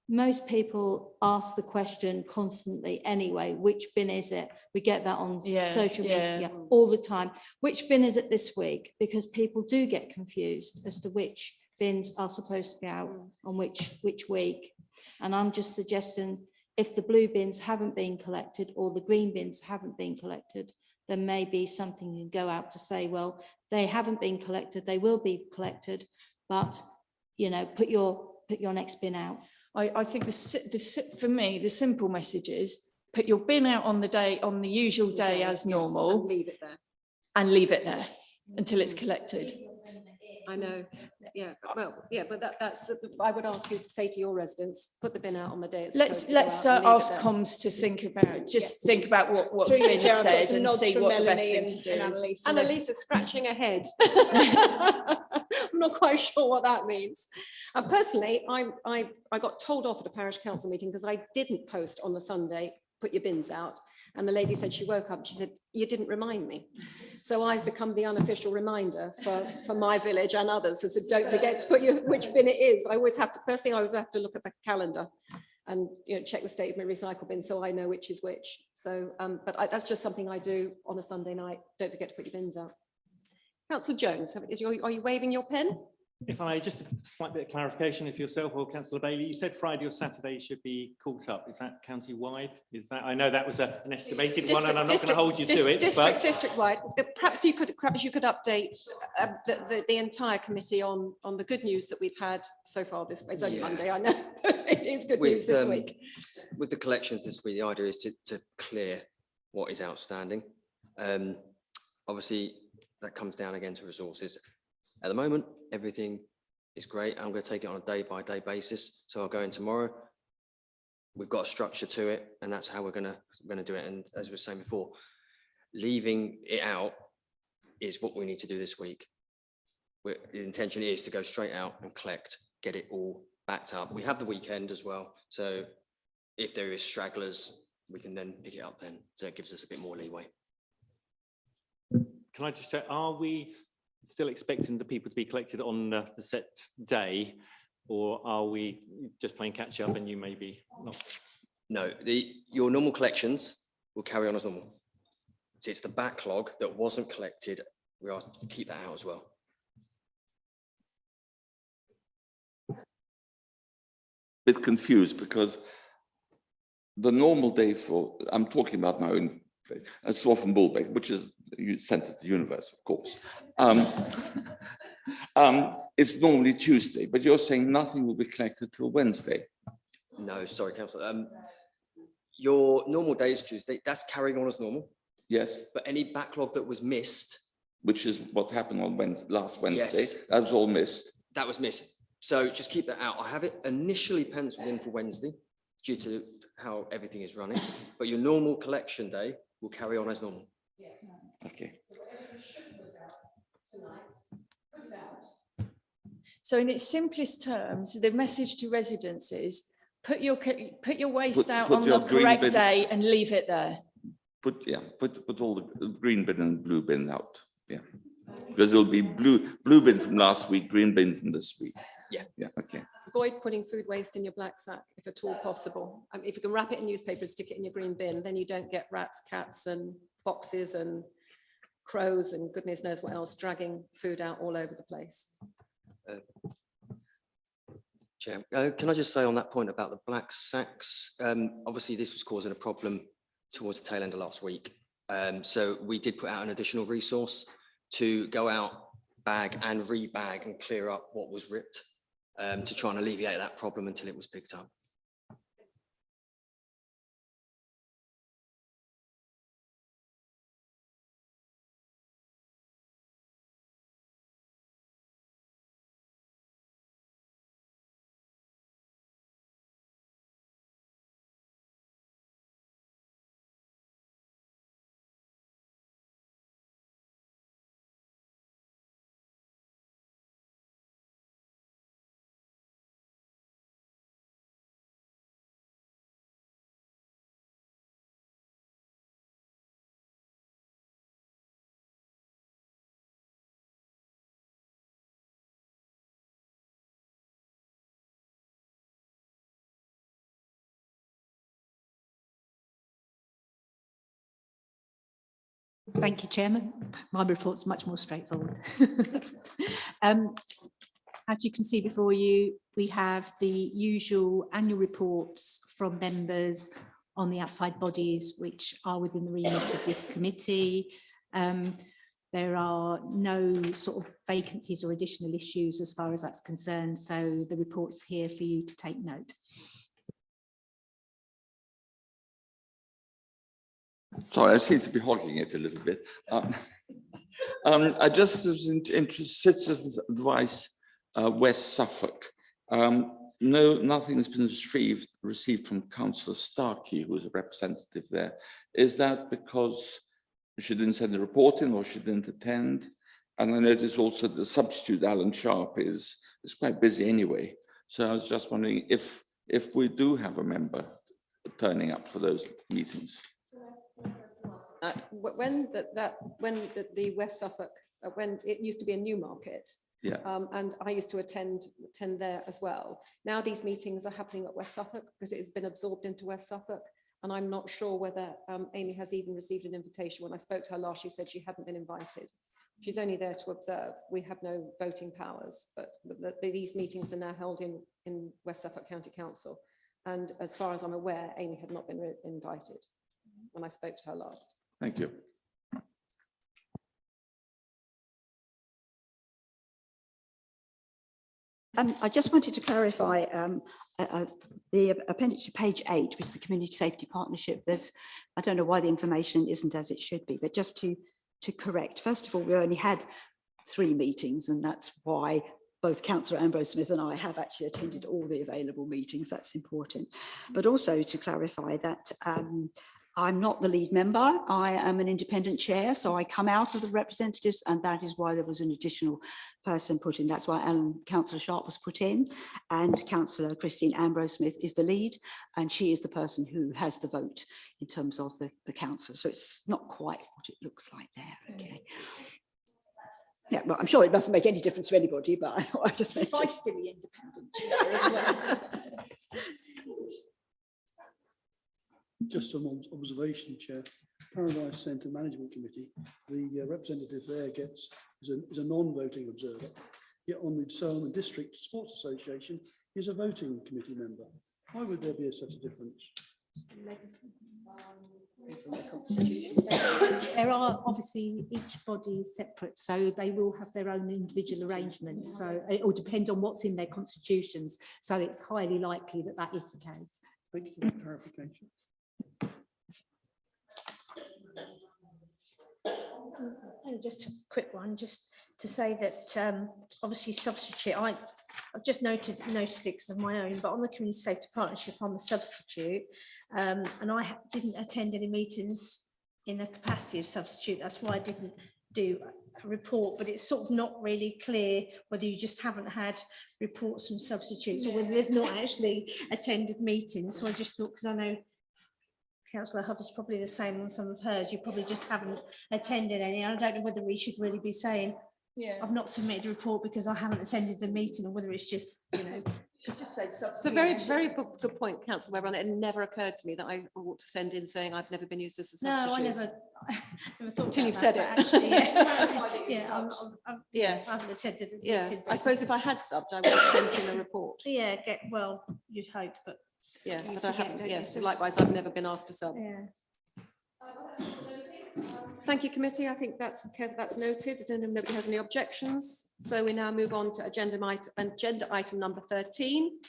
most people ask the question constantly anyway, which bin is it? We get that on social media all the time. Which bin is it this week? Because people do get confused as to which bins are supposed to be out on which week. And I'm just suggesting, if the blue bins haven't been collected or the green bins haven't been collected, then maybe something can go out to say, well, they haven't been collected, they will be collected, but, you know, put your next bin out. I think for me, the simple message is put your bin out on the usual day as normal, and leave it there. And leave it there until it's collected. I know, yeah, well, yeah, but that's, I would ask you to say to your residents, put the bin out on the day it's supposed to go Let's out and leave it ask there. comms to think about, think about what's been said and see what the best thing to do is. Annalise is scratching her head. I'm not quite sure what that means. Personally, I got told off at a parish council meeting because I didn't post on the Sunday, put your bins out. And the lady said, she woke up and she said, you didn't remind me. So I've become the unofficial reminder for my village and others. So don't forget to put which bin it is. I always have to, first thing I always have to look at the calendar and, you know, check the state of my recycle bin so I know which is which. So, that's just something I do on a Sunday night. Don't forget to put your bins out. Councillor Jones, are you waving your pen? If I just a slight bit of clarification, if yourself or Councillor Bailey, you said Friday or Saturday should be caught up. Is that county-wide? Is that, I know that was an estimated one, and I'm not going to hold you to it. District-wide. Perhaps you could update the entire committee on the good news that we've had so far. It's only Monday, I know. It is good news this week. With the collections this week, the idea is to clear what is outstanding. Obviously, that comes down again to resources. At the moment, everything is great. I'm going to take it on a day-by-day basis. So I'll go in tomorrow. We've got a structure to it, and that's how we're going to do it. And as we were saying before, leaving it out is what we need to do this week. The intention is to go straight out and collect, get it all backed up. We have the weekend as well. So if there is stragglers, we can then pick it up then. So it gives us a bit more leeway. Can I just check, are we still expecting the people to be collected on the set day, or are we just playing catch up and you maybe not? No, your normal collections will carry on as normal. So it's the backlog that wasn't collected. We asked to keep that out as well. bit confused because the normal day for, I'm talking about my own place, it's often Bullbeck, which is centre of the universe, of course. It's normally Tuesday, but you're saying nothing will be collected till Wednesday. No, sorry, Councillor. Your normal day is Tuesday. That's carrying on as normal. Yes. But any backlog that was missed, which is what happened on last Wednesday, yes, that was all missed. That was missing. So just keep that out. I have it initially penciled in for Wednesday due to how everything is running, but your normal collection day will carry on as normal. Okay. So in its simplest terms, the message to residents is put your waste out on the correct day and leave it there. Put all the green bin and blue bin out. Yeah. Because it'll be blue bin from last week, green bin from this week. Yeah. Yeah. Okay. Avoid putting food waste in your black sack if at all possible. If you can wrap it in newspaper and stick it in your green bin, then you don't get rats, cats and foxes and crows and goodness knows what else dragging food out all over the place. Chair, can I just say on that point about the black sacks, obviously this was causing a problem towards the tail end of last week. So we did put out an additional resource to go out, bag and rebag and clear up what was ripped to try and alleviate that problem until it was picked up. Thank you, Chairman. My report's much more straightforward. As you can see before you, we have the usual annual reports from members on the outside bodies which are within the remit of this committee. There are no sort of vacancies or additional issues as far as that's concerned, so the report's here for you to take note. Sorry, I seem to be hogging it a little bit. I just was interested, citizens' advice, West Suffolk. No, nothing has been received from Councillor Starkey, who is a representative there. Is that because she didn't send a report in or she didn't attend? And I noticed also the substitute, Alan Sharp, is quite busy anyway. So I was just wondering if we do have a member turning up for those meetings. When the West Suffolk, when it used to be a Newmarket, yeah, and I used to attend there as well. Now these meetings are happening at West Suffolk because it has been absorbed into West Suffolk, and I'm not sure whether Amy has even received an invitation. When I spoke to her last, she said she hadn't been invited. She's only there to observe. We have no voting powers, but these meetings are now held in West Suffolk County Council, and as far as I'm aware, Amy had not been invited when I spoke to her last. Thank you. I just wanted to clarify the appendix to page 8, which is the Community Safety Partnership. I don't know why the information isn't as it should be, but just to correct, first of all, we only had 3 meetings, and that's why both Councillor Ambrose-Smith and I have actually attended all the available meetings. That's important. But also to clarify that I'm not the lead member. I am an independent chair, so I come out of the representatives, and that is why there was an additional person put in. That's why Councillor Sharp was put in, and Councillor Christine Ambrose-Smith is the lead, and she is the person who has the vote in terms of the council. So it's not quite what it looks like there. Okay. Yeah, well, I'm sure it doesn't make any difference to anybody, but I thought I just mentioned. Feistily independent chair as well. Just some observation, Chair. Paradise Centre Management Committee, the representative there is a non-voting observer, yet on the Salem District Sports Association is a voting committee member. Why would there be such a difference? There are obviously, each body is separate, so they will have their own individual arrangements. So it will depend on what's in their constitutions. So it's highly likely that that is the case. Thank you for that clarification. Just a quick one, just to say that obviously substitute, I've just noticed it because of my own, but on the Community Safety Partnership, I'm a substitute, and I didn't attend any meetings in the capacity of substitute. That's why I didn't do a report, but it's sort of not really clear whether you just haven't had reports from substitutes or whether they've not actually attended meetings. So I just thought, because I know Councillor Huff is probably the same on some of hers, you probably just haven't attended any. I don't know whether we should really be saying, I've not submitted a report because I haven't attended a meeting, or whether it's just, you know. Just say it's a very, very good point, Councillor Webber, and it never occurred to me that I ought to send in saying I've never been used as a substitute. No, I never thought until you've about said that, it. Actually, yeah, I haven't attended a Yeah, meeting, I suppose if I had subbed, I would have sent in a report. Yeah, well, you'd hope, but Yeah, you but I forget, haven't. don't Yes, you? likewise, I've never been asked to sub. yeah. Thank you, committee. I think that's noted. I don't know if nobody has any objections. So we now move on to agenda item number 13,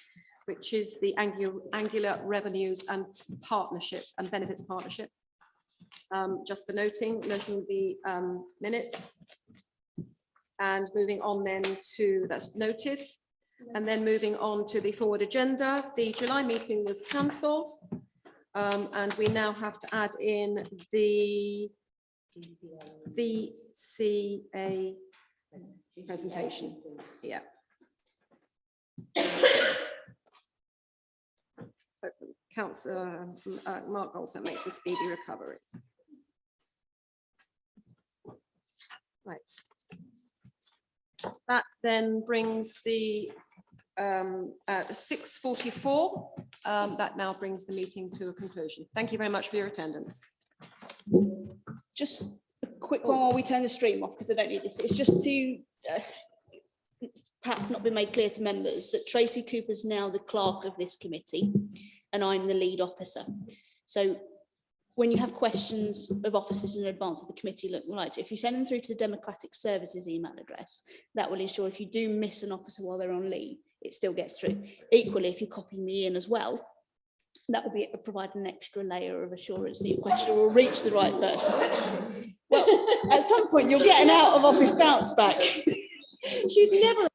which is the Angular Revenues and Partnership and Benefits Partnership. Just for noting the minutes, and moving on then to, that's noted, and then moving on to the forward agenda. The July meeting was cancelled, and we now have to add in the VCA presentation. Yeah. Councillor Mark also makes a speedy recovery. Right. That then brings the at 6:44. That now brings the meeting to a conclusion. Thank you very much for your attendance. Just a quick one while we turn the stream off, because I don't need this. It's just to perhaps not been made clear to members that Tracy Cooper is now the clerk of this committee and I'm the lead officer. So when you have questions of officers in advance of the committee, if you send them through to the Democratic Services email address, that will ensure if you do miss an officer while they're on leave, it still gets through. Equally, if you copy me in as well, that will be provide an extra layer of assurance that your question will reach the right person. Well, at some point you'll get an out of office bounce back. She's never